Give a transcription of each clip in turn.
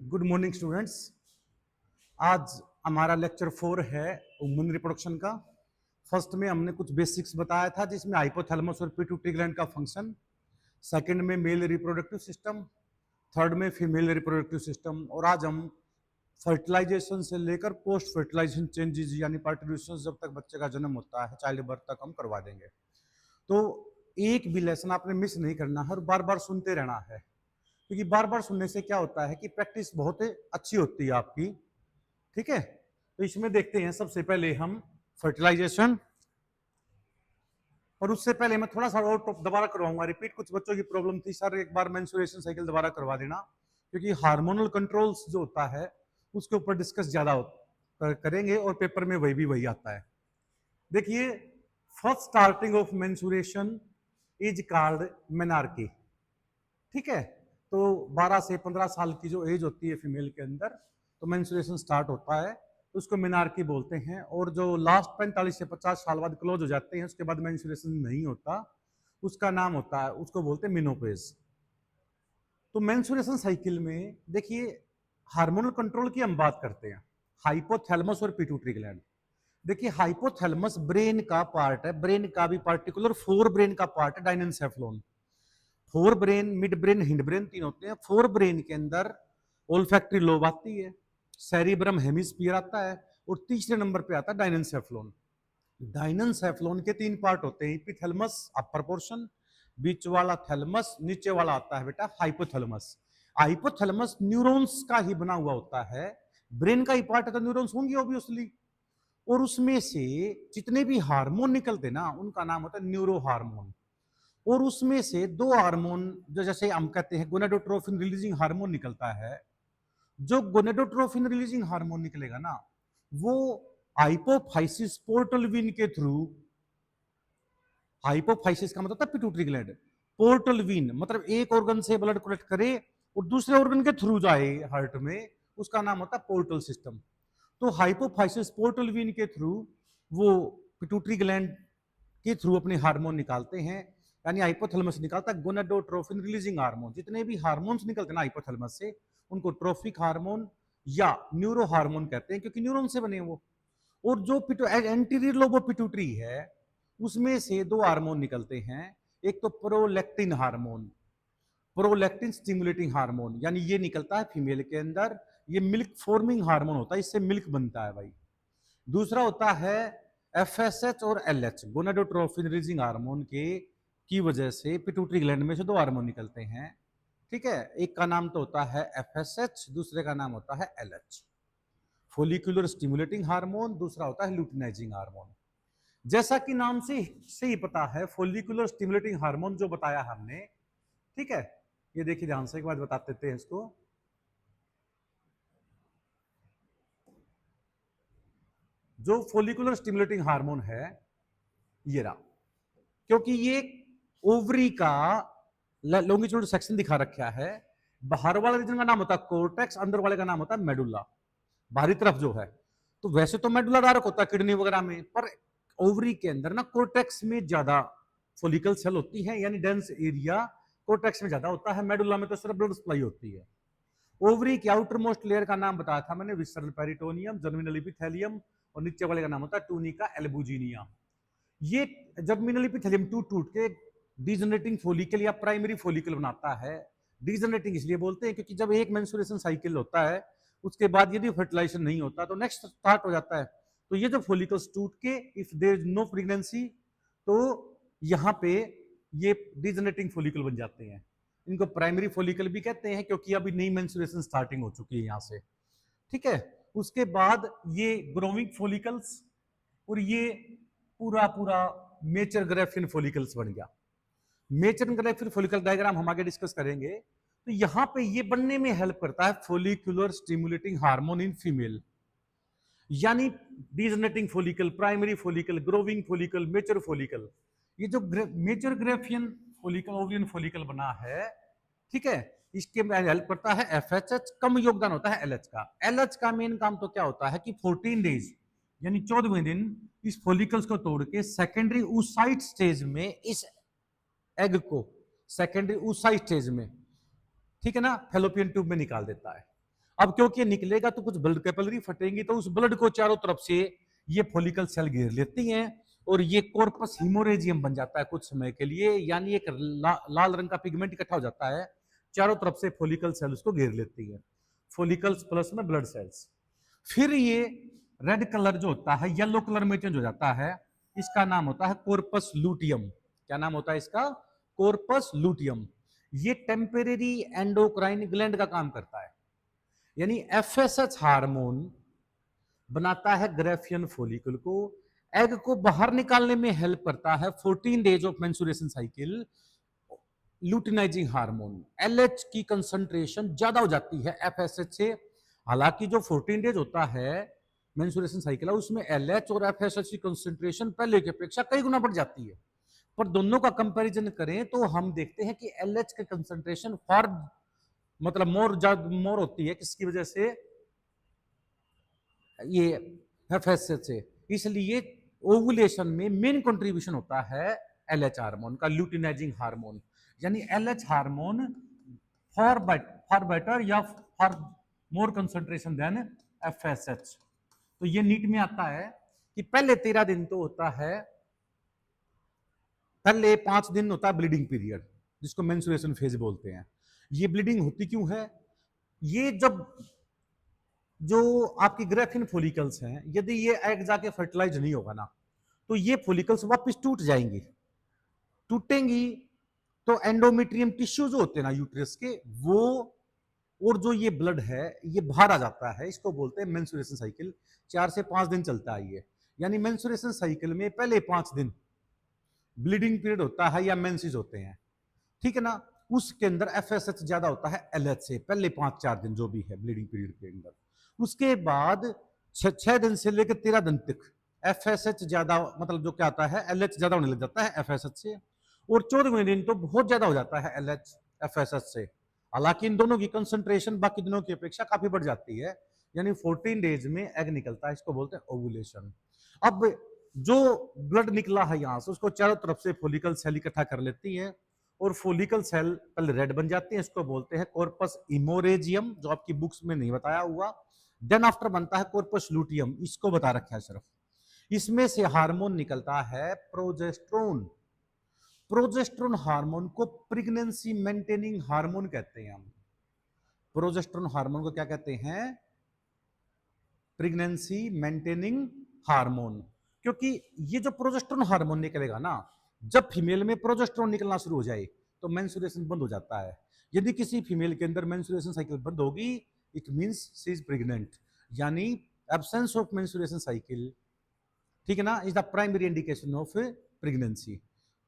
Good morning students. आज हमारा lecture 4 है वुमेन रिप्रोडक्शन का। फर्स्ट में हमने कुछ बेसिक्स बताया था जिसमें हाइपोथैलेमस और पिट्यूटरी ग्लैंड का फंक्शन, सेकंड में मेल रिप्रोडक्टिव सिस्टम, थर्ड में फीमेल रिप्रोडक्टिव सिस्टम, और आज हम फर्टिलाइजेशन से लेकर पोस्ट फर्टिलाइजेशन चेंजेस यानी पार्टुलेशन जब तक बच्चे का जन्म होता है चाइल्ड बर्थ तक हम करवा देंगे। तो एक भी लेसन आपने मिस नहीं करना है और बार बार सुनते रहना है, क्योंकि बार बार सुनने से क्या होता है कि प्रैक्टिस बहुत अच्छी होती है आपकी। ठीक है, तो इसमें देखते हैं सबसे पहले हम फर्टिलाइजेशन, और उससे पहले मैं थोड़ा सा और दोबारा करवाऊंगा रिपीट। कुछ बच्चों की प्रॉब्लम थी सर एक बार मेंस्ट्रुएशन साइकिल दोबारा करवा देना, क्योंकि हार्मोनल कंट्रोल्स जो होता है उसके ऊपर डिस्कस ज्यादा करेंगे और पेपर में वही आता है। देखिए, first starting of menstruation is called menarche. ठीक है, तो 12 से 15 साल की जो एज होती है फीमेल के अंदर, तो मेंस्ट्रुएशन स्टार्ट होता है, तो उसको मेनार्की बोलते हैं। और जो लास्ट 45 से 50 साल बाद क्लोज हो जाते हैं, उसके बाद मेंस्ट्रुएशन नहीं होता, उसका नाम होता है, उसको बोलते हैं मेनोपेज। तो मेंस्ट्रुएशन साइकिल में देखिए, हार्मोनल कंट्रोल की हम बात करते हैं, हाइपोथैलेमस और पिट्यूटरी ग्लैंड। देखिए, हाइपोथैलेमस ब्रेन का पार्ट है, ब्रेन का भी पार्टिकुलर फोर ब्रेन का पार्ट है, diencephalon. Forebrain, midbrain, hindbrain तीन होते हैं। फोर ब्रेन के अंदर ओल्फैक्टरी लोब आती है, सेरिब्रम हेमिस्फीयर आता है, और तीसरे नंबर पे आता है डायनेन्सेफेलोन। डायनेन्सेफेलोन के तीन पार्ट होते हैं, एपिथैलेमस अपर पोर्शन, बीच वाला थैलेमस, नीचे वाला आता है बेटा हाइपोथैलेमस। हाइपोथैलेमस न्यूरॉन्स का ही बना हुआ होता है, ब्रेन का ही पार्ट है तो न्यूरॉन्स होंगे ऑब्वियसली। और उसमें से जितने भी हार्मोन निकलते ना उनका नाम होता है न्यूरो हार्मोन। और उसमें से दो हार्मोन जो जैसे हम कहते हैं गोनेडोट्रोफिन रिलीजिंग हार्मोन निकलता है। जो गोनेडोट्रोफिन रिलीजिंग हार्मोन निकलेगा ना, वो हाइपोफाइसिस पोर्टल के थ्रू, हाइपोफाइसिस का मतलब होता है पिट्यूटरी ग्लैंड, पोर्टल मतलब एक ऑर्गन से ब्लड कलेक्ट करे और दूसरे ऑर्गन के थ्रू जाए हार्ट में, उसका नाम होता है पोर्टल सिस्टम। तो हाइपोफाइसिस पोर्टल के थ्रू वो पिट्यूटरी ग्लैंड के थ्रू अपने हार्मोन निकालते हैं, यानी हाइपोथैलेमस निकालता है गोनाडोट्रोफिन रिलीजिंग हार्मोन। जितने भी हार्मोन्स निकलते हैं ना हाइपोथैलेमस से, उनको ट्रोफिक हार्मोन या न्यूरो हार्मोन कहते हैं, क्योंकि न्यूरॉन से बने वो। और जो एंटीरियर लोब ऑफ पिट्यूटरी है, उसमें से दो हार्मोन निकलते हैं। एक तो prolactin hormone, prolactin stimulating hormone, यानी ये निकलता है फीमेल के अंदर, ये मिल्क फॉर्मिंग हार्मोन होता है, इससे मिल्क बनता है भाई। दूसरा होता है एफएसएच और एलएच, गोनाडोट्रोफिन रिलीजिंग हार्मोन के की वजह से पिट्यूटरी ग्लैंड में से दो हार्मोन निकलते हैं। ठीक है, एक का नाम तो होता है एफएसएच, दूसरे का नाम होता है एलएच, फोलिकुलर स्टिमुलेटिंग हार्मोन, दूसरा होता है लुटिनाइजिंग हार्मोन। जैसा कि नाम से ही पता है, फोलिकुलर स्टिमुलेटिंग हार्मोन जो बताया हमने, ठीक है, ये देखिए ध्यान से एक बात बता देते हैं इसको। जो फोलिकुलर स्टिमुलेटिंग हार्मोन है ये रहा, क्योंकि ये ओवरी का लॉन्गिट्यूड सेक्शन दिखा रखा है। बाहर वाले रीजन का नाम होता है कोर्टेक्स, अंदर वाले का नाम होता है मेडुला, बाहरी तरफ जो है। तो वैसे तो मेडुला डार्क होता है किडनी वगैरह में, पर ओवरी के अंदर ना कोर्टेक्स में ज्यादा फोलिकल सेल होती है, यानी डेंस एरिया कोर्टेक्स में ज्यादा होता है, मेडुला में तो सिर्फ ब्लड सप्लाई होती है। ओवरी की आउटर मोस्ट लेयर का नाम बताया था मैंने, विसरल पेरिटोनियम, जर्मिनल एपिथेलियम, और नीचे वाले का नाम होता है टूनिका एल्बुजिनिया। ये जर्मिनल एपिथेलियम टूट टूट के डीजनरेटिंग फोलिकल या प्राइमरी फोलिकल बनाता है। डीजनरेटिंग इसलिए बोलते हैं क्योंकि जब एक मेंस्ट्रुएशन साइकिल होता है उसके बाद यदि फर्टिलाइजेशन नहीं होता तो नेक्स्ट स्टार्ट हो जाता है। तो ये जो फोलिकल्स टूट के, if there is no pregnancy, तो यहाँ पे ये डीजनरेटिंग फोलिकल बन जाते हैं। इनको प्राइमरी फोलिकल भी कहते हैं क्योंकि अभी नई मेंस्ट्रुएशन स्टार्टिंग हो चुकी है यहाँ से। ठीक है, उसके बाद ये ग्रोविंग फोलिकल्स, और ये पूरा पूरा मेचर ग्रेफिन फोलिकल्स बन गया। मेचर ग्रेफिन फोलिकल डायग्राम हम आगे डिस्कस करेंगे। तो यहां पे ये बनने में हेल्प करता है follicular stimulating hormone in female, यानी degenerating follicle, primary follicle, growing follicle, mature follicle. ये जो mature Graafian follicle, ovarian follicle बना है, ठीक है, इसके में हेल्प करता है एफएचएच, कम योगदान होता है एलएच का। एलएच का मेन काम तो क्या होता है कि 14 डेज यानी 14वें दिन इस फोलिकल्स को तोड़ के सेकेंडरी ऊसाइट स्टेज में इस एग को सेकेंडरी ऊसाइट स्टेज में, ठीक है ना, फैलोपियन ट्यूब में निकाल देता है। अब क्योंकि निकलेगा तो कुछ ब्लड कैपिलरी फटेंगी, तो उस ब्लड को चारों तरफ से ये फॉलिकल सेल घेर लेती हैं और ये कॉर्पस हिमोरेजियम बन जाता है कुछ समय के लिए, यानी एक लाल रंग का पिगमेंट इकट्ठा हो जाता है, चारों तरफ से फॉलिकल सेल उसको घेर लेती है, फॉलिकल्स प्लस में ब्लड सेल्स। फिर ये रेड कलर जो होता है येलो कलर में चेंज हो जाता है, इसका नाम होता है कॉर्पस लूटियम। क्या नाम होता है इसका? Corpus luteum. ये टेम्परेरी एंडोक्राइन ग्लैंड का काम करता है, यानी एफएसएच हार्मोन बनाता है ग्रेफियन फॉलिकल को, एग को बाहर निकालने में हेल्प करता है 14 days of menstruation cycle luteinising hormone. LH की कंसंट्रेशन ज्यादा हो जाती है एफएसएच से, हालांकि जो 14 डेज होता है मेंस्ट्रुएशन साइकिल है उसमें एलएच और एफएसएच की कंसंट्रेशन पहले की अपेक्षा कई गुना बढ़ जाती है, पर दोनों का कंपैरिजन करें तो हम देखते हैं कि एलएच की कंसंट्रेशन फॉर मतलब मोर होती है, किसकी वजह से? ये एफएसएच से। इसलिए ओवुलेशन में मेन कंट्रीब्यूशन होता है एलएच हार्मोन का, ल्यूटिनाइजिंग हार्मोन, यानी एलएच हार्मोन फॉर बेटर या for more concentration than FSH. तो ये नीट में आता है कि पहले 13 दिन तो होता है, पहले 5 दिन होता है ब्लीडिंग पीरियड, जिसको मेंस्ट्रुएशन फेज बोलते हैं। ये ब्लीडिंग होती क्यों है? ये जब जो आपकी ग्रेफिन फॉलिकल्स हैं, यदि ये एग जाके फर्टिलाइज नहीं होगा ना, तो ये फॉलिकल्स वापस टूट जाएंगी, टूटेंगी तो एंडोमेट्रियम टिश्यू जो होते हैं ना यूट्रस के, वो और जो ये ब्लड है ये बाहर आ जाता है, इसको बोलते हैं मेंस्ट्रुएशन साइकिल। 4 से 5 दिन चलता है ये, यानी मेंस्ट्रुएशन साइकिल में पहले 5 दिन ब्लीडिंग पीरियड होता है या मेंसेस होते हैं, ठीक है ना, उसके अंदर एफएसएच ज्यादा होता है एलएच से, पहले 5-4 दिन जो भी है ब्लीडिंग पीरियड के अंदर। उसके बाद 6 दिन से लेकर 13 दिन तक एफएसएच ज्यादा, मतलब जो क्या आता है एलएच ज्यादा होने लग जाता है एफएसएच से, और 14वें दिन तो बहुत ज्यादा हो जाता है एलएच एफएसएच से। हालांकि इन दोनों की कंसंट्रेशन बाकी दिनों की अपेक्षा काफी बढ़ जाती है, यानी 14 डेज में एग निकलता है, इसको बोलते हैं ओवुलेशन। अब जो ब्लड निकला है यहां से उसको चारों तरफ से फॉलिकल सेल इकट्ठा कर लेती है, और फॉलिकल सेल पहले रेड बन जाती है, इसको बोलते हैं कॉर्पस इमोरेजियम, जो आपकी बुक्स में नहीं बताया हुआ। देन आफ्टर बनता है कॉर्पस लूटियम, इसको बता रखा है सिर्फ। इसमें से हार्मोन निकलता है प्रोजेस्टेरोन। प्रोजेस्टेरोन हार्मोन को प्रेगनेंसी मेंटेनिंग हार्मोन कहते हैं हम। प्रोजेस्टेरोन हार्मोन को क्या कहते हैं? Pregnancy maintaining hormone. क्योंकि ये जो प्रोजेस्टेरोन हार्मोन निकलेगा ना, जब फीमेल में प्रोजेस्टेरोन निकलना शुरू हो जाए तो मेंस्ट्रुएशन बंद हो जाता है। यदि किसी फीमेल के अंदर मेंस्ट्रुएशन साइकिल बंद होगी, it means she is pregnant, यानी एब्सेंस ऑफ मेंस्ट्रुएशन साइकिल, ठीक है ना, is the primary indication of pregnancy.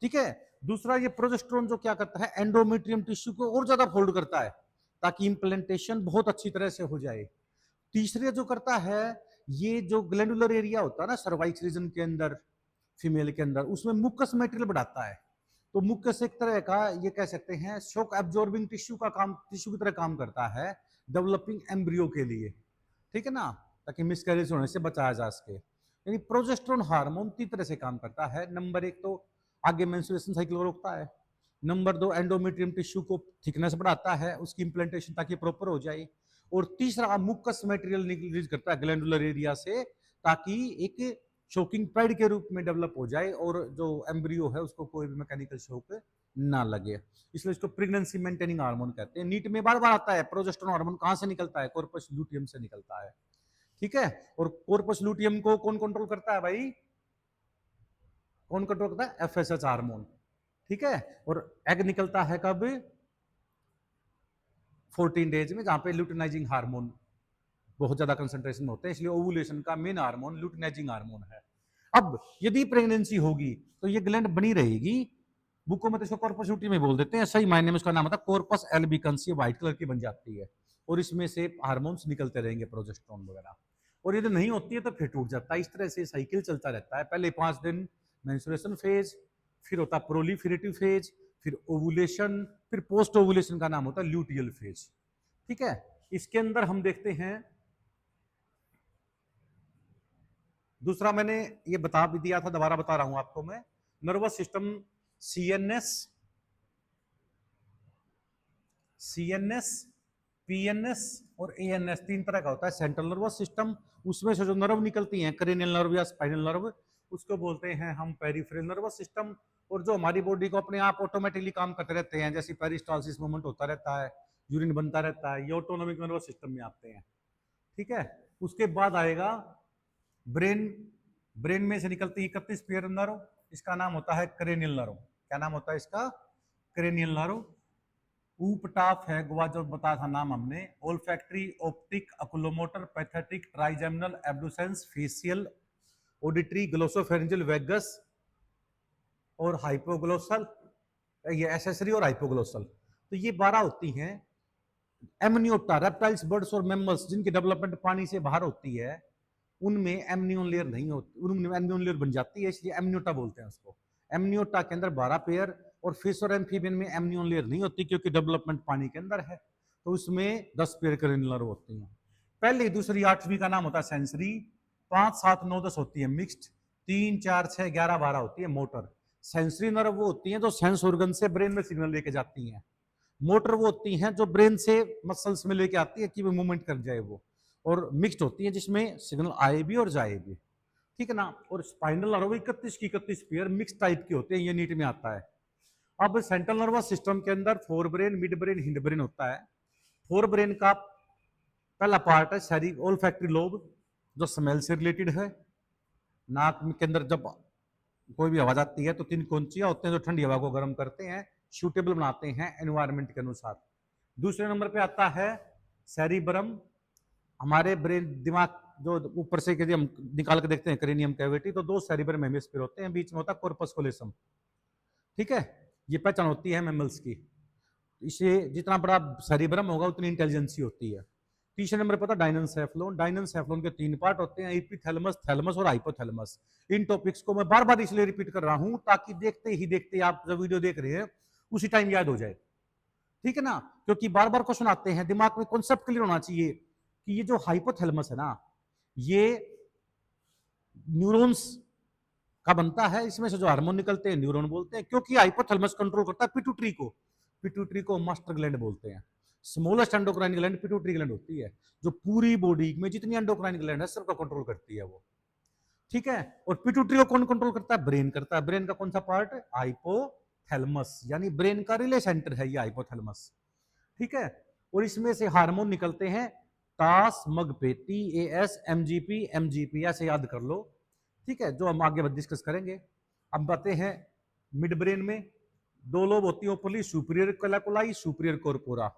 ठीक है। दूसरा, ये प्रोजेस्टेरोन जो क्या करता है, एंडोमेट्रियम टिश्यू को और ज्यादा फोल्ड करता है ताकि इंप्लांटेशन बहुत अच्छी तरह से हो जाए। तीसरे जो करता है, ये जो ग्लैंडुलर एरिया होता है ना सर्वाइक्स रीजन के अंदर फीमेल के अंदर, उसमें मुकस मटेरियल बढ़ाता है। तो मुकस एक तरह का ये कह सकते हैं शॉक एब्जॉर्बिंग टिश्यू का काम, टिश्यू की तरह काम करता है डेवलपिंग एम्ब्रियो के लिए, ठीक है ना, ताकि मिसकैरेज होने से बचाया जा सके। यानी प्रोजेस्टेरोन हार्मोन 3 तरह से काम करता है। नंबर 1 तो आगे मेंस्ट्रुएशन साइकिल को रोकता है। नंबर 2 एंडोमेट्रियम टिश्यू को थिकनेस बढ़ाता है, उसकी इंप्लांटेशन ताकि प्रॉपर हो जाए। और तीसरा मुकस मटेरियल रिलीज करता है ग्लैंडुलर एरिया से, ताकि एक शॉकिंग पैड के रूप में डेवलप हो जाए और जो एम्ब्रियो है उसको कोई भी मैकेनिकल शॉक ना लगे। इसलिए इसको प्रेगनेंसी मेंटेनिंग हार्मोन कहते हैं। नीट में बार बार आता है प्रोजेस्टेरोन हार्मोन कहां से निकलता है, कॉर्पस लूटियम से निकलता है, ठीक है। और कॉर्पस लूटियम को कौन कंट्रोल करता है भाई? कौन कंट्रोल करता है? एफएसएच हार्मोन, ठीक है। और एग निकलता है कब? 14 डेज में, जहां पे लूटिनाइजिंग हार्मोन बहुत ज्यादा कंसंट्रेशन होते हैं, इसलिए ओवुलेशन का मेन हार्मोन लूटिनाइजिंग हार्मोन है। अब यदि प्रेगनेंसी होगी तो ये ग्लैंड बनी रहेगी, बुकों में तो इसको कॉर्पस लूटियम में बोल देते हैं, सही मायने में उसका नाम होता है कॉर्पस एल्बिकन्स, ये व्हाइट कलर की बन जाती है और इसमें से हार्मोन्स निकलते रहेंगे प्रोजेस्टेरोन वगैरह। और यदि नहीं होती है तो फिर टूट जाता है। इस तरह से साइकिल चलता रहता है। पहले 5 दिन मेंस्ट्रुएशन फेज, फिर होता है प्रोलिफेरेटिव फेज, फिर ओवुलेशन, फिर पोस्ट ओवुलेशन का नाम होता है ल्यूटियल फेज, ठीक है। इसके अंदर हम देखते हैं, दूसरा मैंने ये बता भी दिया था, दोबारा बता रहा हूं आपको मैं, नर्वस सिस्टम सीएनएस, पीएनएस और एएनएस तीन तरह का होता है सेंट्रल नर्वस सिस्टम। उसमें से जो नर्व निकलती हैं क्रेनियल नर्व या स्पाइनल नर्व, उसको बोलते हैं हम पेरिफेरल नर्वस सिस्टम। और जो हमारी बॉडी को अपने आप ऑटोमेटिकली काम करते रहते हैं, जैसे पेरिस्टालसिस मूवमेंट होता रहता है, यूरिन बनता रहता है, ये ऑटोनोमिक नर्वस सिस्टम में आते हैं। ठीक है, उसके बाद आएगा ब्रेन। ब्रेन में से निकलती 31 पेयर नर्व, इसका नाम होता है क्रेनियल नर्व। क्या नाम होता है इसका? Cranial nerve. ऊपटाफ है गोवा, जो बताया था नाम हमने, olfactory, optic, oculomotor, pathetic, trigeminal, abducens, facial, auditory, glossopharyngeal, vagus और हाइपोग्लोसल, ये एसेसरी और हाइपोग्लोसल। तो ये 12 होती हैं। एमनियोटा, रेप्टाइल्स, बर्ड्स और मैमल्स जिनकी डेवलपमेंट पानी से बाहर होती है, उनमें एमनियोन लेयर नहीं होती, उनमें एमनियोन लेयर बन जाती है, इसलिए एमनियोटा बोलते हैं उसको। एमनियोटा के अंदर 12 पेयर, और फिश और एम्फीबियन में एमनियोन लेयर नहीं होती क्योंकि डेवलपमेंट पानी के अंदर है, तो उसमें 10 पेयर क्रेनियल नर्व होती हैं। पहली, दूसरी, आठवीं का नाम होता है सेंसरी। 5, 7, 9, 10 होती है मिक्स्ड। 3, 4, 6, 11, 12 होती है मोटर। सेंसरी नर्व वो होती हैं जो सेंस ऑर्गन से ब्रेन में सिग्नल लेके जाती हैं। मोटर वो होती हैं जो ब्रेन से मसल्स में लेके आती है कि वो मूवमेंट कर जाए वो। और मिक्स्ड होती है जिसमें सिग्नल आए भी और जाए भी। ठीक है ना। और स्पाइनल नर्व 31 की 31 पेयर मिक्स टाइप के होते हैं, ये नीट में आता है। अब सेंट्रल नर्वस सिस्टम के अंदर fore brain, midbrain, hind brain होता है। फोर ब्रेन का पहला पार्ट है सेरी ओल्फैक्टरी लोब, जो स्मेल से रिलेटेड है। नाक के अंदर जब कोई भी हवा जाती है तो 3 कौंचियां होते हैं जो ठंडी हवा को गर्म करते हैं, सूटेबल बनाते हैं एनवायरनमेंट के अनुसार। दूसरे नंबर पे आता है सेरिब्रम, हमारे ब्रेन दिमाग जो ऊपर से यदि हम निकाल के देखते हैं क्रेनियम कैविटी, तो 2 सेरिब्रम हेमिस्फीयर होते हैं, बीच में होता है कॉर्पस कोलोसम। ठीक है, ये पहचान होती है मैमल्स की। इसे जितना बड़ा सेरिब्रम होगा उतनी इंटेलिजेंसी होती है। तीसरे नंबर पर था डायनेन्सेफलोन। डायनेन्सेफलोन के 3 पार्ट होते हैं, एपिथैलेमस, थैलेमस और हाइपोथैलेमस। इन टॉपिक्स को मैं बार बार इसलिए रिपीट कर रहा हूं ताकि देखते ही देखते आप जब वीडियो देख रहे हैं उसी टाइम याद हो जाए। ठीक है ना, क्योंकि बार बार क्वेश्चन आते हैं, दिमाग में कॉन्सेप्ट क्लियर होना चाहिए कि ये जो हाइपोथैलेमस है ना, ये न्यूरॉन्स का बनता है, इसमें से जो हार्मोन निकलते हैं न्यूरॉन बोलते हैं, क्योंकि हाइपोथैलेमस कंट्रोल करता है पिट्यूटरी को। पिट्यूटरी को मास्टर ग्लैंड बोलते हैं। Smallest endocrine gland pituitary gland होती है, जो पूरी बॉडी में जितनी एंडोक्राइन ग्लैंड है सबको कंट्रोल करती है वो। ठीक है, और पिट्यूटरी को कौन कंट्रोल करता है? ब्रेन करता है। ब्रेन का कौन सा पार्ट? हाइपोथैलेमस, यानी ब्रेन का रिले सेंटर है ये हाइपोथैलेमस। ठीक है, और इसमें से हार्मोन निकलते हैं टास, मगपे, TAS, MGP, MGP, ऐसे याद कर लो। ठीक है, जो हम आगे डिस्कस करेंगे। अब बातें हैं मिड ब्रेन में 2 लोब होती है ऊपरली, सुपीरियर कैलाकुलाई, सुपीरियर कॉर्पोरा।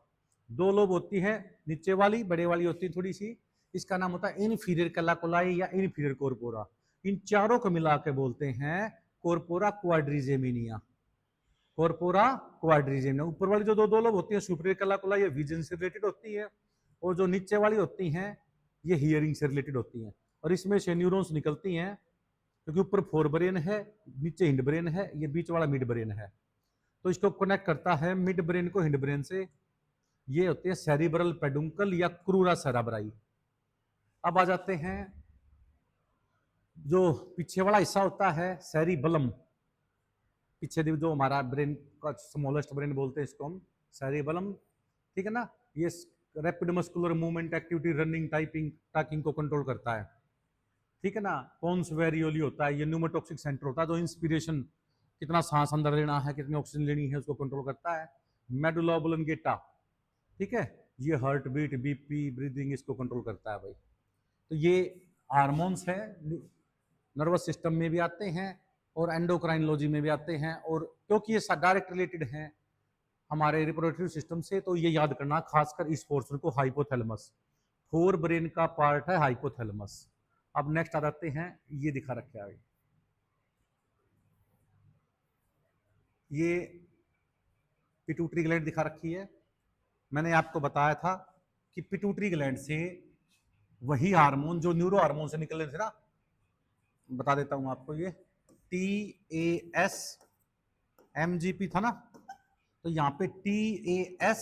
2 लोब होती है नीचे वाली, बड़े वाली होती है थोड़ी सी, इसका नाम होता है इनफीरियर कैलाकुलाई या इनफीरियर कॉर्पोरा। इन चारों को मिला के बोलते हैं कॉर्पोरा क्वाड्रिजेमिनिया। कॉर्पोरा क्वाड्रिजेमिनिया। ऊपर वाली जो दो लोब होती है सुपीरियर कैलाकुलाई, ये विजन से रिलेटेड होती है, और जो नीचे वाली होती हैं ये हियरिंग से रिलेटेड होती हैं। और इसमें से न्यूरॉन्स निकलती हैं, क्योंकि ऊपर फोर ब्रेन है, नीचे हिंड ब्रेन है, ये बीच वाला मिड ब्रेन है, तो इसको कनेक्ट करता है मिड ब्रेन को हिंड ब्रेन से। ये होते हैं सेरिब्रल पेडुंकल या क्रूरा सेरेब्राई। अब आ जाते हैं जो पीछे वाला हिस्सा होता है सेरिबलम, पीछे जो हमारा ब्रेन का स्मॉलेस्ट ब्रेन बोलते हैं इसको हम सेरिबलम। ठीक है ना, ये rapid muscular movement, activity, running, typing, talking को कंट्रोल करता है। ठीक है ना, पोन्स वेरियोली होता है, ये न्यूमोटॉक्सिक सेंटर होता है, जो इंस्पिरेशन, कितना सांस अंदर लेना है, कितनी ऑक्सीजन लेनी है, उसको कंट्रोल करता है। मेडुला ऑब्लोंगेटा, ठीक है, ये हार्ट बीट, बीपी, ब्रीदिंग, इसको कंट्रोल करता है भाई। तो ये हार्मोन्स है, नर्वस सिस्टम में भी आते हैं और एंडोक्राइनोलॉजी में भी आते हैं, और क्योंकि ये डायरेक्ट रिलेटेड हैं हमारे रिप्रोडक्टिव सिस्टम से, तो ये याद करना, खासकर इस पोर्शन को, हाइपोथैलेमस। फोर ब्रेन का पार्ट है हाइपोथैलेमस। अब नेक्स्ट आ जाते हैं, ये दिखा रखा है, ये पिट्यूटरी ग्लैंड दिखा रखी है। मैंने आपको बताया था कि पिट्यूटरी ग्लैंड से वही हार्मोन जो न्यूरो हार्मोन से निकले थे ना, बता देता हूं आपको, ये TAS, MGP था ना, तो यहाँ पे TAS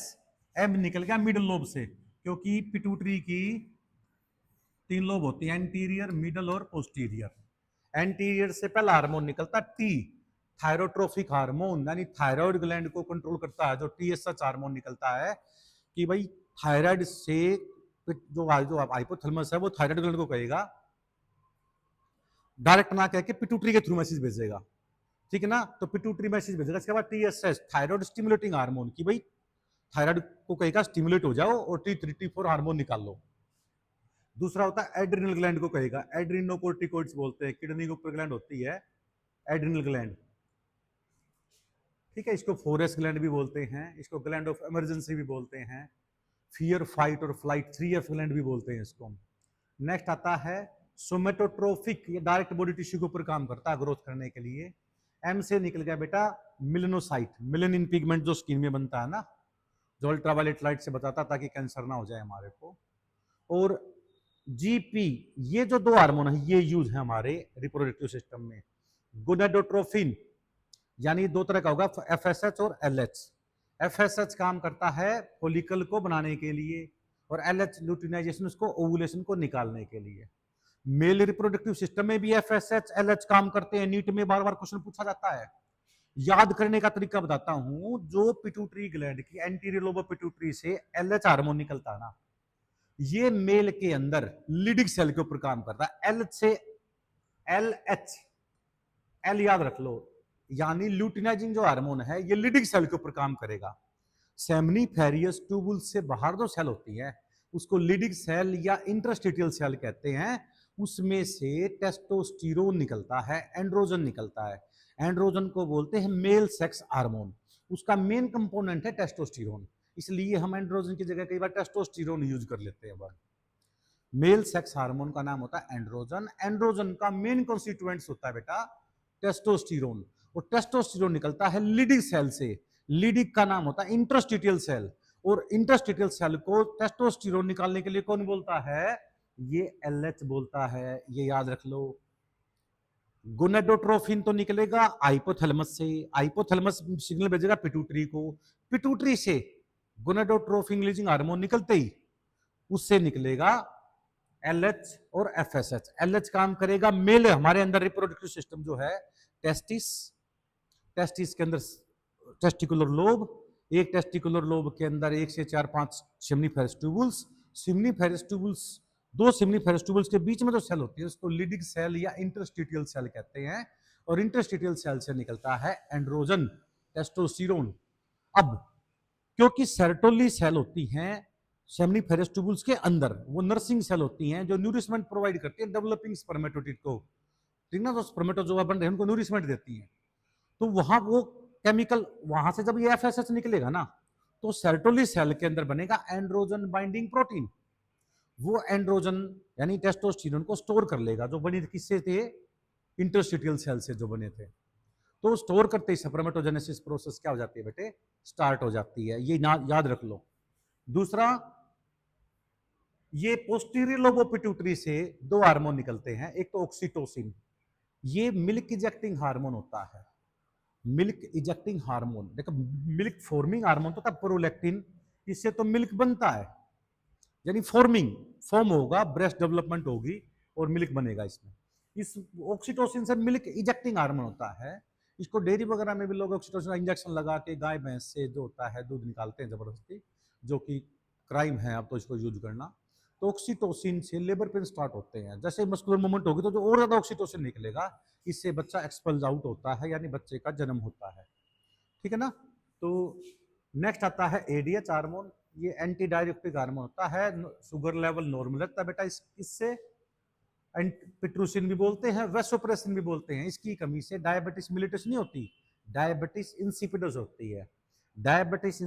M निकल गया मिडल लोब से, क्योंकि पिट्यूटरी की 3 लोब होती है, एंटीरियर, मिडल और पोस्टीरियर। एंटीरियर से पहला हार्मोन निकलता T, थायरोट्रोफिक हार्मोन, यानी थायराइड ग्लैंड को कंट्रोल करता है, जो TSH हार्मोन निकलता है कि भाई थायराइड से जो हाइपोथैलेमस है वो थायराइड ग्लैंड को कहेगा, डायरेक्ट ना कह के पिट्यूटरी के थ्रू मैसेज भेजेगा, ठीक है ना। तो पिट्यूटरी मैसेज भेजेगा, इसके बाद टीएसएच थायराइड स्टिमुलेटिंग हार्मोन की भाई थायराइड को कहेगा स्टिमुलेट हो जाओ और T3 T4 हार्मोन निकाल लो। दूसरा होता है एड्रिनल ग्लैंड को कहेगा, एड्रिनोकोर्टिकोइड्स बोलते हैं, किडनी के ऊपर ग्लैंड होती है एड्रिनल ग्लैंड, ठीक है। इसको 4S ग्लैंड भी बोलते हैं, इसको ग्लैंड ऑफ इमरजेंसी भी बोलते हैं, फियर फाइट और फ्लाइट 3F ग्लैंड भी बोलते हैं इसको। नेक्स्ट आता है सोमेटोट्रोफिक, ये डायरेक्ट बॉडी टिश्यू के ऊपर काम करता है ग्रोथ करने के लिए। एम से निकल गया बेटा मिलेनोसाइट, मिलेनिन पिगमेंट जो स्किन में बनता है ना, जो अल्ट्रावायलेट लाइट से बताता ताकि कैंसर ना हो जाए हमारे को। और जीपी, ये जो दो हार्मोन है ये यूज है हमारे रिप्रोडक्टिव सिस्टम में। गोनेडोट्रोफिन, यानी दो तरह का होगा, एफएसएच और एलएच। एफएसएच काम करता है फॉलिकल को बनाने के लिए और एलएच ल्यूटिनाइजेशन, उसको ओवुलेशन को निकालने के लिए। मेल रिप्रोडक्टिव सिस्टम में भी एफएसएच एलएच काम करते हैं। नीट में बार बार क्वेश्चन पूछा जाता है, याद करने का तरीका बताता हूं। जो पिट्यूटरी ग्लैंड की एंटीरियर लोब ऑफ पिट्यूटरी से एलएच हार्मोन निकलता है ना, ये मेल के अंदर लिडिक सेल के ऊपर काम करता है। एल से एलएच, एल याद रख लो, यानी ल्यूटिनाइजिंग जो हार्मोन है ये लिडिक सेल के ऊपर काम करेगा। सेमनीफेरियस ट्यूबुल से बाहर जो सेल होती है उसको लिडिक सेल या इंटरस्टिटियल सेल कहते हैं। उसमें से टेस्टोस्टेरोन निकलता है, एंड्रोजन निकलता है। एंड्रोजन को बोलते हैं मेल सेक्स हार्मोन, उसका मेन कंपोनेंट है टेस्टोस्टेरोन, इसलिए हम एंड्रोजन की जगह कई बार टेस्टोस्टेरोन यूज कर लेते हैं। मेल सेक्स हार्मोन का नाम होता है एंड्रोजन। एंड्रोजन का मेन कॉन्स्टिट्यूएंट्स होता है बेटा टेस्टोस्टेरोन, और टेस्टोस्टेरोन निकलता है लिडिक सेल से। लिडिक का नाम होता है इंटरस्टिटियल सेल, और इंटरस्टिटियल सेल को टेस्टोस्टेरोन निकालने के लिए कौन बोलता है, ये एलएच बोलता है, ये याद रख लो। गोनेडोट्रोफिन तो निकलेगा हाइपोथैलेमस से, हाइपोथैलेमस सिग्नल भेजेगा पिट्यूटरी को, पिट्यूटरी से गोनेडोट्रोफिन रिलीजिंग हार्मोन निकलते ही उससे निकलेगा एलएच और एफएसएच। एलएच काम करेगा मेल, हमारे अंदर रिप्रोडक्टिव सिस्टम जो है टेस्टिस, टेस्टिस के अंदर टेस्टिकुलर लोब, एक टेस्टिकुलर लोब के अंदर 1 से 4-5 सेमनीफेरस ट्यूबुल्स, सेमनीफेरस ट्यूबुल्स, दो सेमनीफेरस ट्यूबुल्स के बीच में जो सेल होती है उसको लिडिक सेल या इंटरस्टिटियल सेल कहते हैं, और इंटरस्टिटियल सेल से निकलता है एंड्रोजन, टेस्टोस्टेरोन। अब क्योंकि सर्टोली सेल होती हैं सेमनीफेरस ट्यूबुल्स के अंदर, वो नर्सिंग सेल होती हैं जो न्यूरिशमेंट प्रोवाइड करती है डेवलपिंग स्पर्मेटोटिड को, ठीक ना, तो स्पर्मेटोजोआ बन रहे हैं उनको न्यूरिशमेंट देती हैं। तो वहां वो केमिकल, वहां से जब ये एफएसएच निकलेगा ना तो सर्टोली सेल के अंदर बनेगा एंड्रोजन बाइंडिंग प्रोटीन। वो एंड्रोजन यानी टेस्टोस्टेरोन को स्टोर कर लेगा, जो बनी किससे थे, इंटरस्टिटियल सेल से जो बने थे। तो स्टोर करते ही स्पर्मेटोजेनेसिस प्रोसेस क्या हो जाती है बेटे, स्टार्ट हो जाती है, ये याद रख लो। दूसरा, ये पोस्टीरियर लोब ऑफ पिट्यूटरी से दो हार्मोन निकलते हैं, एक तो ऑक्सीटोसिन, ये मिल्क इजेक्टिंग हार्मोन होता है, मिल्क इजेक्टिंग हार्मोन। देखो मिल्क फॉर्मिंग हार्मोन तो था प्रोलैक्टिन, इससे तो मिल्क बनता है, यानी फॉर्म होगा, ब्रेस्ट डेवलपमेंट होगी और मिल्क बनेगा इसमें। इस ऑक्सीटोसिन से मिल्क इजेक्टिंग हार्मोन होता है। इसको डेयरी वगैरह में भी लोग ऑक्सीटोसिन का इंजेक्शन लगा के गाय भैंस से जो होता है दूध निकालते हैं जबरदस्ती, जो कि क्राइम है अब तो इसको यूज करना। तो ऑक्सीटोसिन से लेबर पेन स्टार्ट होते हैं, जैसे मस्कुलर मूवमेंट होगी तो जो और ज्यादा ऑक्सीटोसिन निकलेगा, इससे बच्चा एक्सपल्ज आउट होता है, यानी बच्चे का जन्म होता है, ठीक है ना। तो नेक्स्ट आता है एडीएच हार्मोन, ये एंटी डायरेक्टिक हार्मोन होता है, शुगर लेवल नॉर्मल रहता है बेटा इससे। पिट्रूसिन भी बोलते हैं, वेसोप्रेसिन भी बोलते हैं। इसकी कमी से डायबिटीज मिलिटस नहीं होती, डायबिटीज इंसिपिडस होती है। डायबिटीज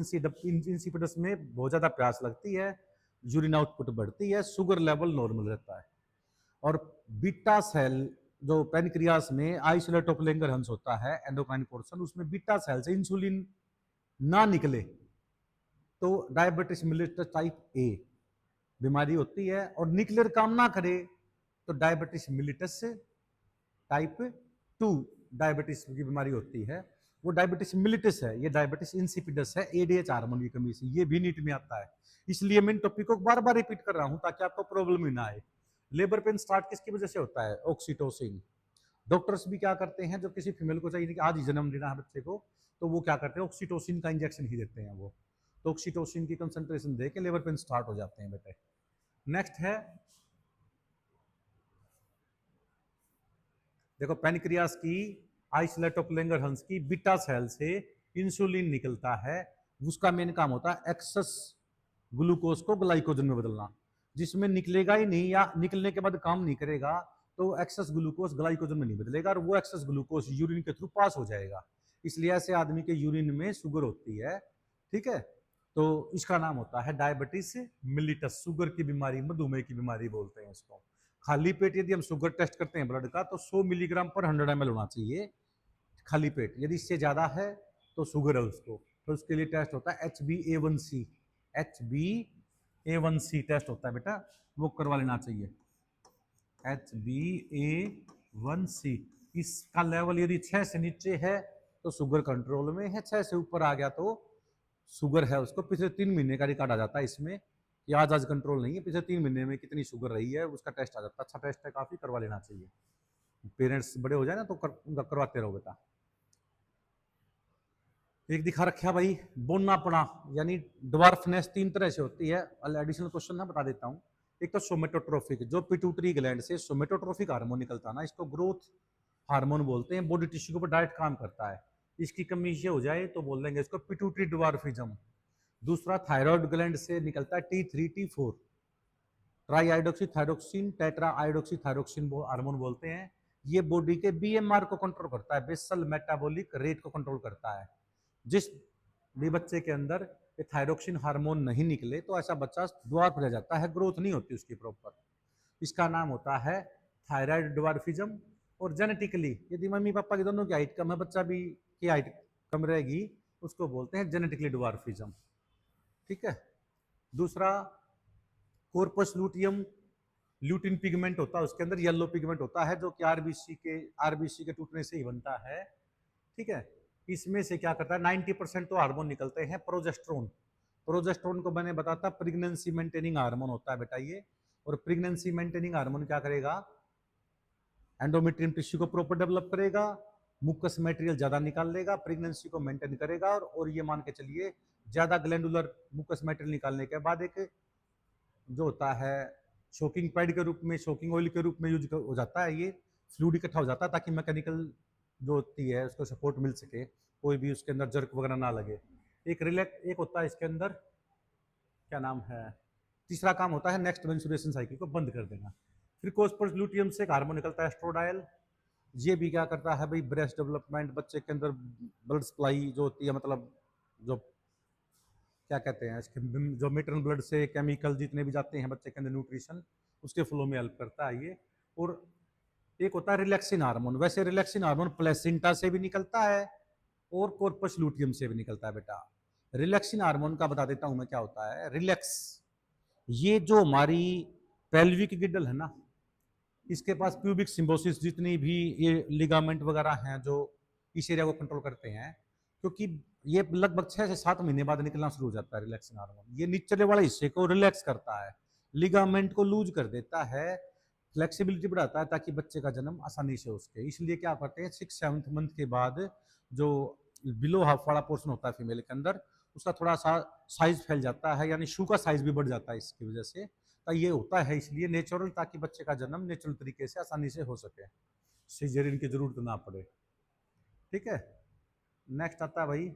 इंसिपिडस में बहुत ज्यादा प्यास लगती है, यूरिन आउटपुट बढ़ती है, शुगर लेवल नॉर्मल रहता है। और बीटा सेल जो पेनक्रियास में आइसोलेटोप्लेंगर हंस होता है एंडोक्राइन पोर्शन, उसमें बीटा सेल से इंसुलिन ना निकले तो डायबिटीज मिलिटस टाइप ए बीमारी होती है, और न्यूक्लियर काम ना करे तो डायबिटीज मिलिटस टाइप 2 डायबिटीज की बीमारी होती है, वो डायबिटीज मिलिटस है, ये डायबिटीज इंसिपिडस है एडीएच हार्मोन की कमी से। ये भी नीट में आता है, इसलिए मैं इन टॉपिक को बार बार रिपीट कर रहा हूं ताकि आपको प्रॉब्लम ही ना आए। लेबर पेन स्टार्ट किसकी वजह से होता है, ऑक्सीटोसिन। डॉक्टर्स भी क्या करते हैं, जब किसी फीमेल को चाहिए कि आज ही जन्म देना है बच्चे को, तो वो क्या करते हैं, ऑक्सीटोसिन का इंजेक्शन ही देते हैं वो। तो ऑक्सीटोसिन की कंसंट्रेशन देके लेबर पेन स्टार्ट हो जाते हैं बेटे। नेक्स्ट है देखो पेनक्रियास की आइसोलेट ऑफ लैंगरहंस की बीटा सेल से इंसुलिन निकलता है, उसका मेन काम होता है एक्सेस ग्लूकोज को ग्लाइकोजन में बदलना, जिसमें निकलेगा ही नहीं या निकलने के बाद काम नहीं करेगा तो एक्सेस ग्लूकोज ग्लाइकोजन में नहीं बदलेगा और वो एक्सेस ग्लूकोज यूरिन के थ्रू पास हो जाएगा। इसलिए ऐसे आदमी के यूरिन में शुगर होती है, ठीक है। तो इसका नाम होता है डायबिटीज मिलिटस, शुगर की बीमारी, मधुमेह की बीमारी बोलते हैं इसको। खाली पेट यदि हम शुगर टेस्ट करते हैं ब्लड का तो 100 मिलीग्राम पर 100 ml होना चाहिए खाली पेट। यदि इससे ज्यादा है तो शुगर है उसको, तो उसके लिए टेस्ट होता है HbA1c। HbA1c टेस्ट होता है बेटा, वो करवा लेना चाहिए। HbA1c इसका लेवल यदि 6 से नीचे है तो शुगर कंट्रोल में है, 6 से ऊपर आ गया तो शुगर है उसको। पिछले 3 महीने का रिकॉर्ड आ जाता है इसमें, कि आज कंट्रोल नहीं है, पिछले 3 महीने में कितनी शुगर रही है उसका टेस्ट आ जाता है। अच्छा टेस्ट है, काफी करवा लेना चाहिए। पेरेंट्स बड़े हो जाए ना तो उनका करवाते रहो बेटा। एक दिखा रखा भाई बोनापना यानी ड्वार्फनेस 3 तरह से होती है। एडिशनल क्वेश्चन ना बता देता हूँ। एक तो सोमेटोट्रोफिक, जो पिट्यूटरी ग्लैंड से सोमेटोट्रोफिक हार्मोन निकलता है ना, इसको ग्रोथ हार्मोन बोलते हैं, बॉडी टिश्यू के ऊपर डायरेक्ट काम करता है। इसकी कमी ये हो जाए तो बोल देंगे इसको पिट्यूटरी ड्वार्फिज्म। दूसरा थायराइड ग्लैंड से निकलता है T3 T4, tri iodoxy thyroxine tetra iodoxy thyroxine hormone बोलते हैं। ये बॉडी के बीएमआर को कंट्रोल करता है, बेसल मेटाबॉलिक रेट को कंट्रोल करता है। जिस भी बच्चे के अंदर ये थायरोक्सिन हार्मोन नहीं निकले तो ऐसा बच्चा ड्वार्फ रह जाता है, ग्रोथ नहीं होती उसकी प्रॉपर। इसका नाम होता है थायराइड ड्वार्फिज्म। और जेनेटिकली यदि मम्मी पापा की दोनों की हाइट कम है, बच्चा भी की हाइट कम रहेगी, उसको बोलते हैं जेनेटिकली ड्वार्फिज्म, ठीक है। दूसरा कॉर्पस लूटियम, ल्यूटिन पिगमेंट होता है उसके अंदर, येलो पिगमेंट होता है जो कि आरबीसी के टूटने से ही बनता है, ठीक है। इसमें से क्या करता है 90% तो हार्मोन निकलते हैं प्रोजेस्टेरोन। प्रोजेस्टेरोन को मैंने बताता प्रेगनेंसी मेंटेनिंग हार्मोन होता है बेटा ये। और प्रेगनेंसी मेंटेनिंग हार्मोन क्या करेगा, एंडोमेट्रियम टिश्यू को प्रॉपर डेवलप करेगा, मुकस मटेरियल ज्यादा निकाल लेगा, प्रेगनेंसी को मेंटेन करेगा। और ये मान के चलिए ज्यादा ग्लैंडुलर मुकस मटेरियल निकालने के बाद एक जो होता है शोकिंग पैड के रूप में, शोकिंग ऑयल के रूप में यूज हो जाता है, ये फ्लूइड इकट्ठा हो जाता है ताकि मैकेनिकल जो होती है उसको सपोर्ट मिल सके, कोई भी उसके अंदर जर्क वगैरह ना लगे। एक होता है इसके अंदर क्या नाम है, तीसरा काम होता है नेक्स्ट मेंस्ट्रुएशन साइकिल को बंद कर देना। फिर कोस्पर्स लूटियम से एक हार्मोन निकलता है एस्ट्रोडायल। ये भी क्या करता है भाई, ब्रेस्ट डेवलपमेंट, बच्चे के अंदर ब्लड सप्लाई जो होती है, मतलब जो क्या कहते हैं इसके, जो मेटरनल ब्लड से केमिकल जितने भी जाते हैं बच्चे के अंदर न्यूट्रिशन, उसके फ्लो में हेल्प करता है ये। और एक होता है रिलैक्सिन हार्मोन। वैसे रिलैक्सिन हार्मोन प्लेसेंटा से भी निकलता है और कॉर्पस लूटियम से भी निकलता है बेटा। रिलैक्सिन हार्मोन का बता देता हूं मैं क्या होता है। रिलैक्स, ये जो हमारी पेल्विक गिडल है ना, इसके पास प्यूबिक सिम्बोसिस जितनी भी ये लिगामेंट वगैरह हैं जो इस एरिया को कंट्रोल करते हैं, क्योंकि ये लगभग 6 से 7 महीने बाद निकलना शुरू हो जाता है रिलैक्सिन हार्मोन। ये निचले वाले हिस्से को रिलैक्स करता है, लिगामेंट को लूज कर देता है, फ्लेक्सिबिलिटी बढ़ाता है ताकि बच्चे का जन्म आसानी से हो सके। इसलिए क्या करते हैं 6-7 मंथ के बाद जो बिलो हाफ वाला पोर्शन होता है फीमेल के अंदर, उसका थोड़ा सा साइज फैल जाता है, यानी शू का साइज भी बढ़ जाता है इसकी वजह से। तो ये होता है इसलिए नेचुरल, ताकि बच्चे का जन्म नेचुरल तरीके से आसानी से हो सके, सिजेरियन की जरूरत ना पड़े, ठीक है। नेक्स्ट आता है भाई,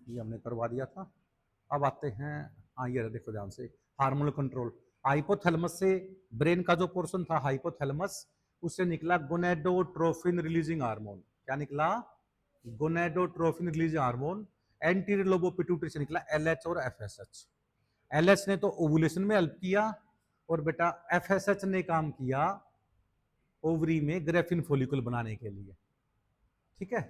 ये हमने करवा दिया था। अब आते हैं, हाँ ये देखो ध्यान से, हार्मोनल कंट्रोल। हाइपोथैलेमस से ब्रेन का जो पोर्शन था हाइपोथैलेमस, उससे निकला गोनेडोट्रोफिन रिलीजिंग हार्मोन। क्या निकला, gonadotrophin releasing hormone. Anterior Lobo pituitary से निकला LH और FSH। LH ने तो ओवुलेशन में हेल्प किया और बेटा FSH ने काम किया ओवरी में ग्रेफिन फॉलिकल बनाने के लिए, ठीक है।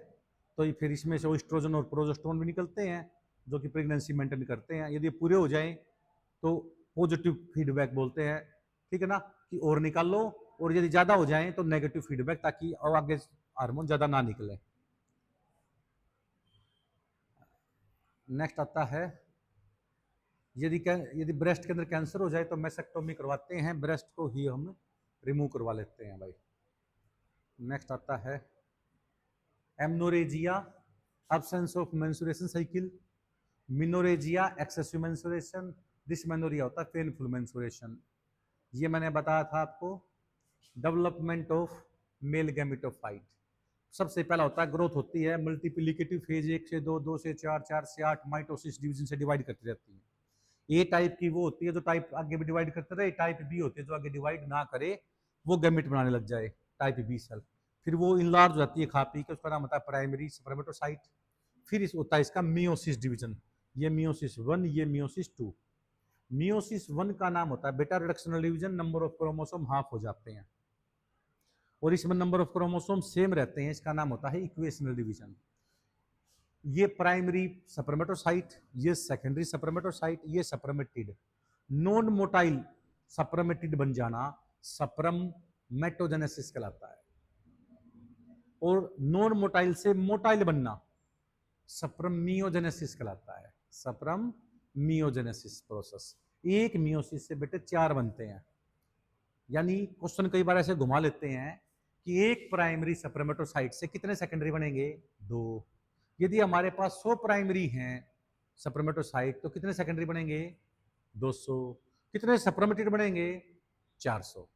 तो ये फिर इसमें से एस्ट्रोजन और प्रोजेस्टेरोन भी निकलते हैं जो कि प्रेगनेंसी मेंटेन करते हैं। यदि पूरे हो जाएं तो पॉजिटिव फीडबैक बोलते हैं, ठीक है ना, कि और निकाल लो। और यदि ज्यादा हो जाएं तो नेगेटिव फीडबैक, ताकि और आगे हार्मोन ज्यादा ना निकले। नेक्स्ट आता है, यदि ब्रेस्ट के अंदर कैंसर हो जाए तो मैसेक्टोमी करवाते हैं, ब्रेस्ट को ही हम रिमूव करवा लेते हैं भाई। नेक्स्ट आता है amenorrhoea. absence of menstruation cycle, menorrhagia excessive menstruation, dysmenorrhoea होता है पेनफुल menstruation। ये मैंने बताया था आपको। डेवलपमेंट ऑफ मेल गैमेटोफाइट, सबसे पहला होता है ग्रोथ होती है, मल्टीप्लिकेटिव फेज 1 से 2, 2 से 4, 4 से 8, माइटोसिस डिवीजन से डिवाइड करती रहती है। ए टाइप की वो होती है जो टाइप आगे भी डिवाइड करते रहे, टाइप बी होती है जो आगे डिवाइड ना करे, वो गैमेट बनाने लग जाए, टाइप बी सेल। फिर वो इनलार्ज हो जाती है खा पी के, उसका नाम होता है प्राइमरी स्पर्मेटोसाइट। फिर इस होता है इसका मियोसिस डिवीजन, ये मियोसिस 1, ये मियोसिस 2। मियोसिस 1 का नाम होता है बेटा reductional division, number of chromosome half हो जाते हैं, और इसमें नंबर ऑफ क्रोमोसोम सेम रहते हैं, इसका नाम होता है इक्वेशनल डिवीजन। ये प्राइमरी सप्रमेटोसाइट, ये सेकेंडरी सप्रमेटोसाइट, ये सप्रमेटिड। नॉन मोटाइल सप्रमेटिड बन जाना सप्रमेटोजेनेसिस कहलाता है, और नॉन मोटाइल से मोटाइल बनना सप्रमियोजेनेसिस कहलाता है, सप्रमियोजेनेसिस प्रोसेस। एक मियोसिस से बेटे 4 बनते हैं, यानी क्वेश्चन कई बार ऐसे घुमा लेते हैं कि एक प्राइमरी सप्रमेटोसाइट से कितने सेकेंडरी बनेंगे, 2। यदि हमारे पास 100 प्राइमरी हैं सप्रमेटोसाइट तो कितने सेकेंडरी बनेंगे, 200। कितने सप्रमेटिड बनेंगे, 400।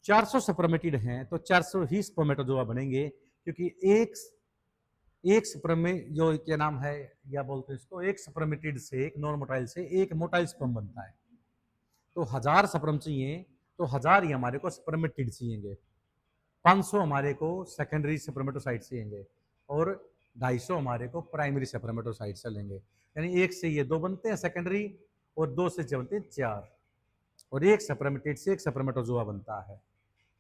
400 सप्रमेटिड हैं तो 400 ही स्पर्मेटोजोआ बनेंगे, क्योंकि एक स्पर्म जो क्या नाम है, या बोलते हैं इसको, एक सप्रमेटिड से, एक नॉन मोटाइल से एक मोटाइल स्पर्म बनता है। तो 1000 स्पर्म चाहिए तो 1000 ही हमारे को स्पर्मेटिड चाहिए, 500 हमारे को सेकेंडरी स्पर्मेटोसाइट चाहिए, और 250 हमारे को प्राइमरी स्पर्मेटोसाइट से लेंगे। यानी एक से ये 2 बनते हैं सेकेंडरी, और 2 से बनते हैं 4, और एक स्पर्मेटिड से एक स्पर्मेटोजोआ बनता है।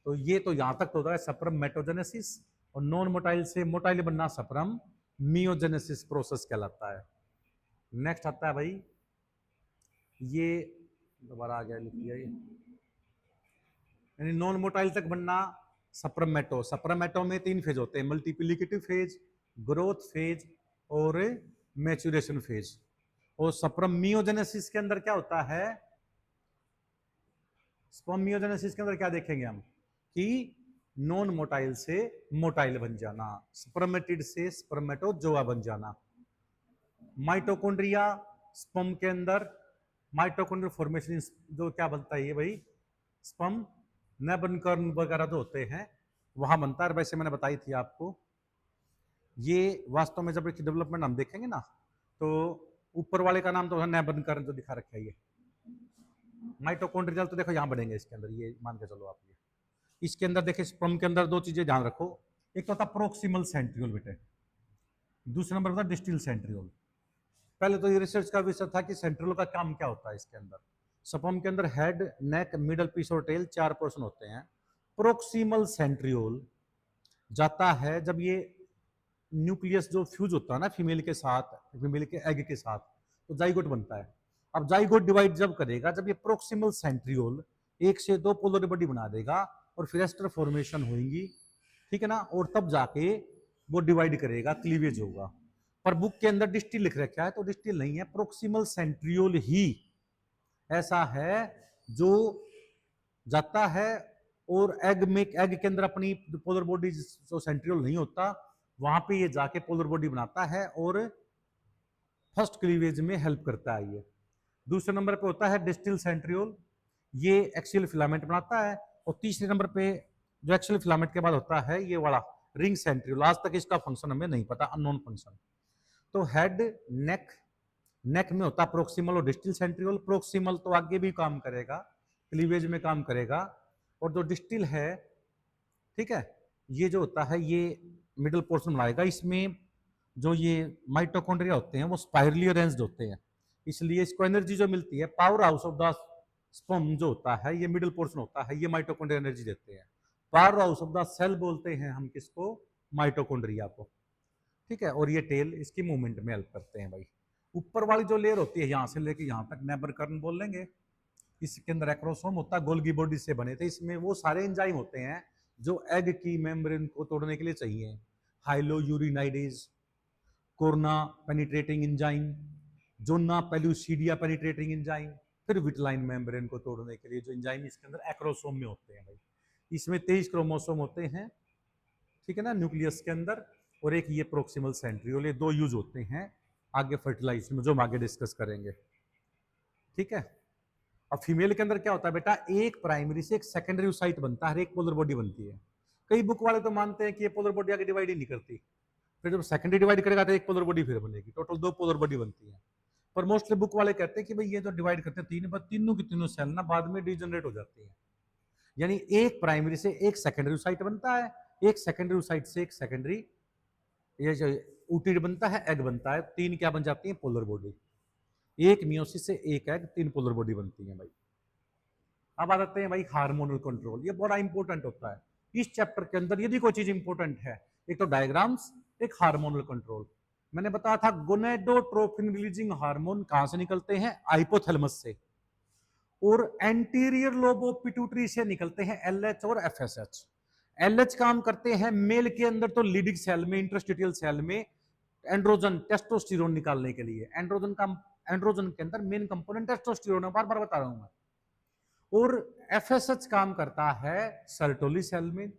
तो ये तो यहां तक तो होता है सप्रमेटोजेनेसिस, और नॉन मोटाइल से मोटाइल बनना सप्रमियोजेनेसिस प्रोसेस कहलाता है। नेक्स्ट आता है भाई, ये दोबारा आ गया, लिख लिया ये, यानी नॉन मोटाइल तक बनना सप्रमेटो। सप्रमेटो में 3 फेज होते हैं, मल्टीप्लिकेटिव फेज, ग्रोथ फेज, और मैच्योरेशन फेज। और सप्रमियोजेनेसिस के अंदर क्या होता है, स्पर्मियोजेनेसिस के अंदर क्या देखेंगे हम कि नॉन मोटाइल से मोटाइल बन जाना, स्पर्मेटिड से स्पर्मेटोजोआ बन जाना। माइटोकॉन्ड्रिया स्पर्म के अंदर, माइटोकॉन्ड्रियल फॉर्मेशन जो क्या बनता है ये भाई, स्पर्म नेबनकर्न वगैरह जो होते हैं वहां बनता है। वैसे मैंने बताई थी आपको, ये वास्तव में जब इसकी डेवलपमेंट हम देखेंगे ना, तो ऊपर वाले का नाम तो है नेबनकर्न जो दिखा रखा है, ये माइटोकॉन्ड्रियल तो देखो यहाँ बनेंगे इसके अंदर, ये मान के चलो आप। ये इसके अंदर देखिए स्पर्म के अंदर 2 चीजें ध्यान रखो, एक तो होता प्रोक्सिमल सेंट्रियोल बेटे, दूसरा नंबर होता डिस्टल सेंट्रियोल। पहले तो ये रिसर्च का विषय था कि सेंट्रियोल का काम क्या होता है इसके अंदर। स्पर्म के अंदर हेड, नेक, मिडल पीस और टेल 4 पोर्शन होते हैं। प्रोक्सिमल सेंट्रियोल जाता है जब ये न्यूक्लियस जो फ्यूज होता है ना फीमेल के साथ, फीमेल के एग के साथ, तो जाइगोट बनता है। अब जाइगोट डिवाइड जब करेगा, जब ये प्रोक्सिमल सेंट्रियोल 1 से 2 पोलर बॉडी बना देगा, और फिर एस्टर फॉर्मेशन होगी, ठीक है ना, और तब जाके वो डिवाइड करेगा, क्लीवेज होगा। पर बुक के अंदर डिस्टिल लिख रखा है, तो डिस्टिल नहीं है, प्रोक्सिमल सेंट्रियोल ही ऐसा है जो जाता है, और एग के अंदर अपनी पोलर बॉडी जो सेंट्रियोल नहीं होता, वहां पे ये जाके पोलर बॉडी बनाता है और फर्स्ट क्लीवेज में हेल्प करता है ये। दूसरे नंबर पे होता है डिस्टिल सेंट्रियोल, ये एक्सियल फिलामेंट बनाता है। और तीसरे नंबर पे जो एक्सियल फिलामेंट के बाद होता है ये वाला रिंग सेंट्रियोल, आज तक इसका फंक्शन हमें नहीं पता, अननोन फंक्शन। तो हेड, नेक, नेक में होता है प्रोक्सिमल और डिस्टिल सेंट्रियोल। प्रोक्सिमल तो आगे भी काम करेगा, क्लीवेज में काम करेगा, और जो डिस्टिल है, ठीक है, ये जो होता है ये मिडिल पोर्शन बनाएगा। इसमें जो ये माइटोकॉन्ड्रिया होते हैं वो स्पाइरली अरेंज्ड होते हैं, इसलिए इसको एनर्जी जो मिलती है, power house of the sperm जो होता है, ये मिडिल पोर्शन होता है, ये माइटोकॉन्ड्रिया एनर्जी देते हैं। Power house of the cell बोलते हैं हम किसको, माइटोकॉन्ड्रिया को, ठीक है। और ये टेल इसकी मूवमेंट में हेल्प करते हैं भाई। ऊपर वाली जो लेयर होती है यहाँ से लेके यहाँ तक नेबरकर्न बोल लेंगे, इसके अंदर एक्रोसोम होता है, गोल्गी बॉडी से बने थे। इसमें वो सारे एंजाइम होते हैं जो एग की मेम्ब्रेन को तोड़ने के लिए चाहिए, hyaluronidase, corona penetrating enzyme, zona pellucida penetrating enzyme, फिर विटलाइन मेम्ब्रेन को तोड़ने के लिए जो एंजाइम इसके अंदर एक्रोसोम में होते हैं भाई। इसमें 23 क्रोमोसोम होते हैं, ठीक है ना, न्यूक्लियस के अंदर। और एक ये प्रोक्सिमल सेंट्रियोल, ये दो यूज होते हैं आगे फर्टिलाइजेशन में, जो हम आगे डिस्कस करेंगे। ठीक है। अब फीमेल के अंदर क्या होता है बेटा, एक प्राइमरी से एक सेकेंडरी साइट बनता है, हर एक पोलर बॉडी बनती है। कई बुक वाले तो मानते हैं कि ये पोलर बॉडी आगे डिवाइड ही नहीं करती, फिर जब सेकेंडरी डिवाइड करेगा तो एक पोलर बॉडी फिर बनेगी, टोटल दो पोलर बॉडी बनती है। पर मोस्टली बुक वाले कहते हैं कि भाई ये जो डिवाइड करते हैं तीन, तीनों की तीनों सेल ना बाद में डिजनरेट हो जाती है। यानी एक प्राइमरी से एक सेकेंडरी साइट बनता है, एक सेकेंडरी साइट से एक सेकेंडरी ये जो ऊटीड बनता है, एग बनता है, तीन क्या बन जाती है, पोलर बॉडी। एक मियोसिस से एक एग, तीन पोलर बॉडी बनती है भाई। अब आ जाते हैं भाई हार्मोनल कंट्रोल, ये बड़ा इंपॉर्टेंट होता है इस चैप्टर के अंदर। यदि कोई चीज इंपॉर्टेंट है, एक तो डायग्राम्स, एक हार्मोनल कंट्रोल। मैंने बताया था गोनेडोट्रोपिन रिलीजिंग हार्मोन कहां से निकलते हैं, हाइपोथैलेमस से, और एंटीरियर लोब ऑफ पिट्यूटरी से निकलते हैं एलएच और एफएसएच। एलएच काम करते हैं मेल के अंदर तो लीडिंग सेल में, इंटरस्टिशियल सेल में एंड्रोजन टेस्टोस्टेरोन निकालने के लिए। एंड्रोजन के अंदर मेन कंपोनेंट टेस्टोस्टेरोन है, बार बार बता रहा हूं मैं। और एफएसएच काम करता है सर्टोली सेल में,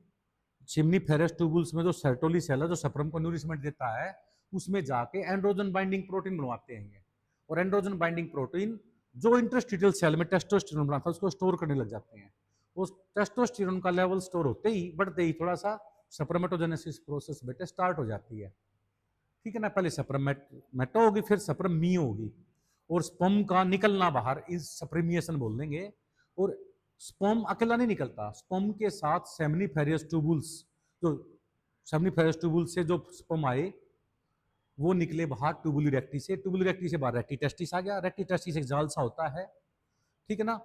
चिमनी फेरस ट्यूबुल्स में जो सर्टोली सेल है जो सप्रम को न्यूरिशमेंट देता है, उसमें जाके एंड्रोजन बाइंडिंग प्रोटीन बनवाते हैं ये। और एंड्रोजन बाइंडिंग प्रोटीन जो इंटरस्टिशियल सेल में टेस्टोस्टेरोन बनाता है उसको स्टोर करने लग जाते हैं। उस टेस्टोस्टेरोन का लेवल स्टोर होते ही बढ़ते ही थोड़ा सा सप्रमेटोजेनेसिस प्रोसेस बेटे स्टार्ट हो जाती है। ठीक है ना, पहले सप्रमेटो होगी, फिर सप्रमियो होगी, और स्पर्म का निकलना बाहर इस सप्रेमिएशन बोल देंगे। और स्पर्म अकेला नहीं निकलता, स्पर्म के साथ सेमिनिफेरस ट्यूबुल्स, जो सेमिनिफेरस ट्यूबुल्स से जो स्पर्म आए वो निकले बाहर ट्यूबुली रेक्टी से, ट्यूबुली रेक्टी से बाहर रेक्टी टेस्टिस आ गया, रेक्टी टेस्टिस एक जाल सा होता है, ठीक है ना,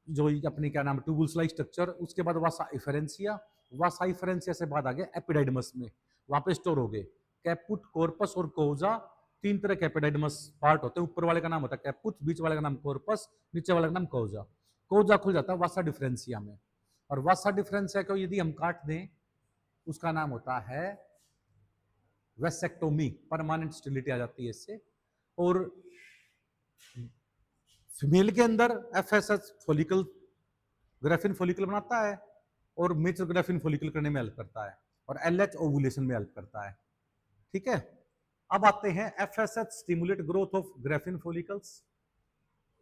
जो अपनी क्या नाम ट्यूबुल्स लाइक स्ट्रक्चर। उसके बाद वासा इफेरेंसिया, वासा इफेरेंसिया से बाद आ गया एपिडाइडमस में, वहां पे स्टोर हो गए कैपुट, कॉर्पस और कोजा। तीन तरह के एपिडाइडमस पार्ट होते हैं, ऊपर वाले का नाम होता है कैपुट, बीच वाले का नाम कॉर्पस, नीचे वाले का नाम कोजा। कोजा खुल जाता है वासा डिफरेंसिया में, और वासा डिफरेंसिया को यदि हम काट दें उसका नाम होता है वेसेक्टोमी, परमानेंट स्टेरिलिटी आ जाती है इससे। और फीमेल के अंदर एफएसएच फॉलिकल, ग्राफिन फॉलिकल बनाता है और मेचर ग्राफिन फॉलिकल करने में हेल्प करता है, और एलएच ओवुलेशन में हेल्प करता है। ठीक है। अब आते हैं FSH stimulate growth of graphene follicles,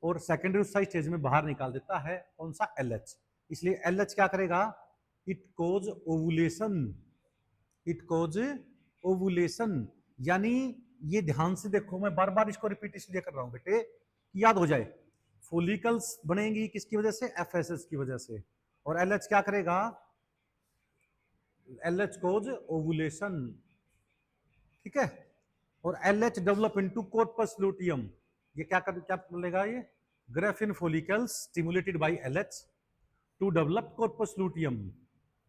और सेकेंडरी साइज स्टेज में बाहर निकाल देता है कौन सा, एलएच। इसलिए एलएच क्या करेगा, it cause ovulation, it cause ovulation. यानी ये ध्यान से देखो, मैं बार बार इसको रिपीट इसलिए कर रहा हूं बेटे याद हो जाए। फॉलिकल्स बनेंगी किसकी वजह से, एफएसएच की वजह से, और एलएच क्या करेगा, एलएच कोज ओवुलेशन। ठीक है। और LH develop into corpus luteum, ये क्या बोलेगा, ये Graafian follicles stimulated by LH to develop corpus luteum.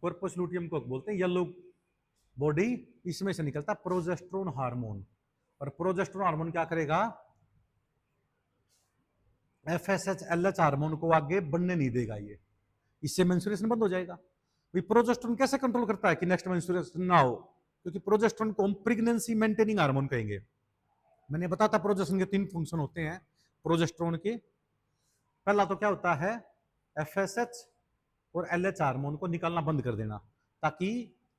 Corpus luteum को बोलते हैं येलो बॉडी, इसमें से निकलता प्रोजेस्टेरोन हार्मोन, और प्रोजेस्टेरोन हार्मोन क्या करेगा, एफएसएच एलएच हार्मोन को आगे बढ़ने नहीं देगा, ये इससे मेंस्ट्रुएशन बंद हो जाएगा। प्रोजेस्टेरोन कैसे कंट्रोल करता है कि नेक्स्ट मेंस्ट्रुएशन ना हो, क्योंकि प्रोजेस्टेरोन को हम प्रेगनेंसी मेंटेनिंग हार्मोन कहेंगे। मैंने बताया था प्रोजेस्टेरोन के तीन फंक्शन होते हैं प्रोजेस्टेरोन के। पहला तो क्या होता है, एफएसएच और एलएच हार्मोन को निकालना बंद कर देना ताकि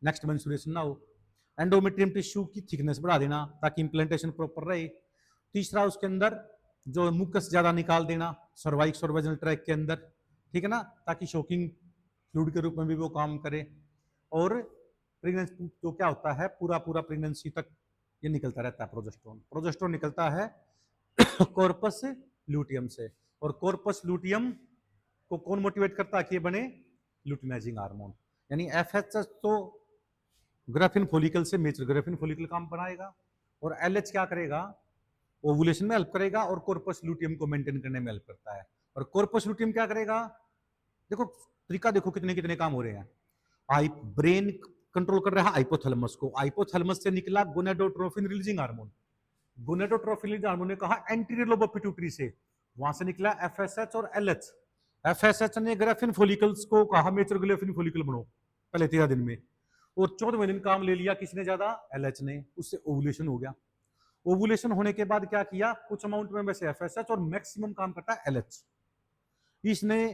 नेक्स्ट मेंस्ट्रुएशन ना हो। एंडोमेट्रियम टिश्यू की थिकनेस बढ़ा देना ताकि इंप्लांटेशन प्रॉपर रहे। तीसरा उसके अंदर जो मुकस ज्यादा निकाल देना सर्वाइक्स और वेजिनल ट्रैक के अंदर, ठीक है ना, ताकि शोकिंग फ्लूइड के रूप में भी वो काम करे। और प्रेगनेंसी तो क्या होता है, पूरा प्रेगनेंसी तक ये निकलता रहता है प्रोजेस्टेरोन। प्रोजेस्टेरोन निकलता है कॉर्पस लूटियम से, और कॉर्पस लूटियम को कौन मोटिवेट करता है कि ये बने, लूटिनाइजिंग हार्मोन। यानी एफएचएच तो ग्राफिन फॉलिकल से मेचर ग्राफिन फॉलिकल काम बनाएगा, और एलएच क्या करेगा, ओवुलेशन में हेल्प करेगा, और कॉर्पस लूटियम को मेंटेन करने में हेल्प करता है। और कॉर्पस लूटियम क्या करेगा, देखो तरीका देखो कितने कितने काम हो रहे हैं। आई ब्रेन कंट्रोल कर रहा है हाइपोथैलेमस को, हाइपोथैलेमस से निकला gonadotrophin releasing hormone, gonadotrophin releasing hormone ने कहा एंटीरियर लोब ऑफ पिट्यूटरी से, वहां से निकला एफएसएच और एलएच। एफएसएच ने ग्राफिन फॉलिकल्स को कहा मेचर ग्राफिन फॉलिकल बनो पहले 13 दिन में, और 14वें दिन काम ले लिया किसने ज्यादा, एलएच ने, उससे ओवुलेशन हो गया। ओवुलेशन होने के बाद क्या किया, कुछ अमाउंट में वैसे एफएसएच और मैक्सिमम काम करता है एलएच। इसने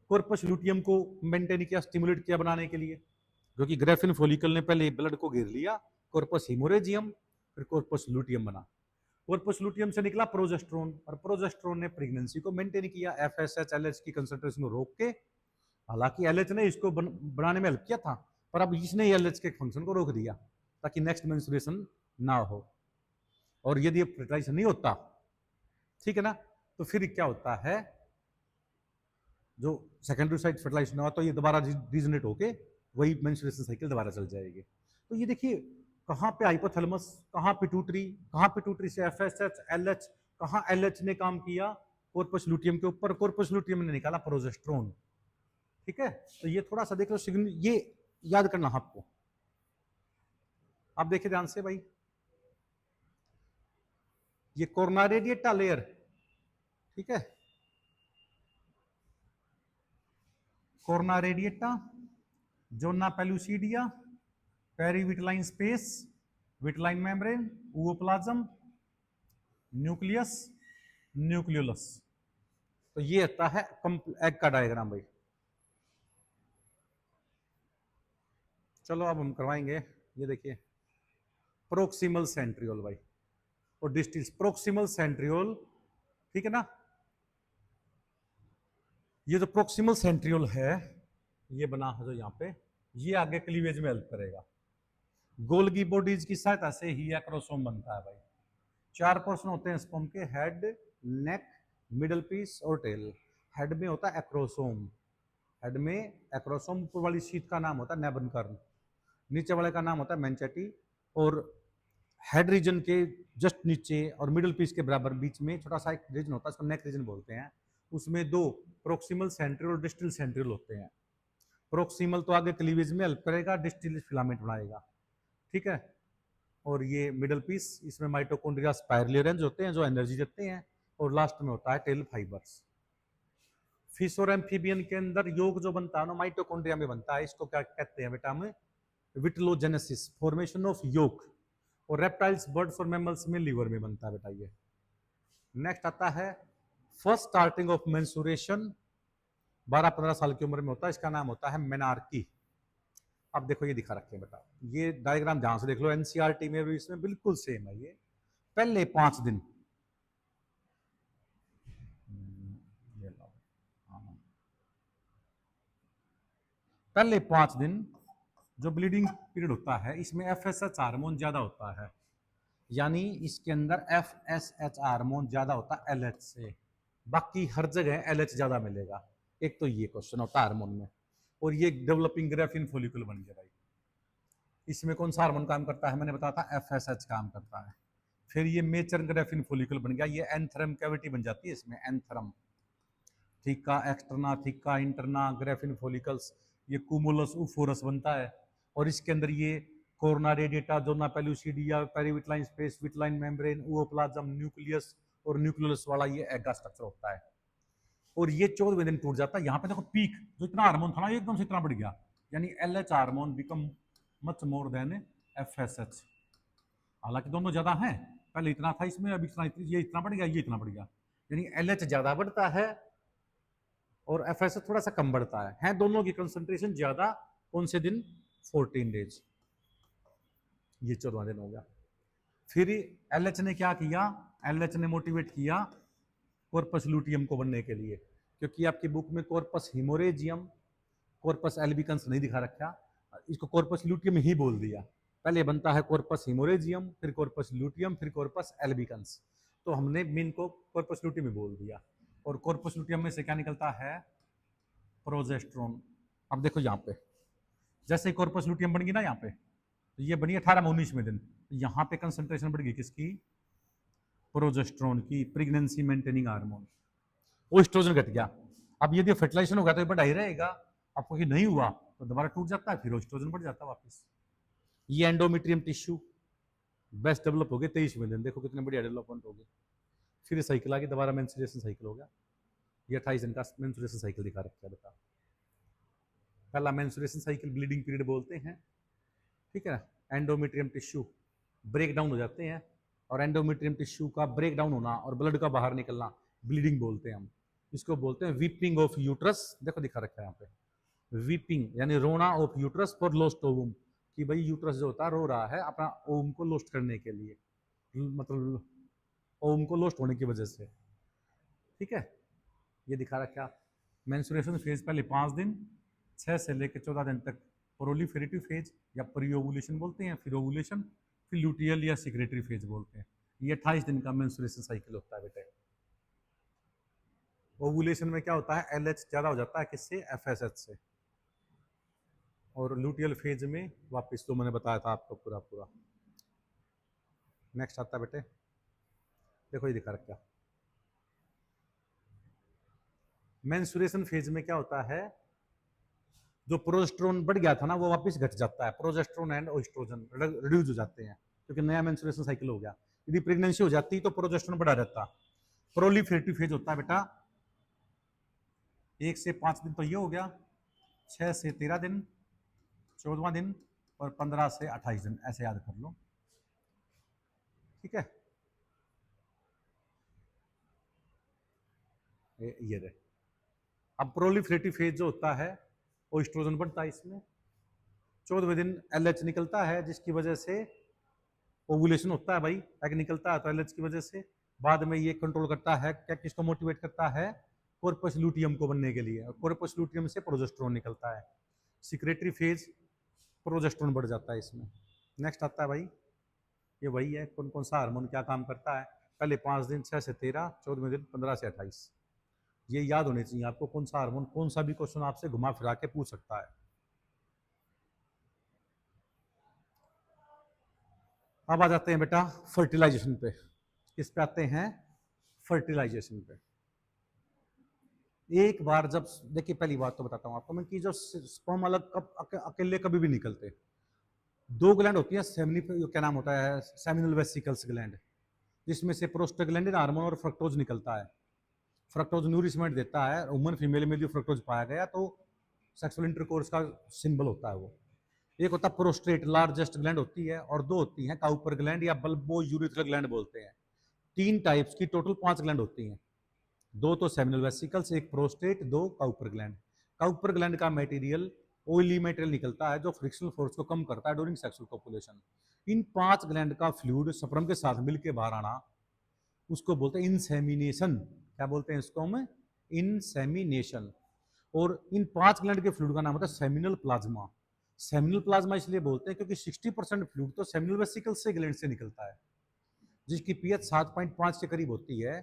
कॉर्पस लूटियम को मेंटेन किया, स्टिमुलेट किया बनाने के लिए, क्योंकि ग्राफिन फॉलिकल ने पहले ब्लड को घेर लिया, कॉर्पस हिमोरेजियम, फिर कॉर्पस लुटियम बना। कॉर्पस लुटियम से निकला प्रोजेस्टेरोन, और प्रोजेस्टेरोन ने प्रेगनेंसी को मेंटेन किया, एफएसएच एलएच की कंसंट्रेशन को रोक के। हालांकि एलएच ने इसको बनाने में हेल्प किया था, पर अब इसने एलएच के फंक्शन को रोक दिया ताकि नेक्स्ट मेंस्ट्रुएशन ना हो। और यदि फर्टिलाइजेशन नहीं होता, ठीक है ना, तो फिर क्या होता है, जो सेकेंडरी साइड फर्टिलाइजेशन हुआ तो ये दोबारा रीजनरेट होके वही मेंस्ट्रुएशन साइकिल दोबारा चल जाएगी। तो ये देखिए कहाँ पे हाइपोथैलेमस, कहाँ पिट्यूटरी से एफएसएच एलएच, कहाँ एलएच ने काम किया कॉर्पस लुटियम के ऊपर, कॉर्पस लुटियम ने निकाला प्रोजेस्टेरोन। ठीक है, तो ये थोड़ा सा देख लो, ये याद करना आपको। आप देखिए ध्यान से भाई, ये कोरोना रेडिएटा लेयर, ठीक है, corona radiata, zona pellucida, perivitelline space, vitelline membrane, ooplasm, nucleus, nucleolus. तो ये आता है एग का डायग्राम भाई। चलो अब हम करवाएंगे, ये देखिए प्रोक्सिमल सेंट्रियोल भाई और डिस्टल प्रोक्सिमल सेंट्रियोल, ठीक है ना। ये जो प्रोक्सिमल सेंट्रियोल है, ये बना है जो यहाँ पे, ये आगे क्लीवेज में हेल्प करेगा। गोल्गी बॉडीज की सहायता से ही एक्रोसोम बनता है भाई। 4 पोर्शन होते हैं स्पर्म के, हेड, नेक, मिडल पीस और टेल। हेड में होता है एक्रोसोम, हेड में एक्रोसोम, ऊपर वाली शीट का नाम होता है नेबनकर्न, नीचे वाले का नाम होता है मेंचेटी, और हेड रीजन के जस्ट नीचे और मिडल पीस के बराबर बीच में छोटा सा एक रीजन होता है, उसको नेक रीजन बोलते हैं। उसमें 2 प्रोक्सिमल सेंट्रियोल और डिस्टल सेंट्रियोल होते हैं। प्रोक्सिमल तो आगे क्लीवेज में हेल्प करेगा, डिस्टल फिलामेंट बनाएगा, ठीक है। और ये मिडल पीस, इसमें माइटोकॉन्ड्रिया स्पाइरली अरेंज होते हैं जो एनर्जी देते हैं, और लास्ट में होता है टेल फाइबर्स। फिश और एम्फीबियन के अंदर योग जो बनता है ना माइटोकॉन्ड्रिया में बनता है, इसको क्या कहते हैं बेटा में, विटलोजेनेसिस, फॉर्मेशन ऑफ योग। और रेप्टाइल्स, बर्ड्स और मैमल्स में लीवर में बनता है बेटा ये। नेक्स्ट आता है फर्स्ट स्टार्टिंग ऑफ मेंस्ट्रुएशन, 12-15 साल की उम्र में होता है, इसका नाम होता है मेनार्की। अब देखो ये दिखा रखे हैं बेटा, ये डायग्राम ध्यान से देख लो, एनसीईआरटी में भी इसमें बिल्कुल सेम है। ये पहले 5 दिन, पहले 5 दिन जो ब्लीडिंग पीरियड होता है, इसमें एफएसएच हार्मोन ज्यादा होता है, यानी इसके अंदर एफएसएच हार्मोन ज्यादा होता है एलएच से। बाकी हर जगह एलएच ज्यादा मिलेगा। एक तो ये क्वेश्चन होता है हार्मोन में। और ये डेवलपिंग ग्रेफिन फॉलिकल बन गया भाई। इसमें कौन सा हार्मोन काम करता है, मैंने बताया था एफएसएच काम करता है। फिर ये मेचर ग्रेफिन फॉलिकल बन गया, ये एंथरम कैविटी बन जाती है इसमें, antrum, theca externa, theca interna, graafian follicles, ये कुमुलस उफोरस बनता है। और इसके अंदर ये corona radiata, zona pellucida, perivitelline space, vitelline membrane, ooplasm, nucleus और न्यूक्लियोलस वाला ये एग का स्ट्रक्चर होता है। और ये 14वें दिन टूट जाता है। यहाँ पे देखो पीक, जो इतना हार्मोन था ना एकदम से इतना बढ़ गया, यानी LH hormone become much more than FSH. हालांकि दोनों ज्यादा हैं, पहले इतना था इसमें, अब इतना, ये इतना बढ़ गया, ये इतना बढ़ गया, यानी एलएच ज्यादा बढ़ता है और एफएसएच थोड़ा सा कम बढ़ता है दोनों की कंसंट्रेशन ज्यादा। कौन से दिन, 14 डेज, ये 14वां दिन हो गया। फिर एलएच ने क्या किया, एलएच ने मोटिवेट किया कॉर्पस लुटियम को बनने के लिए, क्योंकि आपकी बुक में कॉर्पस हिमोरेजियम, कॉर्पस एल्बिकन्स नहीं दिखा रखा, इसको कॉर्पस लुटियम ही बोल दिया। पहले बनता है कॉर्पस हिमोरेजियम, फिर कॉर्पस लुटियम, फिर कॉर्पस एल्बिकन्स, तो हमने मेन को कॉर्पस लुटियम ही बोल दिया। और कॉर्पस लुटियम में से क्या निकलता है, प्रोजेस्टेरोन। अब देखो यहाँ पे जैसे कॉर्पस लुटियम बन गई ना, यहाँ पे तो ये बनी 18-19वें दिन, यहाँ पे कंसंट्रेशन बढ़ गई किसकी, प्रोजेस्टेरोन की, प्रेगनेंसी मेंटेनिंग हार्मोन। वो एस्ट्रोजन घट गया। अब यदि फर्टिलाइजेशन होगा तो ये बढ़ा ही रहेगा, आपको कि नहीं हुआ तो दोबारा टूट जाता है, फिर एस्ट्रोजन बढ़ जाता है वापस। ये एंडोमेट्रियम टिश्यू बेस्ट डेवलप हो गए 23वें दिन, देखो कितने बढ़िया डेवलपमेंट हो गए। फिर साइकिल आ गई, दोबारा मेंस्ट्रुएशन साइकिल हो गया। ये 28 दिन का मेंस्ट्रुएशन साइकिल दिखा रखा है बेटा। पहला मेंस्ट्रुएशन साइकिल ब्लीडिंग पीरियड बोलते हैं, ठीक है। एंडोमेट्रियम टिश्यू ब्रेक डाउन हो जाते हैं, और एंडोमेट्रियम टिश्यू का ब्रेक डाउन होना और ब्लड का बाहर निकलना ब्लीडिंग बोलते हैं हम। इसको बोलते हैं वीपिंग ऑफ यूट्रस, देखो दिखा रखा है यहाँ पे, वीपिंग यानी रोना of uterus for lost ovum. कि भाई यूट्रस जो होता है रो रहा है अपना ओम को लोस्ट करने के लिए, मतलब ओम को लोस्ट होने की वजह से। ठीक है, ये दिखा रखा। मेंस्ट्रुएशन फेज पहले 5 दिन, 6 से लेकर 14 दिन तक प्रोलिफेरेटिव फेज या प्री ओवुलेशन बोलते हैं, फिर ओवुलेशन, फिर लुटियल या सिक्रेटरी फेज बोलते हैं। ये 28 दिन का मेंस्ट्रुएशन साइकिल होता है बेटे। ओवुलेशन में क्या होता है, एलएच ज़्यादा हो जाता है किससे, एफएसएच से। और लुटियल फेज में वापस तो मैंने बताया था आपको पूरा पूरा। नेक्स्ट आता है बेटे, देखो ये दिखा रखा। मेंस्ट्रुएशन फेज में क्या होता है, जो प्रोजेस्टेरोन बढ़ गया था ना वो वापस घट जाता है, प्रोजेस्टेरोन एंड ओएस्ट्रोजन रिड्यूस हो जाते हैं क्योंकि नया मेंस्ट्रुएशन साइकिल हो गया। यदि प्रेगनेंसी हो जाती तो प्रोजेस्टेरोन बढ़ा रहता। प्रोलिफेरेटिव फेज होता है बेटा 1 से 5 दिन, तो ये हो गया 6 से 13 दिन, 14वां दिन और 15 से 28 दिन, ऐसे याद कर लो। ठीक है, ये रहे। अब प्रोलिफेरेटिव फेज जो होता है ओएस्ट्रोजन बढ़ता है इसमें, 14वें दिन एलएच निकलता है जिसकी वजह से ओवुलेशन होता है भाई, एग निकलता है तो एलएच की वजह से। बाद में ये कंट्रोल करता है क्या, किसको मोटिवेट करता है, कॉर्पस लूटियम को बनने के लिए, और कॉर्पस लूटियम से प्रोजेस्टेरोन निकलता है। सिक्रेटरी फेज प्रोजेस्टेरोन बढ़ जाता है इसमें। नेक्स्ट आता है भाई, ये वही है कौन कौन सा हार्मोन क्या काम करता है। पहले 5 दिन 6 से 13, 14वें दिन 15 से 28, ये याद होने चाहिए आपको कौन सा हार्मोन, कौन सा भी क्वेश्चन आपसे घुमा फिरा के पूछ सकता है। अब आ जाते हैं बेटा फर्टिलाइजेशन पे। किस पे आते हैं, फर्टिलाइजेशन पे। एक बार जब देखिए, पहली बात तो बताता हूं आपको मैं कि जो स्पर्म अलग अकेले कभी भी निकलते, 2 ग्लैंड होती है क्या नाम होता है, सेमिनल वेसिकल्स ग्लैंड, जिसमें से प्रोस्टाग्लैंडिन हार्मोन और फ्रक्टोज निकलता है। फ्रक्टोज न्यूरिशमेंट देता है, वुमन फीमेल में जो फ्रक्टोज पाया गया तो सेक्सुअल इंटरकोर्स का सिंबल होता है वो। एक होता है प्रोस्टेट, लार्जेस्ट ग्लैंड होती है, और 2 होती हैं काउपर ग्लैंड या बल्बो यूरिथ्रल ग्लैंड बोलते हैं। 3 टाइप्स की टोटल 5 ग्लैंड होती हैं, 2 तो सेमिनल वेसिकल्स, एक prostate, 2 Cowper gland. Cowper gland का मटेरियल ऑयली मटेरियल निकलता है जो फ्रिक्शनल फोर्स को कम करता है ड्यूरिंग सेक्सुअल कोपुलेशन। इन 5 ग्लैंड का फ्लूइड स्पर्म के साथ मिलकर बाहर आना उसको बोलते हैं इंसेमिनेशन। क्या बोलते हैं इसको हम, इंसेमिनेशन। और इन 5 ग्लैंड के फ्लूइड का नाम होता है सेमिनल प्लाज्मा। सेमिनल प्लाज्मा इसलिए बोलते हैं क्योंकि 60% फ्लूइड तो सेमिनल वेसिकल से ग्लैंड से निकलता है, जिसकी पीएच 7.5 के करीब होती है।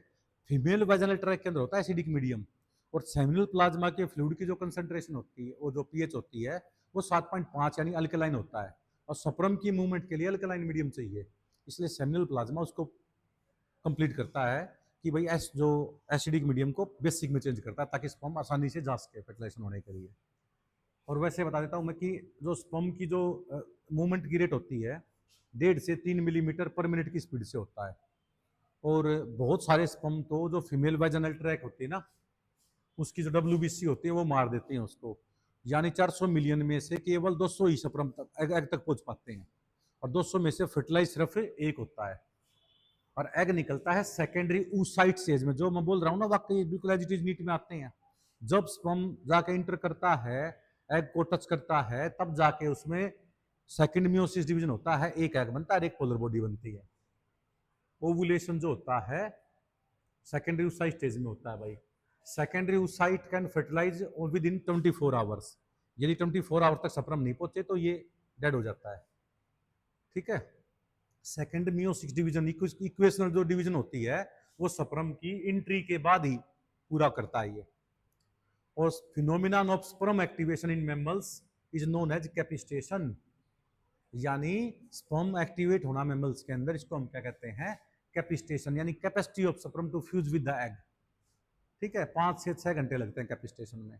फीमेल वेजाइनल ट्रैक्ट के अंदर होता है एसिडिक मीडियम, और सेमिनल प्लाज्मा के फ्लूइड की जो कंसंट्रेशन होती है, वो जो पीएच होती है वो 7.5 यानी अल्कलाइन होता है, और स्पर्म की मूवमेंट के लिए अल्कलाइन मीडियम चाहिए। इसलिए सेमिनल प्लाज्मा उसको कंप्लीट करता है कि भाई जो एसिडिक मीडियम को बेसिक में चेंज करता है ताकि स्पर्म आसानी से जा सके फर्टिलाइजेशन होने के लिए। और वैसे बता देता हूँ मैं कि जो स्पर्म की जो मूवमेंट की रेट होती है 1.5 से 3 मिलीमीटर पर मिनट की स्पीड से होता है। और बहुत सारे स्पर्म तो जो फीमेल वेजाइनल ट्रैक होती है ना, उसकी जो WBC होती है वो मार देती हैं उसको, यानी 400 मिलियन में से केवल 200 ही स्पर्म एग तक पहुंच पाते हैं, और 200 में से फर्टिलाइज सिर्फ एक होता है। और एग निकलता है सेकेंडरी oocyte स्टेज में, जो मैं बोल रहा हूँ ना वाकई बिल्कुल एज इट इज नीट में आते हैं। जब स्पर्म जाके इंटर करता है, एग को टच करता है, तब जाके उसमें सेकंड मियोसिस डिवीजन होता है, एक एग बनता है, एक पोलर बॉडी बनती है। ओवुलेशन जो होता है सेकेंडरी oocyte स्टेज में होता है भाई। Secondary oocyte can fertilize within 24 hours. यदि 24 आवर तक स्पर्म नहीं पहुंचे तो ये डेड हो जाता है। ठीक है, सेकेंड मियोसिस डिवीजन इक्वेशनल जो डिवीजन होती है वो स्पर्म की एंट्री के बाद ही पूरा करता है ये। और phenomenon of sperm activation in mammals is known as capacitation, यानी स्पर्म एक्टिवेट होना मैमल्स के अंदर, इसको हम क्या कहते हैं, कैपिस्टेशन, यानी capacity of sperm to fuse with the egg. ठीक है, 5 से 6 घंटे लगते हैं कैपिस्टेशन में।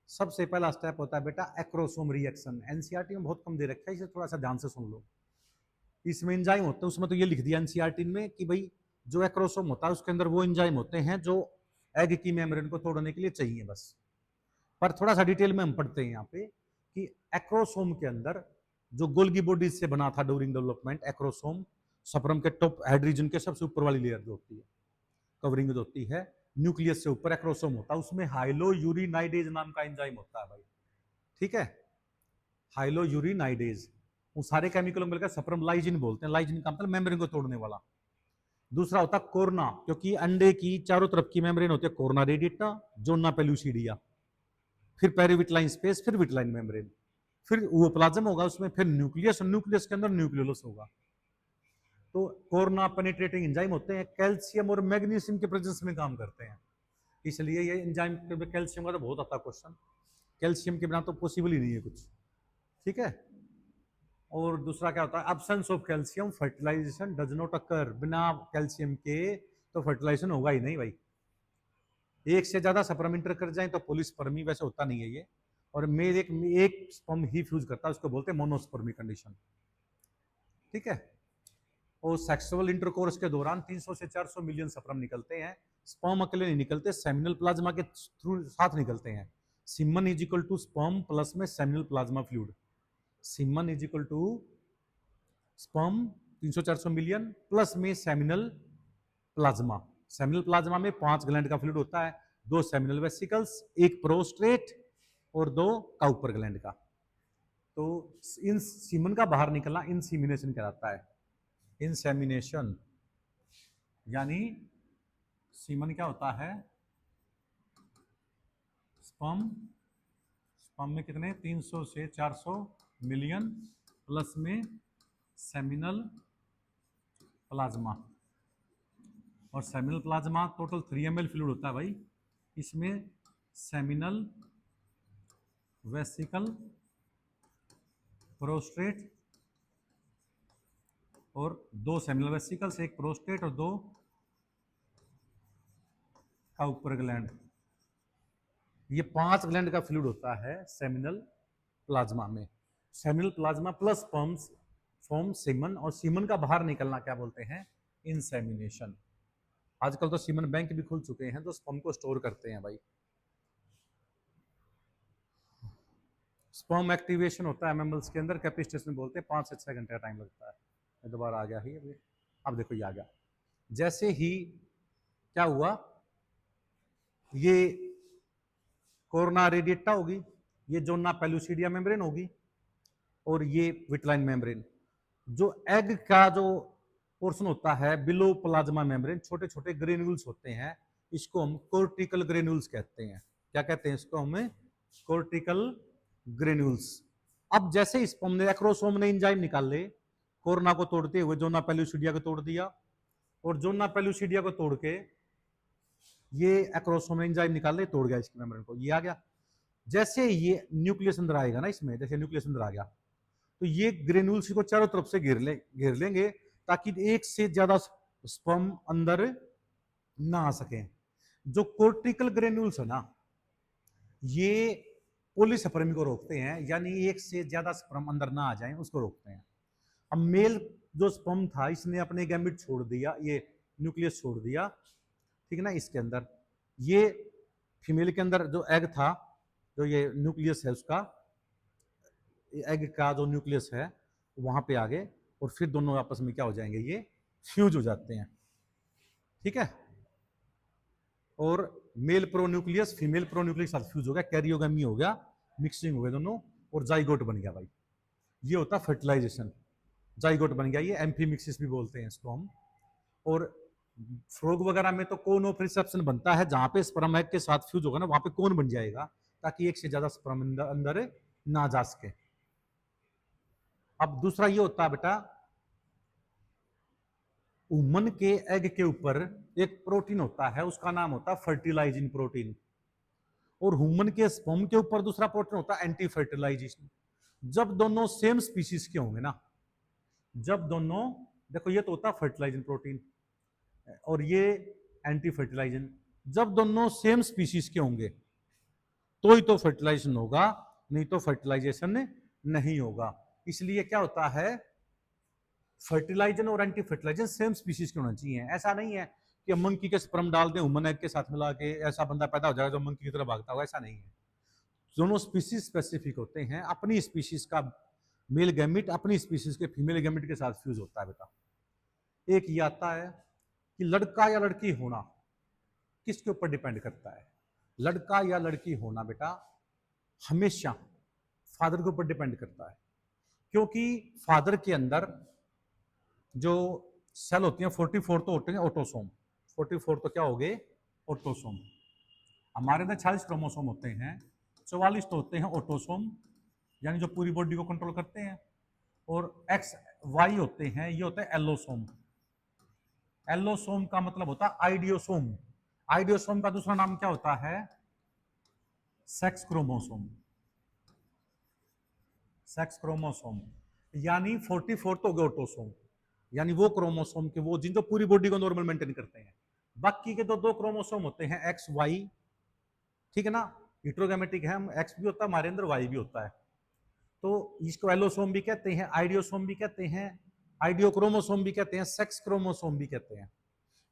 सबसे पहला स्टेप होता है बेटा एक्रोसोम रिएक्शन। एनसीईआरटी में बहुत कम दे रखा है, इसे थोड़ा सा ध्यान से सुन लो। इसमें एंजाइम होते हैं, उसमें तो ये लिख दिया एनसीईआरटी में कि भाई जो एक्रोसोम होता है उसके अंदर वो एंजाइम होते हैं जो एग की मेम्ब्रेन को तोड़ने के लिए चाहिए बस। पर थोड़ा सा डिटेल में हम पढ़ते हैं यहाँ पे कि एक्रोसोम के अंदर जो गोल्गी बॉडी से बना था ड्यूरिंग डेवलपमेंट, एक्रोसोम स्पर्म के टॉप हेड रीजन के सबसे ऊपर वाली लेयर जो होती है, कवरिंग जो होती है, न्यूक्लियस से ऊपर एक्रोसोम होता है, उसमें हाइलोयूरिनाइडेज नाम का एंजाइम होता है भाई। ठीक है, हाइलोयूरिनाइडेज, वो सारे केमिकल मिलकर सप्रम लाइजिन बोलते हैं। लाइजिन का मतलब मेम्ब्रेन को तोड़ने वाला। दूसरा होता है कोरना, क्योंकि अंडे की चारों तरफ की मेम्ब्रेन होती है कोरना रेडिएटा, जोना पेलुसिडिया, फिर पेरिविटलाइन स्पेस, फिर विटलाइन मेम्ब्रेन, फिर वो प्लाज्म होगा उसमें, फिर न्यूक्लियस, न्यूक्लियस के अंदर न्यूक्लियोलस होगा। तो कोरना पेनिट्रेटिंग एंजाइम होते हैं, कैल्शियम और मैग्नीशियम के प्रेजेंस में काम करते हैं, इसलिए ये एंजाइम, कैल्शियम का तो बहुत आता क्वेश्चन, कैल्शियम के बिना तो पॉसिबल ही नहीं है कुछ, ठीक है। और दूसरा क्या होता है, absence of calcium fertilization does not occur, बिना कैल्शियम के तो फर्टिलाइजेशन होगा ही नहीं भाई। एक से ज्यादा स्पर्म इंटर कर जाए तो पॉलीस्पर्मी, वैसे होता नहीं है ये, और मेल एक स्पर्म ही फ्यूज करता है, उसको बोलते हैं मोनोस्पर्मी कंडीशन, ठीक है। और सेक्सुअल इंटरकोर्स के दौरान 300 से 400 मिलियन स्पर्म निकलते हैं। स्पर्म अकेले नहीं निकलते, सेमिनल प्लाज्मा के थ्रू साथ निकलते हैं। Semen is equal to sperm plus में seminal plasma fluid, semen is equal to sperm 300-400 million plus में सेमिनल प्लाज्मा। सेमिनल प्लाज्मा में 5 ग्लैंड का फ्लूइड होता है, 2 सेमिनल वेसिकल्स, 1 प्रोस्टेट और 2 काउपर ग्लैंड का। तो इन सीमन का बाहर निकलना इंसेमिनेशन कहलाता है। इंसेमिनेशन यानी सीमन क्या होता है, स्पर्म में कितने 300 से 400 मिलियन प्लस में सेमिनल प्लाज्मा, और seminal plasma total 3 ml fluid होता है भाई, इसमें सेमिनल वेसिकल, प्रोस्टेट और 2 सेमिनल वेसिकल्स, 1 प्रोस्टेट और 2 काउपर ग्लैंड, ये 5 ग्लैंड का फ्लूइड होता है सेमिनल प्लाज्मा में। Seminal plasma plus sperms form semen, और सीमन का बाहर निकलना क्या बोलते हैं, इंसेमिनेशन। आजकल तो सीमन बैंक भी खुल चुके हैं, तो स्पर्म को स्टोर करते हैं भाई। स्पर्म एक्टिवेशन होता है मैमल्स के अंदर, कैपिस्टेशन बोलते हैं, 5 से 6 घंटे का टाइम लगता है। ये दोबारा आ गया ही अभी, अब देखो ये आ गया। जैसे ही क्या हुआ, ये कोरोना रेडिएटा होगी, ये जोना पेलुसिडिया मेम्ब्रेन होगी, और ये विटलाइन मेम्ब्रेन। जो एग का जो पोर्शन होता है बिलो प्लाज्मा मेम्ब्रेन, छोटे छोटे ग्रेन्यूल्स होते हैं, इसको हम कोर्टिकल ग्रेन्यूल्स कहते हैं। क्या कहते हैं इसको हम, कोर्टिकल ग्रेन्यूल्स। अब जैसे इस ने एक्रोसोम ने एंजाइम निकाल ले, कोरोना को तोड़ते हुए जोना पेलुसिडिया को तोड़ दिया, और जोना पेलुसिडिया को तोड़ के ये एक्रोसोम एंजाइम निकाल ले, तोड़ गया इसकी मेम्ब्रेन को, ये आ गया। जैसे ये न्यूक्लियस अंदर आएगा ना इसमें, जैसे न्यूक्लियस अंदर आ गया, तो ये ग्रेन्यूल्स को चारों तरफ से घेर लेंगे, ताकि एक से ज्यादा स्पर्म अंदर ना आ सके। जो कोर्टिकल ग्रेन्यूल्स है ना, ये पॉलीसेपर्मी को रोकते हैं, यानी एक से ज्यादा स्पर्म अंदर ना आ जाए उसको रोकते हैं। अब मेल जो स्पर्म था, इसने अपने गैमेट छोड़ दिया, ये न्यूक्लियस छोड़ दिया, ठीक है ना, इसके अंदर। ये फीमेल के अंदर जो एग था, जो ये न्यूक्लियस है उसका, एग का जो न्यूक्लियस है वहां पे आ गए, और फिर दोनों आपस में क्या हो जाएंगे, ये फ्यूज हो जाते हैं, ठीक है। और मेल प्रोन्यूक्लियस फीमेल प्रोन्यूक्लियस साथ फ्यूज हो गया, कैरियोगेमी हो गया, मिक्सिंग हो गया दोनों, और जाइगोट बन गया भाई। ये होता फर्टिलाइजेशन, जाइगोट बन गया, ये एम्फीमिक्सिस भी बोलते हैं इसको हम। और फ्रॉग वगैरह में तो कोन ऑफ रिसेप्शन बनता है, जहां पे स्पर्म एग के साथ फ्यूज होगा ना, वहां पे कोन बन जाएगा, ताकि एक से ज्यादा स्पर्म अंदर ना जा सके। अब दूसरा ये होता है बेटा, वुमन के एग के ऊपर एक प्रोटीन होता है, उसका नाम होता है फर्टिलाइजिंग प्रोटीन, और ह्यूमन के स्पर्म के ऊपर दूसरा प्रोटीन होता है एंटी फर्टिलाइजेशन। जब दोनों सेम स्पीशीज के होंगे ना, जब दोनों, देखो ये तो होता है फर्टिलाइजिंग प्रोटीन और ये एंटी फर्टिलाइजन, जब दोनों सेम स्पीशीज के होंगे तो ही तो फर्टिलाइजेशन होगा, नहीं तो फर्टिलाइजेशन नहीं होगा। इसलिए क्या होता है, फर्टिलाइजन और एंटी फर्टिलाइजन सेम स्पीशीज के होना चाहिए। ऐसा नहीं है कि मंकी के स्पर्म डाल दें ह्यूमन एग के साथ मिला के ऐसा बंदा पैदा हो जाएगा जो मंकी की तरह भागता होगा, ऐसा नहीं है। दोनों स्पीशीज स्पेसिफिक होते हैं, अपनी स्पीशीज का मेल गैमिट अपनी स्पीशीज के फीमेल गैमिट के साथ फ्यूज होता है बेटा। एक ये आता है कि लड़का या लड़की होना किसके ऊपर डिपेंड करता है। लड़का या लड़की होना बेटा हमेशा फादर के ऊपर डिपेंड करता है। क्योंकि फादर के अंदर जो सेल होती हैं 44 तो होते हैं ऑटोसोम, 44 तो क्या हो गए ऑटोसोम। हमारे अंदर 46 क्रोमोसोम होते हैं, 44 तो होते हैं ऑटोसोम यानी जो पूरी बॉडी को कंट्रोल करते हैं, और एक्स वाई होते हैं, ये होता है एलोसोम। एलोसोम का मतलब होता है आइडियोसोम। आइडियोसोम का दूसरा नाम क्या होता है? Sex chromosome. सेक्स क्रोमोसोम यानी 44 तो हो गए ऑटोसोम, यानी वो क्रोमोसोम के वो जिन जो पूरी बॉडी को नॉर्मल मेंटेन करते हैं। बाकी के तो दो क्रोमोसोम होते हैं एक्स वाई, ठीक है ना, हिट्रोगैमेटिक है, एक्स भी होता है हमारे अंदर, वाई भी होता है। तो इसको एलोसोम भी कहते हैं, आइडियोसोम भी कहते हैं, आइडियोक्रोमोसोम भी कहते हैं, सेक्स क्रोमोसोम भी कहते हैं।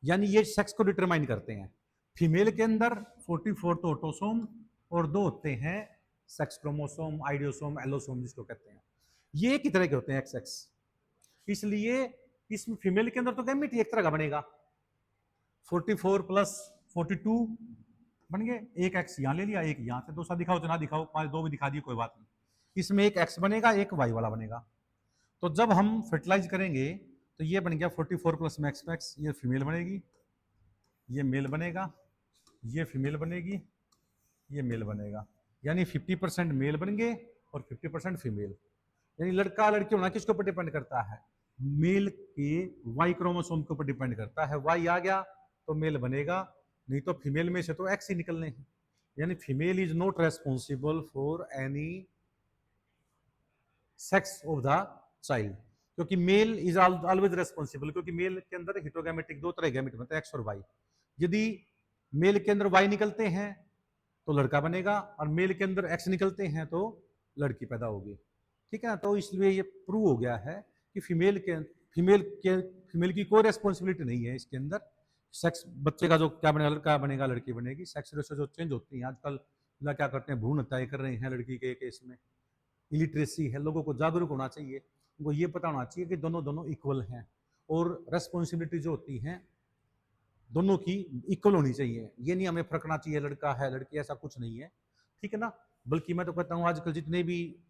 यानी ये सेक्स को डिटरमाइन करते हैं। फीमेल के अंदर 44 तो ऑटोसोम और दो होते हैं सेक्स क्रोमोसोम, आइडियोसोम, एलोसोम जिसको कहते हैं। ये एक ही तरह के होते हैं एक्स एक्स, इसलिए इसमें फीमेल के अंदर तो गैमेट एक तरह का बनेगा, 44 प्लस 42 बन गए, एक एक्स यहाँ ले लिया, एक यहाँ से, दूसरा दिखाओ तो ना दिखाओ, पांच दो भी दिखा दिए कोई बात नहीं। इसमें एक एक्स बनेगा, एक वाई वाला बनेगा। तो जब हम फर्टिलाइज करेंगे तो ये बन गया 44 प्लस मैक्स मैक्स, ये फीमेल बनेगी, ये मेल बनेगा, ये फीमेल बनेगी, ये मेल बनेगा, यानी 50% मेल बन गए और 50% फीमेल। यानी लड़का लड़की होना किसके ऊपर डिपेंड करता है? मेल के वाई क्रोमोसोम के ऊपर डिपेंड करता है। वाई आ गया तो मेल बनेगा, नहीं तो फीमेल में से तो एक्स ही निकलने हैं। यानी female is not responsible for any sex of the child, क्योंकि मेल इज ऑलवेज रेस्पॉन्सिबल, क्योंकि मेल के अंदर हिट्रोगैमेटिक दो तरह गैमेट बनते हैं, एक्स और वाई। यदि मेल के अंदर वाई निकलते हैं तो लड़का बनेगा, और मेल के अंदर एक्स निकलते हैं तो लड़की पैदा होगी, ठीक है ना। तो इसलिए ये प्रूव हो गया है कि फीमेल की कोई रेस्पॉन्सिबिलिटी नहीं है इसके अंदर। सेक्स बच्चे का जो क्या बनेगा, लड़का बनेगा लड़की बनेगी। सेक्स रेशो जो चेंज होती है आजकल, क्या करते हैं, भ्रूण हत्याएं कर रहे हैं लड़की के केस में। इलिटरेसी है, लोगों को जागरूक होना चाहिए, उनको ये पता होना चाहिए कि दोनों दोनों इक्वल हैं, और रेस्पॉन्सिबिलिटी जो होती है दोनों की इक्वल होनी चाहिए। ये नहीं हमें फर्कना चाहिए लड़का है लड़की, ऐसा कुछ नहीं है, ठीक है ना। बल्कि मैं तो कहता हूँ आजकल जितने भी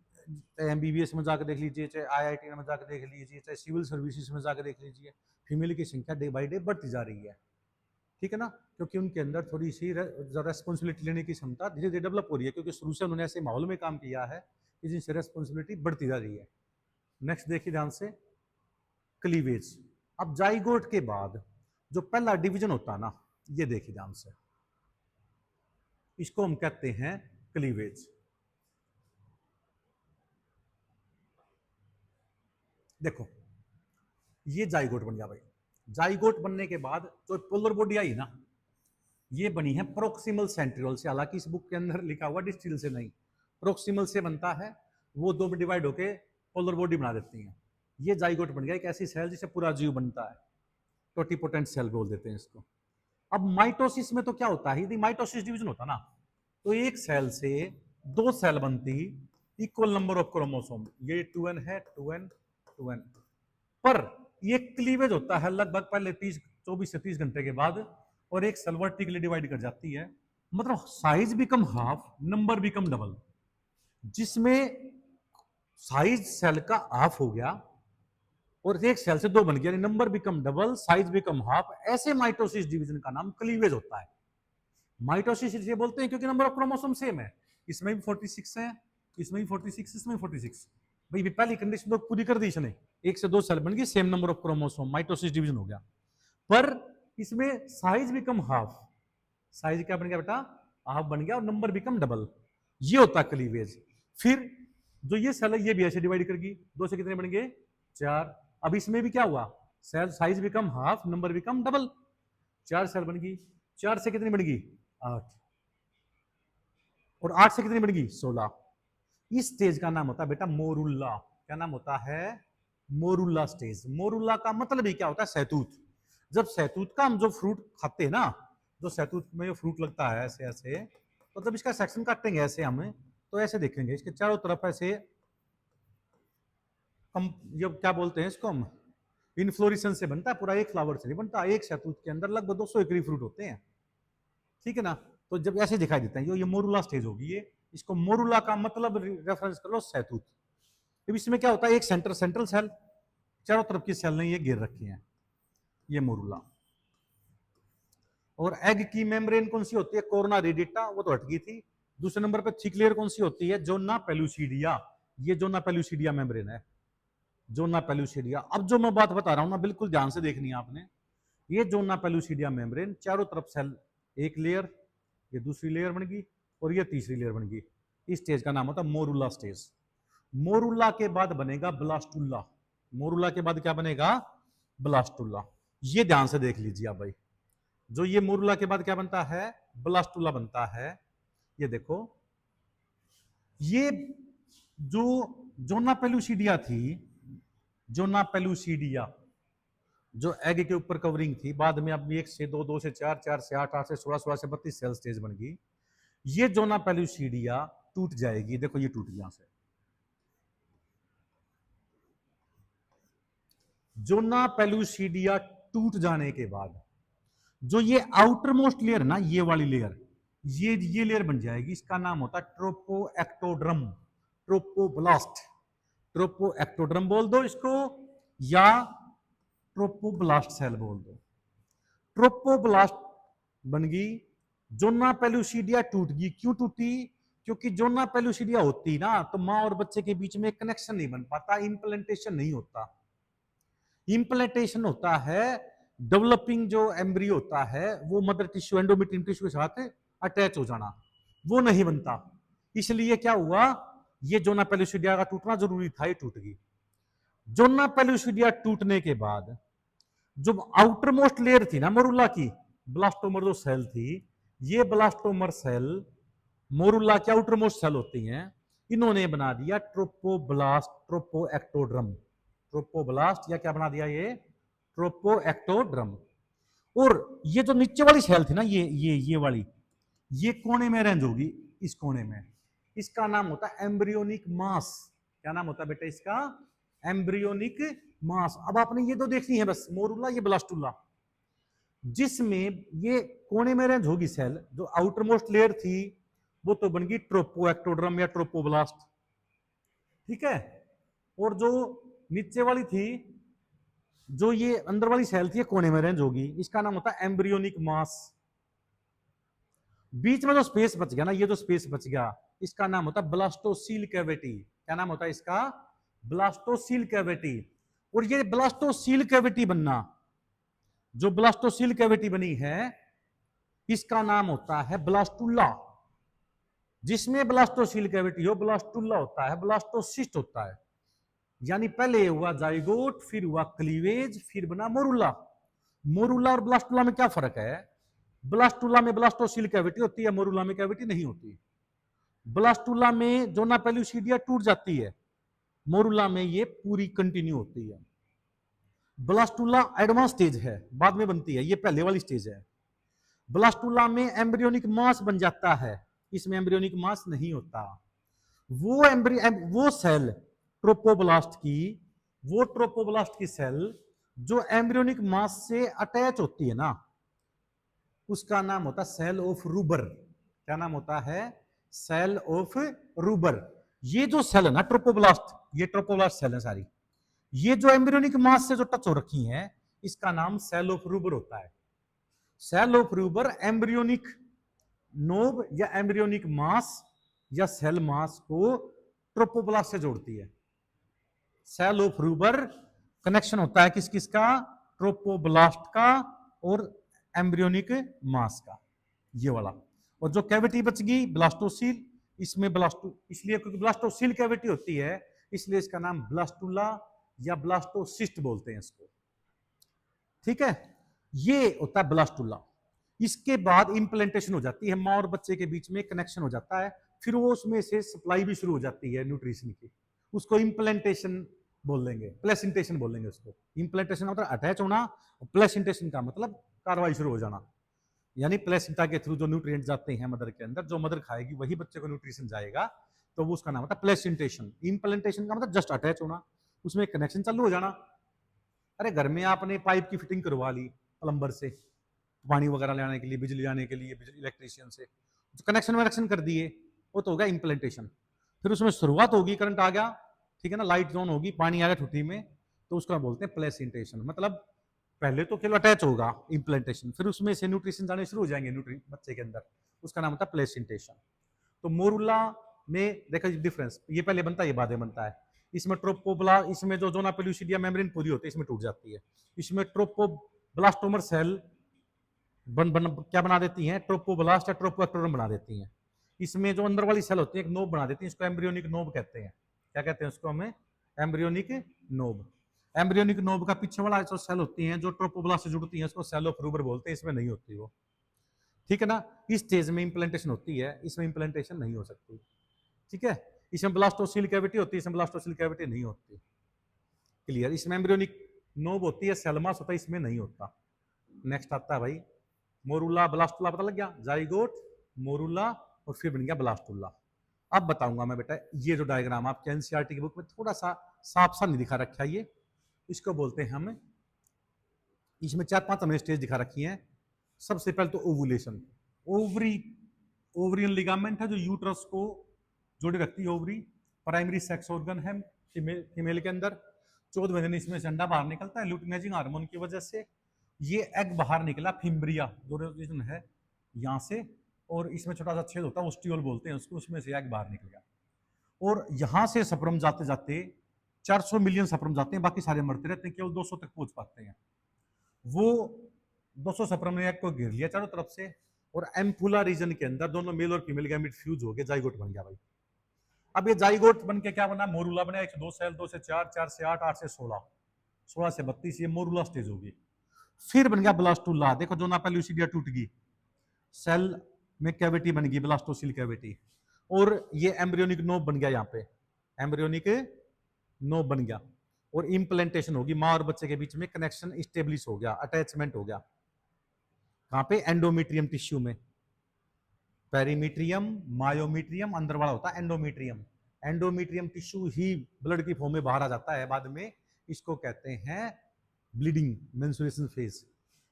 MBBS में जाकर देख लीजिए, चाहे IIT में जाकर देख लीजिए, चाहे सिविल सर्विसेज में जाकर देख लीजिए, फीमेल की संख्या डे बाई डे बढ़ती जा रही है, ठीक है ना, क्योंकि उनके अंदर थोड़ी सी रेस्पॉन्सिबिलिटी लेने की क्षमता धीरे धीरे डेवलप हो रही है, क्योंकि शुरू से उन्होंने ऐसे माहौल में काम किया है कि जिनसे रेस्पॉन्सिबिलिटी बढ़ती जा रही है। नेक्स्ट देखिए ध्यान से, क्लीवेज। अब जाइगोट के बाद जो पहला डिवीजन होता है ना, ये देखिए ध्यान से, इसको हम कहते हैं क्लीवेज। देखो ये जाइगोट बन गया भाई। जाइगोट बनने के बाद जो पोलर बॉडी आई ना, ये बनी है प्रोक्सिमल सेंट्रियोल से। हालांकि इस बुक के अंदर लिखा हुआ डिस्टिल से नहीं, प्रोक्सिमल से बनता है, वो दो में डिवाइड होके पोलर बॉडी बना देती हैं। ये जाइगोट बन गया एक ऐसी सेल जिससे पूरा जीव बनता है, टोटिपोटेंट सेल बोल देते हैं इसको। अब माइटोसिस में तो क्या होता है, यदि माइटोसिस डिवीजन होता ना, तो एक सेल से दो सेल बनती, इक्वल नंबर ऑफ क्रोमोसोम, ये 2n है, 2n 2n, पर ये क्लीवेज होता है लगभग पहले 24 से 30 घंटे के बाद, और एक सेल वर्टिकली डिवाइड कर जाती है, मतलब size become half, number become double, जिसमें साइज सेल का हाफ हो गया और एक सेल से दो बन गया, number become double, size become half. ऐसे माइटोसिस डिवीजन का नाम क्लीवेज होता है। माइटोसिस इसलिए बोलते हैं क्योंकि नंबर ऑफ क्रोमोसोम सेम है, इसमें भी 46 है, इसमें भी 46, इसमें 46। भाई पहली कंडीशन तो पूरी कर दी इसने, एक से दो सेल बन गई, same number of chromosome, mitosis division हो गया। पर इसमें साइज बिकम हाफ, साइज क्या बन गया बेटा, हाफ बन गया, और नंबर बिकम डबल, ये होता है क्लीवेज। फिर जो ये सेल है ये भी ऐसे डिवाइड करगी, दो से कितने बन गए, 4। अब इसमें भी क्या हुआ, cell size become half, number become double, 4 cell बन गई, 4 से कितनी बन गई, 8, और 8 से कितनी बन गई, 16। इस स्टेज का नाम होता है बेटा मोरुल्ला। क्या नाम होता है, मोरुल्ला स्टेज। मोरुल्ला का मतलब ही क्या होता है, सहतूत। जब सहतूत का हम जो फ्रूट खाते हैं ना, जो सहतूत में जो फ्रूट लगता है ऐसे ऐसे, तो जब इसका सेक्शन काटेंगे ऐसे हम, तो ऐसे देखेंगे इसके चारों तरफ ऐसे ये क्या बोलते हैं इसको हम, इनफ्लोरेसेंस से बनता है, पूरा एक फ्लावर से नहीं बनता। एक शहतूत के अंदर लगभग 200 एकरी फ्रूट होते हैं, ठीक है ना। तो जब ऐसे दिखाई देता है ये मोरुला स्टेज होगी, ये इसको मोरुला का मतलब रेफरेंस कर लो सहतूत। अब इसमें क्या होता है, एक सेंट्रल सेल, चारों तरफ की सेल ने ये घेर रखी हैं, ये मोरूला। और एग की मेम्ब्रेन कौन सी होती है, कोरोना रेडिटा, वो तो हट गई थी। दूसरे नंबर पे थिक लेयर कौन सी होती है, जोना पेलुसिडिया, ये जोना पेलुसिडिया मेम्ब्रेन है, जोना पेलुसिडिया। अब जो मैं बात बता रहा हूं ना, बिल्कुल ध्यान से देखनी है आपने। ये जोना पेलुसिडिया मेम्ब्रेन, चारों तरफ सेल, एक लेयर, ये दूसरी लेयर बन गई और ये तीसरी लेयर बन गई। इस स्टेज का नाम होता है मोरूला स्टेज। मोरूला के बाद बनेगा ब्लास्टुला। मोरूला के बाद क्या बनेगा, ब्लास्टुला। ये ध्यान से देख लीजिए आप भाई, जो ये मोरूला के बाद क्या बनता है, ब्लास्टुला बनता है। ये देखो, ये जो जोना पेलुसिडिया थी, जोना पेलुसिडिया जो एग के ऊपर कवरिंग थी, बाद में अब 1 से 2, 2 से 4, 4 से 8, 8 से 16, 16 से 32 सेल स्टेज बन गई। ये जोना पेलुसिडिया टूट जाएगी, देखो ये टूट गई यहां से। जोना पेलुसिडिया टूट जाने के बाद जो ये आउटर मोस्ट लेयर ना, ये वाली लेयर, ये लेयर बन जाएगी, इसका नाम होता है ट्रोपोएक्टोड्रम, ट्रोपोब्लास्ट। ट्रोपोएक्टोड्रम बोल दो इसको, या ट्रोपोब्लास्ट सेल बोल दो। ट्रोपोब्लास्ट बन गई, जोना पेलुसिडिया टूट गई। क्यों टूटी, क्योंकि जोना पेलुसिडिया होती ना तो माँ और बच्चे के बीच में कनेक्शन नहीं बन पाता, इंप्लांटेशन नहीं होता। इंप्लांटेशन होता है, डेवलपिंग जो एम्ब्रियो होता है वो मदर टिश्यू एंडोमेट्रियम टिश्यू के साथ अटैच हो जाना, वो नहीं बनता। इसलिए क्या हुआ, ये जोना पेलुसिडिया का टूटना जरूरी था, ये टूट गई। जोना पेलुसिडिया टूटने के बाद जो आउटर मोस्ट लेयर थी ना मोरूला की, ब्लास्टोमर जो सेल थी, ये ब्लास्टोमर सेल मोरूला की आउटर मोस्ट सेल होती हैं, इन्होंने बना दिया ट्रोपोब्लास्ट, ट्रोपोएक्टोड्रम, ट्रोपोब्लास्ट, या क्या बना दिया ये, ट्रोपोएक्टोड्रम। और ये जो नीचे वाली सेल थी ना, ये वाली, ये कोने में रेंज होगी, इस कोने में, इसका नाम होता है एम्ब्रियोनिक मास। क्या नाम होता है बेटा इसका, एम्ब्रियोनिक मास। अब आपने ये तो देखनी है बस, मोरूला ये ब्लास्टुला, जिसमें ये कोने में रेंज होगी सेल, जो आउटर मोस्ट लेयर थी वो तो बन गई ट्रोपोएक्टोड्रम या ट्रोपोब्लास्ट, ठीक है। और जो नीचे वाली थी, जो ये अंदर वाली सेल थी, ये कोने में रेंज होगी, इसका नाम होता है एम्ब्रियोनिक मास। बीच में जो स्पेस बच गया ना, ये जो स्पेस बच गया, इसका नाम होता है ब्लास्टोसील कैविटी। क्या नाम होता है इसका, ब्लास्टोसील कैविटी। और ये ब्लास्टोसील कैविटी बनना, जो ब्लास्टोसील कैविटी बनी है, इसका नाम होता है ब्लास्टुला। जिसमें ब्लास्टोसील कैविटी हो, ब्लास्टुला होता है, ब्लास्टोसिस्ट होता है। यानी पहले हुआ जाइगोट, फिर हुआ क्लीवेज, फिर बना मोरूला। मोरूला और ब्लास्टुला में क्या फर्क है, ब्लास्टुला में ब्लास्टोसील कैविटी होती है, मोरूला में कैविटी नहीं होती। ब्लास्टुला में जोना पेलुसिडिया टूट जाती है, मोरूला में ये पूरी कंटिन्यू होती है। ब्लास्टुला एडवांस स्टेज है, बाद में बनती है, ये पहले वाली स्टेज है। ब्लास्टुला में एम्ब्रियोनिक मास बन जाता है, इसमें एम्ब्रियोनिक मास नहीं होता। वो सेल ट्रोपोब्लास्ट की, वो ट्रोपोब्लास्ट की सेल जो एम्ब्रियोनिक मास से अटैच होती है ना, उसका नाम होता है सेल ऑफ रूबर। क्या नाम होता है, सेल ऑफ रूबर। ये जो सेल है ना ट्रोपोब्लास्ट, ये ट्रोपोब्लास्ट सेल है सारी, ये जो एम्ब्रियोनिक मास से जो टच हो रखी हैं, इसका नाम सेल ऑफ रूबर होता है। सेल ऑफ रूबर एम्ब्रियोनिक नोब या एम्ब्रियोनिक मास या सेल मास को ट्रोपोब्लास्ट से जोड़ती है। सेल ऑफ रूबर कनेक्शन होता है किस किस का, ट्रोपोब्लास्ट का और एम्ब्रियोनिक मास का, ये वाला। और जो कैविटी बच गई ब्लास्टोसील, इसमें इसलिए क्योंकि ब्लास्टोसील कैविटी होती है, इसलिए इसका नाम ब्लास्टुला या ब्लास्टोसिस्ट बोलते हैं इसको, ठीक है। ये होता है ब्लास्टुला। इसके बाद इंप्लांटेशन हो जाती है, माँ और बच्चे के बीच में कनेक्शन हो जाता है, फिर वो उसमें से सप्लाई भी शुरू हो जाती है न्यूट्रिशन की, उसको इंप्लांटेशन बोल देंगे, प्लेसेंटेशन बोल देंगे उसको। इंप्लांटेशन मतलब अटैच होना, प्लेसेंटेशन का मतलब कार्रवाई शुरू हो जाना, यानी प्लेसेंटा के थ्रू जो न्यूट्रिएंट जाते हैं मदर के अंदर, जो मदर खाएगी वही बच्चे को न्यूट्रिशन जाएगा, तो वो उसका नाम होता है प्लेसेंटेशन। इंप्लांटेशन का मतलब जस्ट अटैच होना, उसमें कनेक्शन चालू हो जाना। अरे घर में आपने पाइप की फिटिंग करवा ली प्लम्बर से, पानी वगैरह लाने के लिए, बिजली लाने के लिए इलेक्ट्रीशियन से, कनेक्शन वनेक्शन कर दिए, वो तो हो गया इंप्लांटेशन। फिर उसमें शुरुआत होगी, करंट आ गया, ठीक है ना, लाइट जोन होगी, पानी आएगा ठुट्टी में, तो उसको बोलते हैं प्लेसेंटेशन। मतलब पहले तो केवल अटैच होगा इम्प्लांटेशन, फिर उसमें से न्यूट्रिशन जाने शुरू हो जाएंगे न्यूट्री बच्चे के अंदर, उसका नाम होता है प्लेसेंटेशन। तो मोरुला में देखा डिफरेंस, ये पहले बनता है, ये बाद में बनता है। इसमें ट्रोपोब्ला, इसमें जो जोना पेल्यूसिडिया मेम्ब्रेन पूरी होती है, इसमें टूट जाती है। इसमें ट्रोपोब्लास्टोमर सेल क्या बना देती हैं, ट्रोपोब्लास्ट या ट्रोपोएक्टोडर्म बना देती हैं। इसमें जो अंदर वाली सेल होती है एक नोब बना देती है, इसको एम्ब्रियोनिक नोब कहते हैं। क्या कहते हैं उसको हमें, एम्ब्रियोनिक नोब। एम्ब्रियोनिक नोब का पीछे वाला जो सेल होती हैं जो ट्रोपोब्लास्ट से जुड़ती हैं, उसको सेल ऑफ रूबर बोलते हैं, इसमें नहीं होती वो, ठीक है ना। इस स्टेज में इंप्लांटेशन होती है, इसमें इंप्लांटेशन नहीं हो सकती, ठीक है। इसमें ब्लास्टोसिल कैविटी होती है, इसमें ब्लास्टोसिल कैविटी नहीं होती, क्लियर। इसमें एम्ब्रियोनिक नोब होती है, सेलमास होता है, इसमें नहीं होता। नेक्स्ट आता है भाई मोरुला ब्लास्टुला, पता लग गया, जाइगोट, मोरुला, और फिर बन गया ब्लास्टुला। अब बताऊंगा मैं बेटा, ये जो डायग्राम आपके एनसीईआरटी की बुक में थोड़ा सा साफ सा नहीं दिखा रखा है, ये इसको बोलते हैं हम, इसमें 4-5 हमने स्टेज दिखा रखी हैं। सबसे पहले तो ओवुलेशन, ओवरी, ओवरियन लिगामेंट है जो यूट्रस को जोड़े रखती है। ओवरी प्राइमरी सेक्स ऑर्गन है फीमेल के अंदर। 14वें दिन इसमें से अंडा बाहर निकलता है लुटिनाइजिंग हार्मोन की वजह से। ये एग बाहर निकला, फिम्ब्रिया जो रीजन है यहाँ से, और इसमें छोटा सा छेद होता है, ओस्टियोल बोलते हैं उसको, उसमें से एग बाहर निकल गया। और यहाँ से सप्रम जाते जाते 400 मिलियन सप्रम जाते हैं, बाकी सारे मरते रहते हैं, केवल 200 तक पहुंच पाते हैं। वो 200 सप्रम ने एग को घेर लिया चारों तरफ से, और एम्पुला रीजन के अंदर दोनों मेल और फीमेल गैमेट फ्यूज हो गए, जाइगोट बन गया भाई। अब ये जाइगोट बन के क्या बना, मोरुला बना। 2 सेल, 2 से 4, 4 से 8, 8 से 16, 16 से 32, ये मोरुला स्टेज होगी। फिर बन गया ब्लास्टुला, देखो जो ना पेल्यूसिडिया टूट गई, सेल में कैविटी बन गई, ब्लास्टोसिल कैविटी, और ये एम्ब्रियोनिक नोब बन गया, यहाँ पे एम्ब्रियोनिक नोब बन गया, और इंप्लांटेशन होगी, माँ और बच्चे के बीच में कनेक्शन इस्टेब्लिश हो गया, अटैचमेंट हो गया। कहाँ पे, एंडोमीट्रियम टिश्यू में। पेरीमीट्रियम, मायोमीट्रियम, अंदर वाला होता है एंडोमीट्रियम। एंडोमीट्रियम टिश्यू ही ब्लड की फॉर्म में बाहर आ जाता है बाद में, इसको कहते हैं ब्लीडिंग मेंस्ट्रुएशन फेज।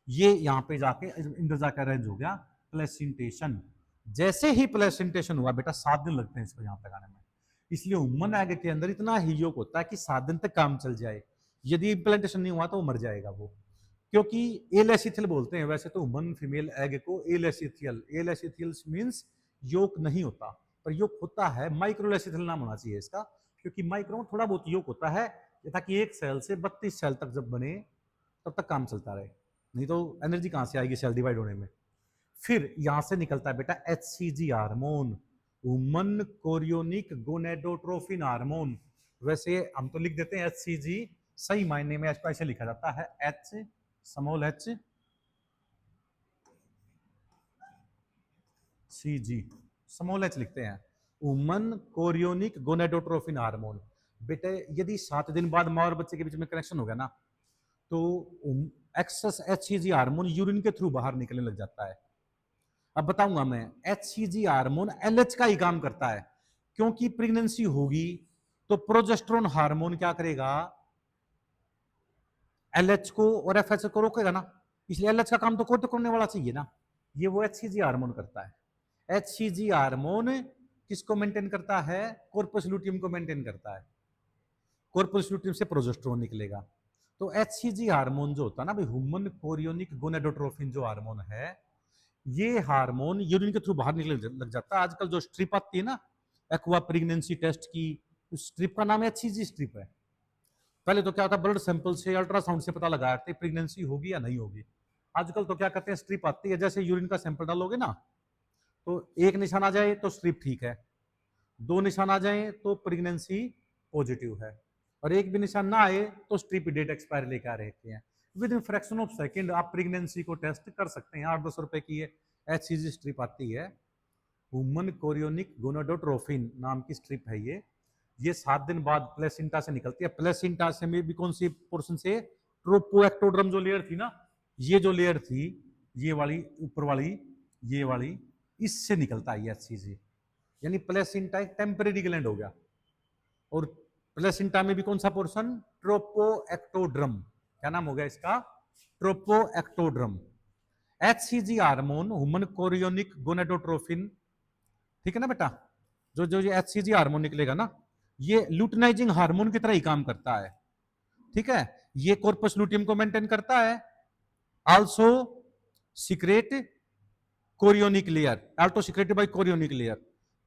ये यहाँ पे जाके इंदर जाकर अरेंज हो गया प्लेसेंटेशन। जैसे ही प्लेसेंटेशन हुआ बेटा 7 दिन लगते हैं इसको यहाँ तक आने में, इसलिए ह्यूमन एग के अंदर इतना ही योग होता है कि 7 दिन तक काम चल जाए। यदि इम्प्लांटेशन नहीं हुआ तो वो मर जाएगा वो, क्योंकि एलेसिथियल बोलते हैं वैसे तो ह्यूमन फीमेल एग को, एलेसिथियल, एलेसिथियल मींस योग नहीं होता, पर योग होता है, माइक्रोलेसिथियल नाम होना चाहिए इसका, क्योंकि माइक्रो थोड़ा बहुत योग होता है, ताकि एक सेल से 32 सेल तक जब बने तब तक काम चलता रहे, नहीं तो एनर्जी कहां से आएगी सेल डिवाइड होने में। फिर यहां से निकलता है बेटा HCG hormone, human chorionic gonadotrophin hormone. वैसे हम तो लिख देते हैं HCG, सही मायने में ऐसे लिखा जाता है H small h CG, small h लिखते हैं, ह्यूमन कोरियोनिक गोनेडोट्रोफिन हार्मोन। बेटे यदि 7 दिन बाद माँ और बच्चे के बीच में कनेक्शन हो गया ना, तो एक्सेस HCG हार्मोन यूरिन के थ्रू बाहर निकलने लग जाता है। अब बताऊंगा मैं, HCG हार्मोन LH का ही काम करता है, क्योंकि प्रेगनेंसी होगी तो प्रोजेस्टेरोन हार्मोन क्या करेगा, LH को और FH को रोकेगा ना, इसलिए LH का काम तो कोई तो करने वाला चाहिए ना, ये वो HCG हार्मोन करता है। HCG हार्मोन किसको मेंटेन करता है, कॉर्पस लुटियम को मेंटेन करता है, कॉर्पस लुटियम से प्रोजेस्टेरोन निकलेगा। तो HCG हार्मोन जो होता है ना भाई, ह्यूमन कोरियोनिक गोनेडोट्रोफिन जो हार्मोन है, ये हार्मोन यूरिन के थ्रू बाहर निकलने लग जाता है। आजकल जो स्ट्रिप आती है ना एक्वा प्रेगनेंसी टेस्ट की, उस स्ट्रिप का नाम HCG स्ट्रिप है। पहले तो क्या होता, ब्लड सैंपल से, अल्ट्रासाउंड से पता लगाया थे प्रेगनेंसी होगी या नहीं होगी। आजकल तो क्या करते हैं, स्ट्रिप आती है, जैसे यूरिन का सैंपल डालोगे ना, तो एक निशान आ जाए तो स्ट्रिप ठीक है, 2 निशान आ जाए तो प्रेगनेंसी पॉजिटिव है, और एक भी निशान ना आए तो स्ट्रिप डेट एक्सपायर लेकर आ रहे हैं। With in fraction of second आप प्रेगनेंसी को टेस्ट कर सकते हैं। 8-10 रुपए की ये HCG स्ट्रिप आती है, ह्यूमन कोरियोनिक गोनाडोट्रोफिन नाम की स्ट्रिप है ये 7 दिन बाद प्लेसेंटा से निकलती है। प्लेसेंटा से में भी कौन सी पोर्शन से, ट्रोपोएक्टोड्रम जो लेयर थी ना, ये जो लेयर थी, ये वाली ऊपर वाली, ये वाली, इससे निकलता है HCG। यानी प्लेसेंटा एक टेम्परेरी ग्लैंड हो गया। और प्लेसेंटा में भी कौन सा पोर्शन, ट्रोपोएक्टोड्रम, क्या नाम हो गया इसका, ट्रोपोएक्टोड्रम। HCG hormone, human chorionic gonadotrophin, ठीक है ना बेटा, जो जो ये HCG हार्मोन निकलेगा ना, ये ल्यूटिनाइजिंग हार्मोन की तरह ही काम करता है, ठीक है। ये कॉर्पस लुटियम को मेंटेन करता है, also secrete chorionic layer, also secreted by chorionic layer,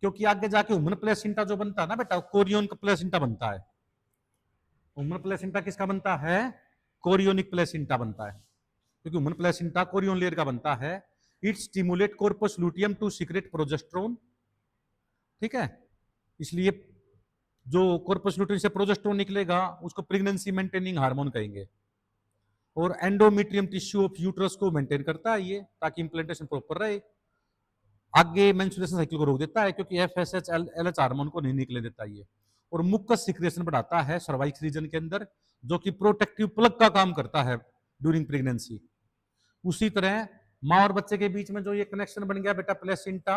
क्योंकि आगे जाके ह्यूमन प्लेसेंटा जो बनता है ना बेटा, कोरियोन का प्लेसेंटा बनता है। ह्यूमन प्लेसेंटा किसका बनता है? कोरियोनिक प्लेसेंटा बनता है, क्योंकि ह्यूमन प्लेसेंटा कोरियोन लेयर का बनता है। It stimulate corpus luteum to secrete progesterone, ठीक है। इसलिए जो कॉर्पस लुटियम से प्रोजेस्टेरोन निकलेगा उसको प्रेगनेंसी मेंटेनिंग हार्मोन कहेंगे। और एंडोमेट्रियम टिश्यू ऑफ यूट्रस को मेंटेन करता है ये, ताकि इंप्लांटेशन प्रॉपर रहे। आगे मेंस्ट्रुएशन साइकिल को रोक देता है, क्योंकि एफएसएच एलएच हार्मोन को नहीं निकले देता ये। और मुकस सिक्रेशन बढ़ाता है सर्वाइक्स रीजन के अंदर, जो कि प्रोटेक्टिव प्लग का काम करता है ड्यूरिंग प्रेगनेंसी। उसी तरह माँ और बच्चे के बीच में जो ये कनेक्शन बन गया बेटा प्लेसेंटा,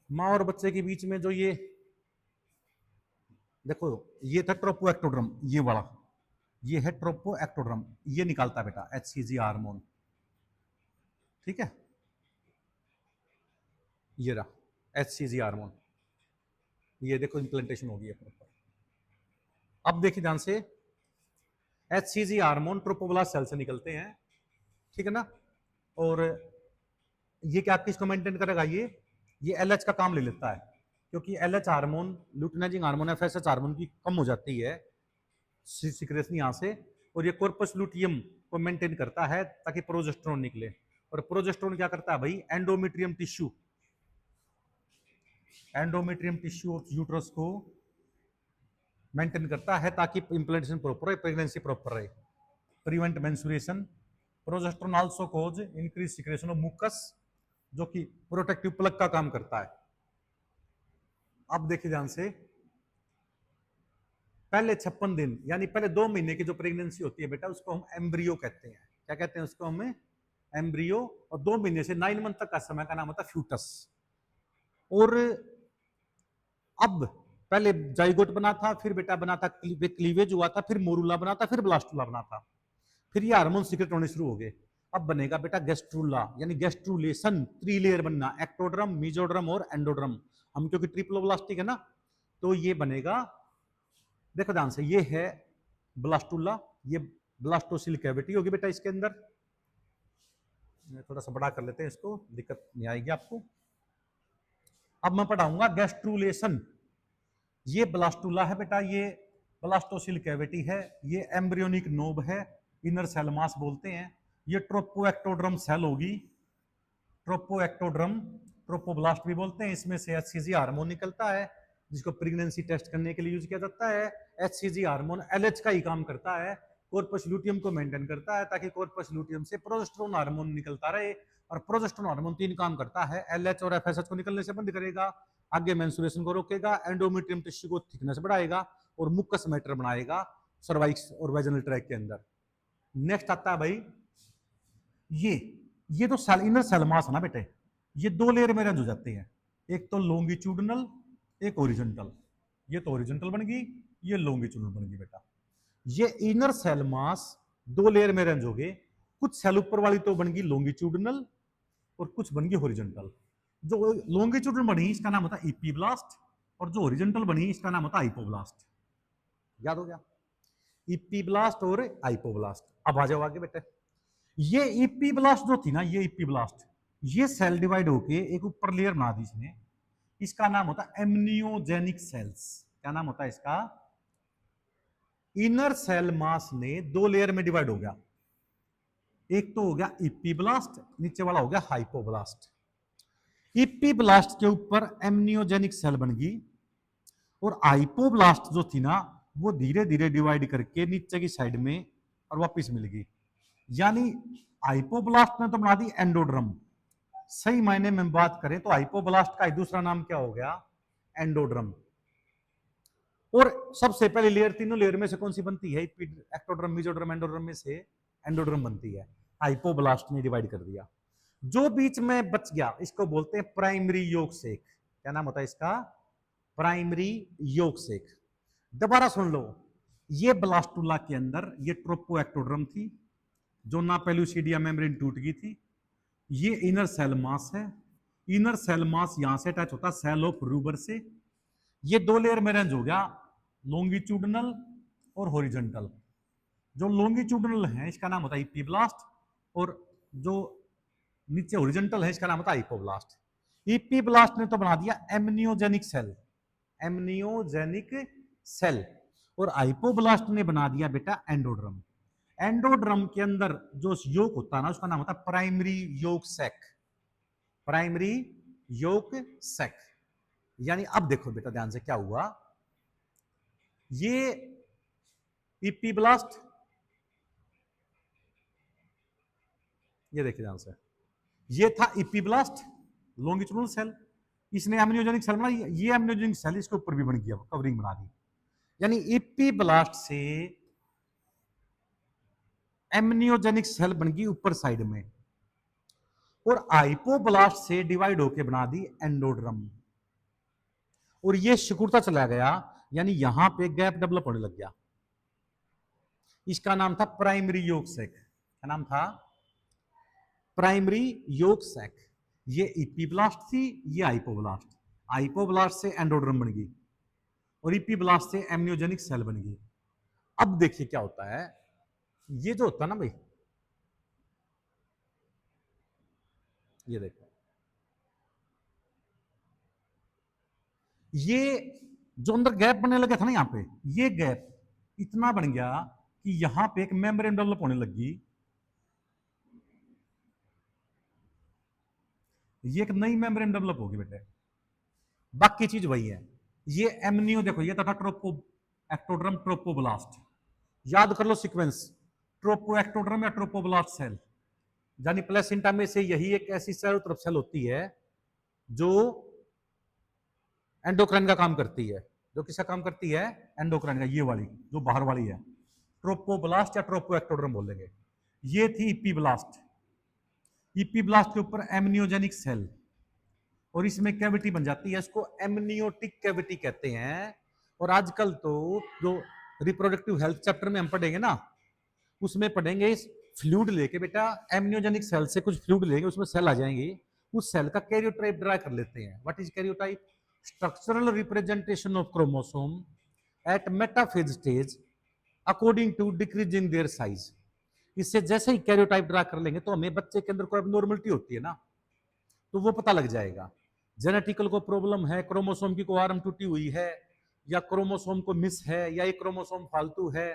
माँ और बच्चे के बीच में जो ये देखो, ये था ट्रोपोएक्टोड्रम, ये वाला, ये है ट्रोपोएक्टोड्रम, ये निकालता है बेटा एचसीजी हार्मोन, ठीक है। ये रहा एचसीजी हार्मोन, ये देखो इंप्लांटेशन हो गई है प्रॉपर। अब देखिए ध्यान से, एचसीजी हार्मोन ट्रोपोब्लास्ट सेल से निकलते हैं, ठीक है ना। और ये क्या किसको मेंटेन करेगा? ये एलएच का काम ले लेता है, क्योंकि LH hormone luteinising hormone FSH hormone की कम हो जाती है सिक्रेशन यहां से, और ये कॉर्पस लुटियम को मेंटेन करता है ताकि प्रोजेस्टेरोन निकले। और प्रोजेस्टेरोन क्या करता है भाई? एंडोमेट्रियम टिश्यू ऑफ यूट्रस को मेंटेन करता है ताकि इंप्लांटेशन प्रॉपर रहे, प्रेगनेंसी प्रॉपर रहे, prevent menstruation. Progesterone also cause increase secretion of mucus, जो कि प्रोटेक्टिव प्लग का काम करता है। अब देखिए ध्यान से, पहले 56 दिन यानी पहले 2 महीने की जो प्रेगनेंसी होती है बेटा, उसको हम एम्ब्रियो कहते हैं। क्या कहते हैं उसको? हमें एम्ब्रियो। और 2 महीने से 9 मंथ तक का समय का नाम होता है फ्यूटस। और अब पहले जाइगोट बना था, फिर बेटा बना था क्लीवेज हुआ था, फिर मोरूला बना था, फिर ब्लास्टुला बना था, फिर ये हार्मोन सीक्रेट होने शुरू हो गए। अब बनेगा बेटा गैस्ट्रूला, यानी गैस्ट्रुलेशन, 3 लेयर बनना, एक्टोड्रम, मीजोड्रम और एंडोड्रम। हम क्योंकि ट्रिप्लोब्लास्टिक है ना, तो ये बनेगा, देखो ध्यान से, ये है ब्लास्टुला, ये ब्लास्टोसिल कैविटी होगी बेटा इसके अंदर। थोड़ा सा बड़ा कर लेते हैं इसको, दिक्कत नहीं आएगी आपको। अब मैं पढ़ाऊंगा गैस्ट्रुलेशन। ये ब्लास्टुला है बेटा, ये ब्लास्टोसिल कैविटी है, ये एम्ब्रियोनिक नोब है, इनर सेल मास बोलते हैं। ये ट्रोपोएक्टोड्रम सेल होगी, ट्रोपोएक्टोड्रम, ट्रोपोब्लास्ट भी बोलते हैं। इसमें से एचसीजी हार्मोन निकलता है, जिसको प्रेगनेंसी टेस्ट करने के लिए यूज किया जाता है। एचसीजी हार्मोन एलएच का ही काम करता है, कॉर्पस लुटियम को मेंटेन करता है, ताकि कॉर्पस लुटियम से प्रोजेस्टेरोन हार्मोन निकलता रहे। और प्रोजेस्टेरोन हार्मोन 3 काम करता है, एलएच और एफएसएच को निकलने से बंद करेगा, आगे मेंस्ट्रुएशन को रोकेगा, एंडोमेट्रियम टिश्यू को थिकनेस बढ़ाएगा, और मुकस मैटर बनाएगा सर्वाइक्स और वेजिनल ट्रैक्ट के अंदर। नेक्स्ट आता है भाई ये तो सेल, इनर सेल मास है ना बेटे, ये 2 लेयर में रेंज हो जाते हैं, एक तो लॉन्गिट्यूडनल, एक ओरिजेंटल। ये तो ओरिजेंटल बन गई, ये लॉन्गिट्यूडनल बन गई बेटा। ये इनर सेल मास 2 लेयर में रेंज हो गए, कुछ सेल ऊपर वाली तो बन गई लॉन्गिट्यूडनल और कुछ बन गई हॉरिजॉन्टल। जो लॉन्गिट्यूडनल बनी इसका नाम होता है इपीब्लास्ट, और जो हॉरिजॉन्टल बनी इसका नाम होता है हाइपोब्लास्ट। याद हो गया? इपीब्लास्ट और हाइपोब्लास्ट। अब आ जाओ आगे बेटे, ये इपीब्लास्ट जो थी ना, ये इपीब्लास्ट, ये सेल डिवाइड होके एक ऊपर लेयर बना दी इसने, इसका नाम होता है एमनियोजेनिक सेल्स। क्या नाम होता है इसका? इनर सेल मास ने 2 लेयर में डिवाइड हो गया, एक तो हो गया इपीब्लास्ट, नीचे वाला हो गया हाइपोब्लास्ट। इपीब्लास्ट के ऊपर एमनियोजेनिक सेल बन गई, और हाइपोब्लास्ट जो थी ना, वो धीरे धीरे डिवाइड करके नीचे की साइड में और वापस मिल गई। यानी हाइपोब्लास्ट ने तो बना दी एंडोड्रम। सही मायने में बात करें तो हाइपोब्लास्ट का दूसरा नाम क्या हो गया? एंडोड्रम। और सबसे पहले लेयर, तीनों लेयर में से कौन सी बनती है? एक्टोड्रम, मेसोड्रम, एंडोड्रम में से एंडोड्रम बनती है। हाइपोब्लास्ट ने डिवाइड कर दिया। जो बीच में बच गया इसको बोलते हैं प्राइमरी योगसेक। क्या नाम होता है इसका? प्राइमरी योगसेक। दोबारा सुन लो, ये ब्लास्टुला के अंदर ये ट्रोपोएक्टोड्रम थी, जो ना पेलुसिडिया मेम्ब्रेन टूट गई थी। ये इनर सेल मास है, इनर सेल मास यहां से अटैच होता है सेल ऑफ रूबर से। ये दो लेयर में अरेंज हो गया, लॉन्गिट्यूडनल और हॉरिजॉन्टल। जो लॉन्गिट्यूडनल है इसका नाम होता है इपीब्लास्ट, और जो नीचे हॉरिजॉन्टल है इसका नाम होता है हाइपोब्लास्ट। इपीब्लास्ट ने तो बना दिया एमनियोजेनिक सेल, एमनियोजेनिक सेल, और हाइपोब्लास्ट ने बना दिया बेटा एंडोड्रम। एंडोड्रम के अंदर जो योग होता है ना उसका नाम होता है primary yolk sac, primary yolk sac. यानी अब देखो बेटा ध्यान से क्या हुआ, ये इपीब्लास्ट, ये देखिए ध्यान से, ये था इपीब्लास्ट लॉन्गिट्यूडनल सेल, इसने एमनियोजेनिक सेल बनाई, ये एमनियोजेनिक सेल इसके ऊपर भी बन गया, कवरिंग बना दी। यानी इपीब्लास्ट से एमनियोजेनिक सेल बन गई ऊपर साइड में, और हाइपोब्लास्ट से डिवाइड होके बना दी एंडोड्रम, और ये सिकुड़ता चला गया, यानी यहां पे गैप डेवलप होने लग गया। इसका नाम था प्राइमरी योग सैक। क्या नाम था? Primary yolk sac. ये इपीब्लास्ट थी, ये हाइपोब्लास्ट, हाइपोब्लास्ट से एंडोड्रम बन गई और इपीब्लास्ट से एमनियोजेनिक सेल बन गई। अब देखिए क्या होता है, ये जो होता है ना भाई, ये देखो, ये जो अंदर गैप बनने लगा था ना यहां पे, ये गैप इतना बन गया कि यहां पे एक मेम्ब्रेन डेवलप होने लगी, ये एक नई मेम्ब्रेन डेवलप होगी बेटे, बाकी चीज वही है। ये एमनियो देखो, ये था ट्रोपो एक्टोड्रम ट्रोपोब्लास्ट, याद कर लो सीक्वेंस, ट्रोपो एक्टोड्रम या ट्रोपोब्लास्ट सेल, यानी प्लेसेंटा में से यही एक ऐसी सेल तरफ सेल होती है जो एंडोक्राइन का काम करती है। जो किसका काम करती है? एंडोक्राइन का, ये वाली जो बाहर वाली है, ट्रोपोब्लास्ट या ट्रोपो एक्टोड्रम बोलेंगे। ये थी इपीब्लास्ट, इपीब्लास्ट के ऊपर एमनियोजेनिक सेल, और इसमें कैविटी बन जाती है, इसको एमनियोटिक कैविटी कहते हैं। और आजकल तो जो रिप्रोडक्टिव हेल्थ चैप्टर में हम पढ़ेंगे ना, उसमें पढ़ेंगे फ्लूइड लेके बेटा, एमनियोजेनिक सेल से कुछ फ्लूइड लेंगे, उसमें सेल आ जाएंगे, उस सेल का कैरियोटाइप ड्रा कर लेते हैं। What is karyotype? Structural representation of chromosome at metaphase stage according to decreasing their size. इससे जैसे ही कैरियोटाइप ड्रा कर लेंगे तो हमें बच्चे के अंदर कोई एबनॉर्मलिटी होती है ना, तो वो पता लग जाएगा। जेनेटिकल को प्रॉब्लम है, क्रोमोसोम की को आर्म टूटी हुई है, या क्रोमोसोम को मिस है, या एक क्रोमोसोम फालतू है,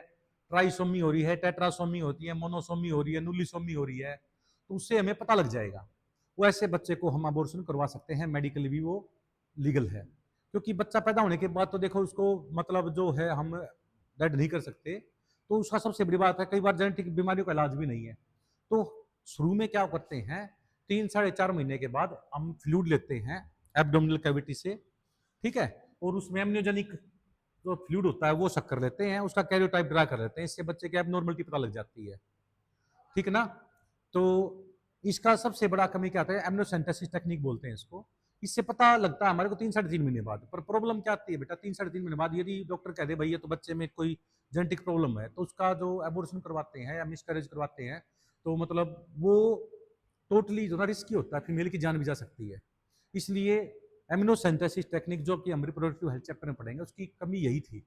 ट्राइसोमी हो रही है, टेट्रासोमी होती है, मोनोसोमी हो रही है, नुलिसोमी हो रही है, तो उससे हमें पता लग जाएगा। वो ऐसे बच्चे को हम अबॉर्शन करवा सकते हैं, मेडिकली भी वो लीगल है। क्योंकि बच्चा पैदा होने के बाद तो देखो उसको मतलब जो है हम डेड नहीं कर सकते, तो उसका सबसे बड़ी बात है कई बार जेनेटिक बीमारियों का इलाज भी नहीं है। तो शुरू में क्या करते हैं, 3-4.5 महीने के बाद हम फ्लूइड लेते हैं एब्डोमिनल कैविटी से, ठीक है, और उसमें एमनियोजेनिक जो फ्लूइड होता है वो शक कर लेते हैं, उसका कैरियोटाइप ड्रा कर लेते हैं, इससे बच्चे की एबनॉर्मलिटी पता लग जाती है, ठीक है ना। तो इसका सबसे बड़ा कमी क्या आता है, एमनियोसेंटेसिस टेक्निक बोलते हैं इसको। इससे पता लगता है हमारे को 3-3.5 महीने बाद। पर प्रॉब्लम क्या आती है बेटा, 3-3.5 महीने बाद यदि डॉक्टर कह दे भाई ये तो बच्चे में कोई जेनेटिक प्रॉब्लम है, तो उसका जो एबॉर्शन करवाते हैं या मिसकैरेज करवाते हैं, तो मतलब वो टोटली जो ना रिस्की होता है, फीमेल की जान भी जा सकती है। इसलिए एमनियोसेंटेसिस टेक्निक जो कि हम रिप्रोडक्टिव हेल्थ चैप्टर में पढ़ेंगे, उसकी कमी यही थी।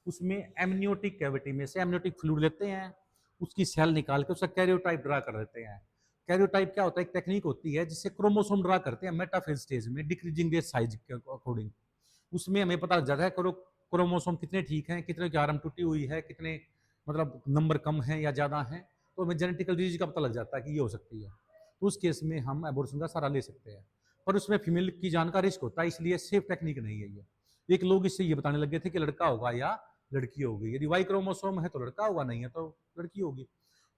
उसमें एमनियोटिक कैविटी में से एमनियोटिक फ्लूइड लेते हैं, उसकी सेल निकाल के उसका कैरियोटाइप ड्रा कर देते हैं। कैरियोटाइप क्या होता है, एक टेक्निक होती है जिससे क्रोमोसोम ड्रा करते हैं मेटाफेज स्टेज में, डिक्रीजिंग देयर साइज के अकॉर्डिंग। उसमें हमें पता लग जाता है क्रोमोसोम कितने ठीक हैं, कितने की आर्म टूटी हुई है, कितने मतलब नंबर कम है या ज़्यादा है, तो हमें जेनेटिकल डिजीज का पता लग जाता है कि ये हो सकती है। तो उस केस में हम एबॉर्शन का सहारा ले सकते हैं, पर उसमें फीमेल की जान का रिस्क होता है, इसलिए सेफ टेक्निक नहीं है ये। एक लोग इससे ये बताने लगे थे कि लड़का होगा या लड़की होगी, यदि वाई क्रोमोसोम है तो लड़का होगा, नहीं है तो लड़की होगी।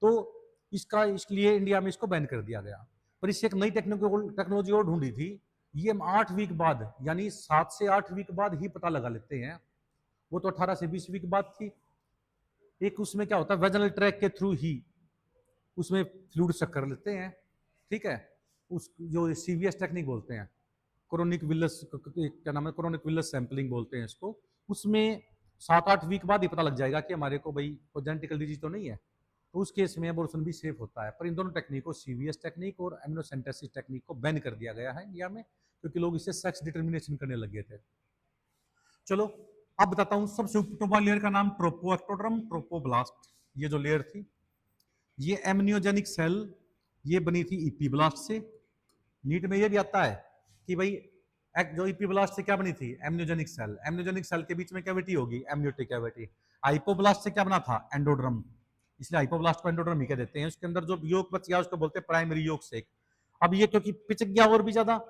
तो इसका इसलिए इंडिया में इसको बैन कर दिया गया। पर इससे एक नई टेक्नोलॉजी और ढूंढी थी, ये हम 8 वीक बाद, यानी 7 से 8 वीक बाद ही पता लगा लेते हैं। वो तो 18 से 20 वीक बाद थी। एक उसमें क्या होता है, वेजिनल ट्रैक के थ्रू ही उसमें फ्लूइड चेक कर लेते हैं, ठीक है, उस जो सीवीएस टेक्निक बोलते हैं, क्रोनिक विलस, क्या नाम है, क्रोनिक विलस सैंपलिंग बोलते हैं इसको। उसमें 7-8 वीक बाद ही पता लग जाएगा कि हमारे को भाई कोई जेनेटिकल डिजीज तो नहीं है, तो उस केस में एबॉर्शन भी सेफ होता है। पर इन दोनों टेक्निक को, सीवीएस टेक्निक और एमनियोसेंटेसिस टेक्निक को बैन कर दिया गया है इंडिया में, क्योंकि लोग इससे सेक्स डिटर्मिनेशन करने लगे थे। चलो अब बताता हूं सबसे ऊपर वाली लेयर का नाम ट्रोपोएक्टोडर्म ट्रोपोब्लास्ट। ये जो लेयर थी ये एमनियोजेनिक सेल ये बनी थी इपीब्लास्ट से। नीट में ये भी आता है कि भाई जो इपीब्लास्ट से क्या बनी थी एमनियोजेनिक सेल। एमनियोजेनिक सेल के बीच में कैविटी होगी एमनियोटिक कैविटी। हाइपोब्लास्ट से क्या बना था एंडोड्रम, इसलिए हाइपोब्लास्ट को एंडोड्रम ही कह देते हैं। उसके अंदर जो योग बच गया उसको बोलते हैं प्राइमरी योग सेक। अब ये क्योंकि पिचक गया और भी ज्यादा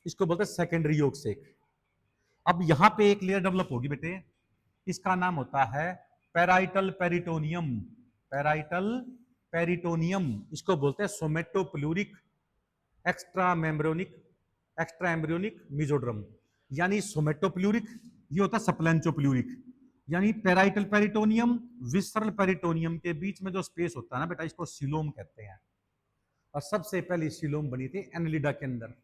इसको बोलते हैं सेकेंडरी योग सेक। अब यहां पे एक लेयर डेवलप होगी बेटे, इसका नाम होता है पेराइटल पेरिटोनियम। पेराइटल पेरिटोनियम इसको बोलते हैं सोमेटोप्लूरिक एक्स्ट्रा एम्ब्रियोनिक मिजोड्रम। यानी सोमेटोप्लूरिक ये होता है सप्लेंचोप्लूरिक। यानी पेराइटल पेरिटोनियम विसरल पेरिटोनियम के बीच में जो स्पेस होता है ना बेटा इसको सीलोम कहते हैं। और सबसे पहली सीलोम बनी थी एनालिडा के अंदर।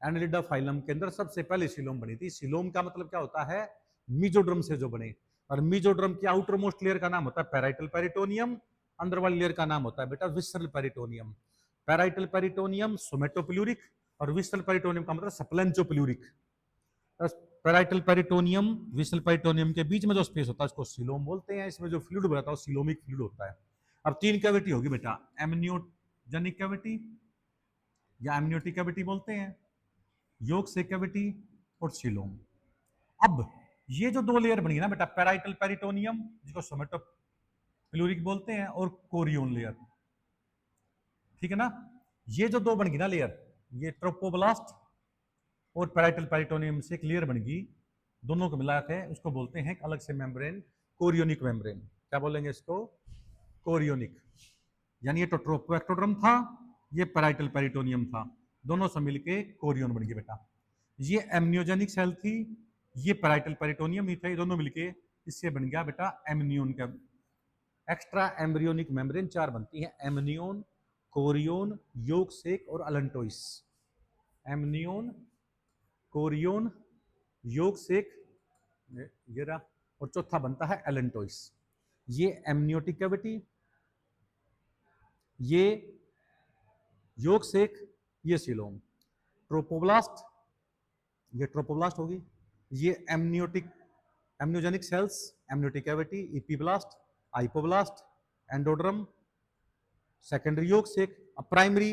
एनालिडा फाइलम के अंदर सबसे पहले सीलोम बनी थी। सीलोम का मतलब क्या होता है मिजोड्रम से जो बने। और मिजोड्रम की आउटर मोस्ट लेयर का नाम होता है पेराइटल पेरिटोनियम, अंदर वाली लेयर का नाम होता है बेटा विसरल पेरिटोनियम। पेराइटल पेरिटोनियम सोमेटोप्लूरिक और विसरल पेरिटोनियम का मतलब सप्लेंचोप्लूरिक। पेराइटल पेरिटोनियम विसरल पेरिटोनियम के बीच में जो स्पेस होता है उसको सीलोम बोलते हैं। इसमें जो फ्लूइड बनता है वो सीलोमिक फ्लूइड होता है। अब तीन कैविटी होगी बेटा, एमनियोजेनिक कैविटी या एमनियोटिक कैविटी बोलते हैं, योग से कैविटी और सीलोम। अब ये जो दो लेयर बनी ना बेटा पेराइटल पेरिटोनियम जिसको सोमेटोप्लूरिक बोलते हैं और कोरियोन लेयर, ठीक है ना। ये जो दो बन गई ना लेयर ये ट्रोपोब्लास्ट और पेराइटल पेरिटोनियम से एक लेयर बन गई, दोनों को मिला के उसको बोलते हैं अलग से मेम्ब्रेन कोरियोनिक मेम्ब्रेन। क्या बोलेंगे इसको कोरियोनिक। यानी ये तो ट्रोपोएक्टोडर्म था ये पेराइटल पेरिटोनियम था, दोनों से मिलके कोरियोन बन गई बेटा। ये एमनियोजेनिक सेल थी ये पेराइटल पेरिटोनियम ही था, ये दोनों मिलके इससे बन गया बेटा एमनियोन का एक्स्ट्रा एम्ब्रियोनिक मेम्ब्रेन। चार बनती है एमनियोन कोरियोन योग सेक और अलेंटोइस। एमनियोन कोरियोन योग सेक ये रहा और चौथा बनता है एलेंटोइस। ये एमनियोटिक कैविटी ये योग सेक ये सीलोम। ट्रोपोब्लास्ट ये ट्रोपोब्लास्ट होगी, ये amniogenic cells amniotic cavity epiblast hypoblast endoderm secondary yolk सेक। अब प्राइमरी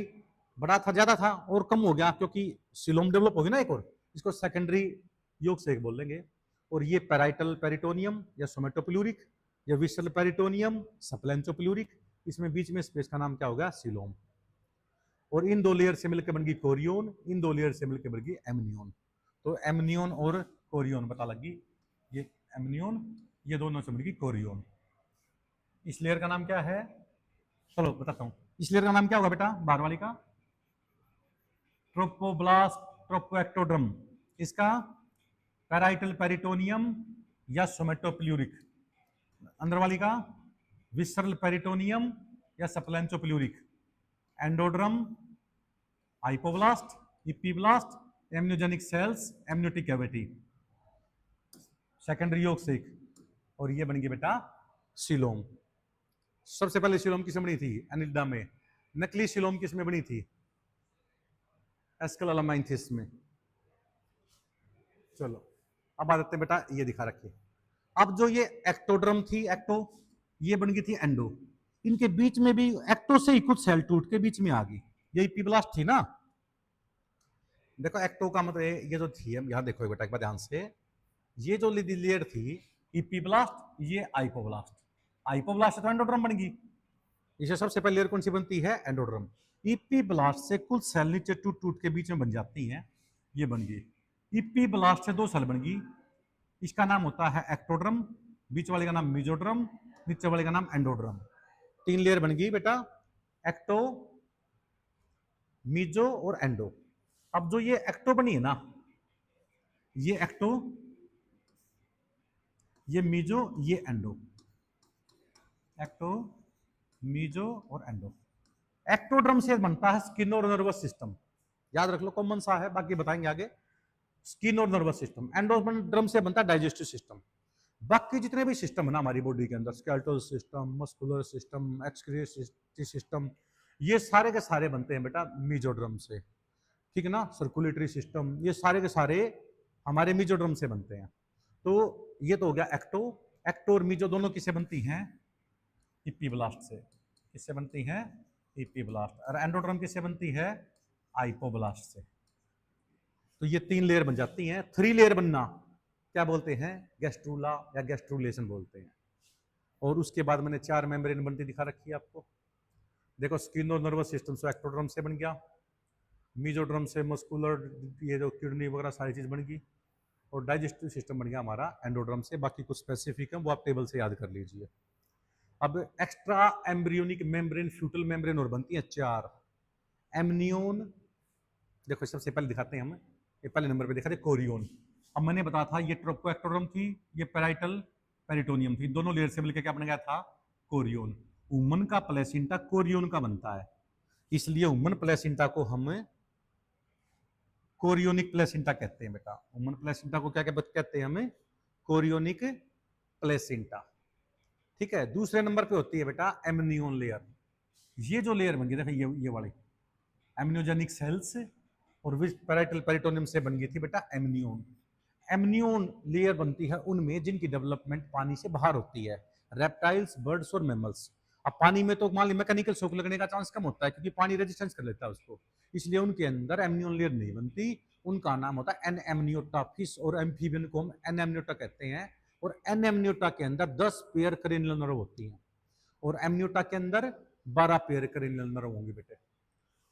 बड़ा था ज्यादा था और कम हो गया क्योंकि सीलोम डेवलप होगी ना एक और, इसको सेकेंडरी योग सेक बोल लेंगे। और ये पेराइटल पेरिटोनियम या सोमेटोप्लूरिक या विसरल पेरिटोनियम सप्लेंचोप्लूरिक, इसमें बीच में स्पेस का नाम क्या होगा सीलोम। और इन दो लेयर से मिलकर बन गई कोरियोन, इन दो लेयर से मिलकर बन गई एमनियोन। तो एमनियोन और कोरियोन पता लगी, ये एमनियोन ये दोनों से मिल गई कोरियोन। इस लेयर का नाम क्या है चलो बताता हूं, इस लेयर का नाम क्या होगा बेटा बाहर वाली का ट्रोपोब्लास्ट ट्रोपोएक्टोडर्म, इसका पेराइटल पेरिटोनियम या सोमेटोप्लूरिक, अंदर वाली का विसरल पेरिटोनियम या splanchnopleuric, endoderm hypoblast epiblast amniogenic cells amniotic cavity secondary yolk sac. और ये बन गई बेटा सीलोम। सबसे पहले सीलोम किसमें बनी थी एनिलिडा में, नकली सीलोम किसमें बनी थी एस्केलोलामाइंथिस में। चलो अब आ जाते हैं बेटा ये दिखा रखिए। अब जो ये एक्टोड्रम थी एक्टो ये बन गई थी एंडो, इनके बीच में भी एक्टो से ही कुछ सेल टूट के बीच में आ गई, ये इपीब्लास्ट थी ना। देखो एक्टो का मतलब ये जो थी यहां देखो बेटा एक बार ध्यान से, ये जो लेयर थी इपीब्लास्ट ये आइपोब्लास्ट, आइपोब्लास्ट तो एंडोड्रम बन गई। इसे सबसे पहले लेयर कौन सी बनती है एंडोड्रम। इपीब्लास्ट से कुछ सेल नीचे टूट टूट के बीच में बन जाती हैं, ये बन गई। इपीब्लास्ट से दो सेल बन गई, इसका नाम होता है एक्टोड्रम, बीच वाले का नाम मिजोड्रम, नीचे वाले का नाम एंडोड्रम। तीन लेयर बन गई बेटा एक्टो मिजो और एंडो। अब जो ये एक्टो बनी है ना ये एक्टो ये मिजो ये एंडो, एक्टो मिजो और एंडो। एक्टोड्रम से बनता है स्किन और नर्वस सिस्टम, याद रख लो कॉमन सा है बाकी बताएंगे आगे। स्किन और नर्वस सिस्टम। एंडोड्रम से बनता है डाइजेस्टिव सिस्टम। बाकी जितने भी सिस्टम है ना हमारी बॉडी के अंदर skeletal system muscular system excretory system ये सारे के सारे बनते हैं बेटा मिजोड्रम से, ठीक है ना। सर्कुलेटरी सिस्टम ये सारे के सारे हमारे मिजोड्रम से बनते हैं। तो ये तो हो गया एक्टो। एक्टो और मीजो दोनों किससे बनती हैं? इपीब्लास्ट से। किससे बनती हैं? इपीब्लास्ट। और एंडोड्रम किससे बनती है? आइपोब्लास्ट से। तो ये 3 लेयर बन जाती हैं। 3 लेयर बनना क्या बोलते हैं? गैस्ट्रूला या गैस्ट्रूलेशन बोलते हैं। और उसके बाद मैंने 4 मेम्ब्रेन बनती दिखा रखी है आपको। देखो, स्किन और नर्वस सिस्टम से एक्टोड्रम से बन गया, मीजोड्रम से मस्कुलर, ये जो किडनी वगैरह सारी चीज बन गई, और डाइजेस्टिव सिस्टम बन गया हमारा एंडोड्रम से। बाकी कुछ स्पेसिफिक है वो आप टेबल से याद कर लीजिए। अब extra embryonic membrane, foetal membrane और बनती है 4। एमनियोन, देखो सबसे पहले दिखाते हैं हम, ये पहले नंबर पे देखा थे कोरियोन। अब मैंने बताया था ये ट्रोपोएक्टोड्रम थी, ये पेराइटल पेरिटोनियम थी, दोनों लेयर से मिलकर क्या बन गया था? कोरियोन। वुमन का प्लेसेंटा कोरियोन का बनता है, इसलिए वुमन प्लेसेंटा को हम कोरियोनिक प्लेसेंटा कहते हैं बेटा। वुमन प्लेसेंटा को क्या कहते हैं हमें? Chorionic placenta. ठीक है। दूसरे नंबर पे होती है बेटा एमनियोन लेयर। ये जो लेयर बन गई देखो, ये वाली एमनियोजेनिक सेल्स और विच पैराइटल पेरिटोनियम से बन गई थी बेटा एमनियोन। एमनियोन लेयर बनती है उनमें जिनकी डेवलपमेंट पानी से बाहर होती है, रेप्टाइल्स, बर्ड्स और मैमल्स। अब पानी में तो मान ली मैकेनिकल शॉक लगने का चांस कम होता है क्योंकि पानी रेजिस्टेंस कर लेता है उसको, इसलिए उनके अंदर एमनियोन लेयर नहीं बनती। उनका नाम होता है एनएमनियोटा। फिश और एम्फीबियन को हम एनएमनियोटा कहते हैं। और एनएमनियोटा के अंदर 10 पेयर क्रेनियल नर्व होती हैं और एमनियोटा के अंदर 12 पेयर क्रेनियल नर्व होंगे बेटे।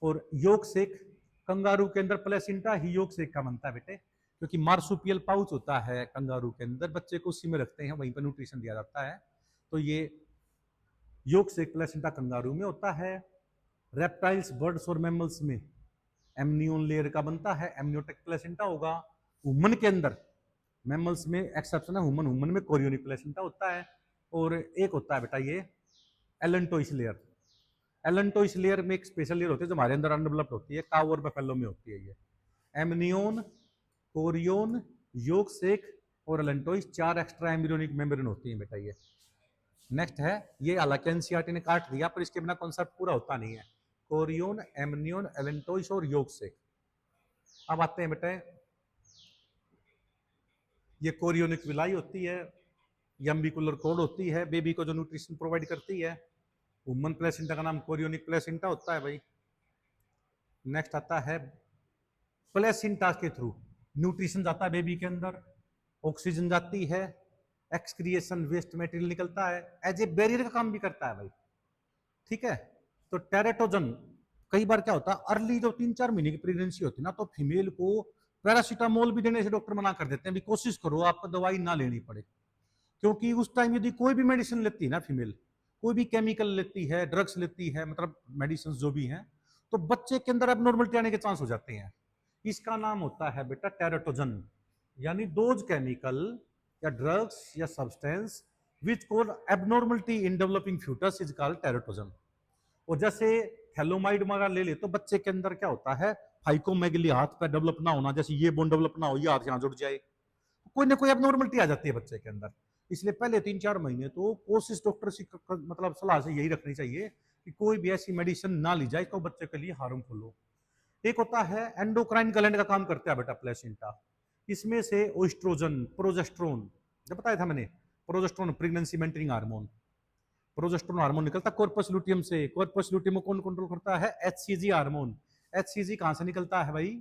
और योग सेक, कंगारू के अंदर प्लेसेंटा ही योग सेक का बनता है बेटे, क्योंकि मार्सुपियल पाउच होता है कंगारू के अंदर, बच्चे को उसी में रखते हैं, वहीं पर न्यूट्रिशन दिया जाता है। तो ये योग सेक प्लेसेंटा कंगारू में होता है। रेप्टाइल्स, बर्ड्स और मैमल्स में एमनियोन लेयर का बनता है, एमनियोटिक प्लेसेंटा होगा। वुमन के अंदर, मैमल्स में एक्सेप्शन है वुमन, वुमन में कोरियोनिक प्लेसेंटा होता है। और एक होता है बेटा ये एलेंटोइस लेयर। एलेंटोइस लेयर में एक स्पेशल लेयर होती है जो हमारे अंदर अनडेवलप्ड होती है, काऊ और बफेलो में होती है। ये एमनियोन, कोरियोन, योग सेक और एलेंटोइस 4 एक्स्ट्रा एम्ब्रियोनिक मेम्ब्रेन होती है बेटा। ये नेक्स्ट है, ये हालांकि एनसीईआरटी ने काट दिया पर इसके बिना कॉन्सेप्ट पूरा होता नहीं है। कोरियोन, एमनियोन, एलेंटोइस और योग सेक। अब आते हैं बेटे, ये कोरियोनिक विलाई होती है, यम्बिकुलर कोड होती है, बेबी को जो न्यूट्रिशन प्रोवाइड करती है। वुमन प्लेसेंटा का नाम कोरियोनिक प्लेसेंटा होता है भाई। नेक्स्ट आता है, प्लेसेंटा के थ्रू न्यूट्रिशन जाता है बेबी के अंदर, ऑक्सीजन जाती है, एक्सक्रिएशन वेस्ट मटेरियल निकलता है, एज ए बैरियर का काम भी करता है भाई। ठीक है। तो टेरेटोजन, कई बार क्या होता है अर्ली जो 3-4 महीने की प्रेगनेंसी होती है ना, तो फीमेल को पैरासीटामोल भी देने से डॉक्टर मना कर देते हैं, भी कोशिश करो आपको दवाई ना लेनी पड़े, क्योंकि उस टाइम यदि कोई भी मेडिसिन लेती है ना फीमेल, कोई भी केमिकल लेती है, ड्रग्स लेती है, मतलब मेडिसिन जो भी हैं, तो बच्चे के अंदर एबनॉर्मलिटी आने के चांस हो जाते हैं। इसका नाम होता है बेटा टेरेटोजन, यानी दोज केमिकल या ड्रग्स या substance which cause abnormality in developing foetus is called teratogen. और जैसे थैलोमाइड वगैरह ले ले तो बच्चे के अंदर क्या होता है, फाइकोमेगली, हाथ पे डेवलप ना होना, जैसे ये बोन डेवलप ना हो, ये हाथ यहाँ जुड़ जाए, कोई ना कोई एबनॉर्मलिटी आ जाती है बच्चे के अंदर। इसलिए पहले 3-4 महीने तो कोशिश डॉक्टर से मतलब सलाह से यही रखनी चाहिए कि कोई भी ऐसी मेडिसिन ना ली जाए तो बच्चे के लिए हार्मफुल हो। एक होता है एंडोक्राइन ग्लैंड का काम करता है बेटा प्लेसेंटा, इसमें से ओएस्ट्रोजन, प्रोजेस्टेरोन, जब बताया था मैंने, progesterone pregnancy maintaining hormone, progesterone hormone निकलता है कॉर्पस लुटियम से। कॉर्पस लुटियम को कौन कंट्रोल करता है? HCG hormone. एचसीजी कहां से निकलता है भाई?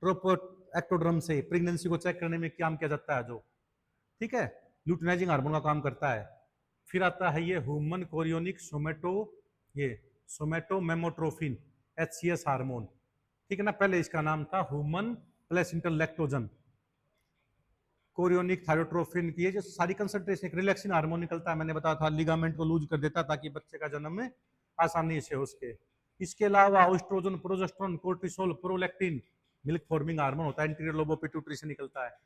ट्रोपोएक्टोड्रम से। प्रेगनेंसी को चेक करने में काम किया जाता है जो, ठीक है, ल्यूटिनाइजिंग हार्मोन का काम करता है। फिर आता है ये ह्यूमन कोरियोनिक सोमेटो, ये सोमेटोमेमोट्रोफिन, एचसीएस हार्मोन, ठीक है ना, पहले इसका नाम था human placental lactogen. Chorionic thyrotrophin की जो सारी कंसंट्रेशन, एक रिलैक्सिंग हार्मोन निकलता है, मैंने बताया था लिगामेंट को लूज कर देता ताकि बच्चे का जन्म में आसानी से हो सके। इसके अलावा oestrogen, progesterone, cortisol, prolactin, milk forming hormone होता है, इंटीरियर लोब ऑफ पिट्यूटरी से निकलता है।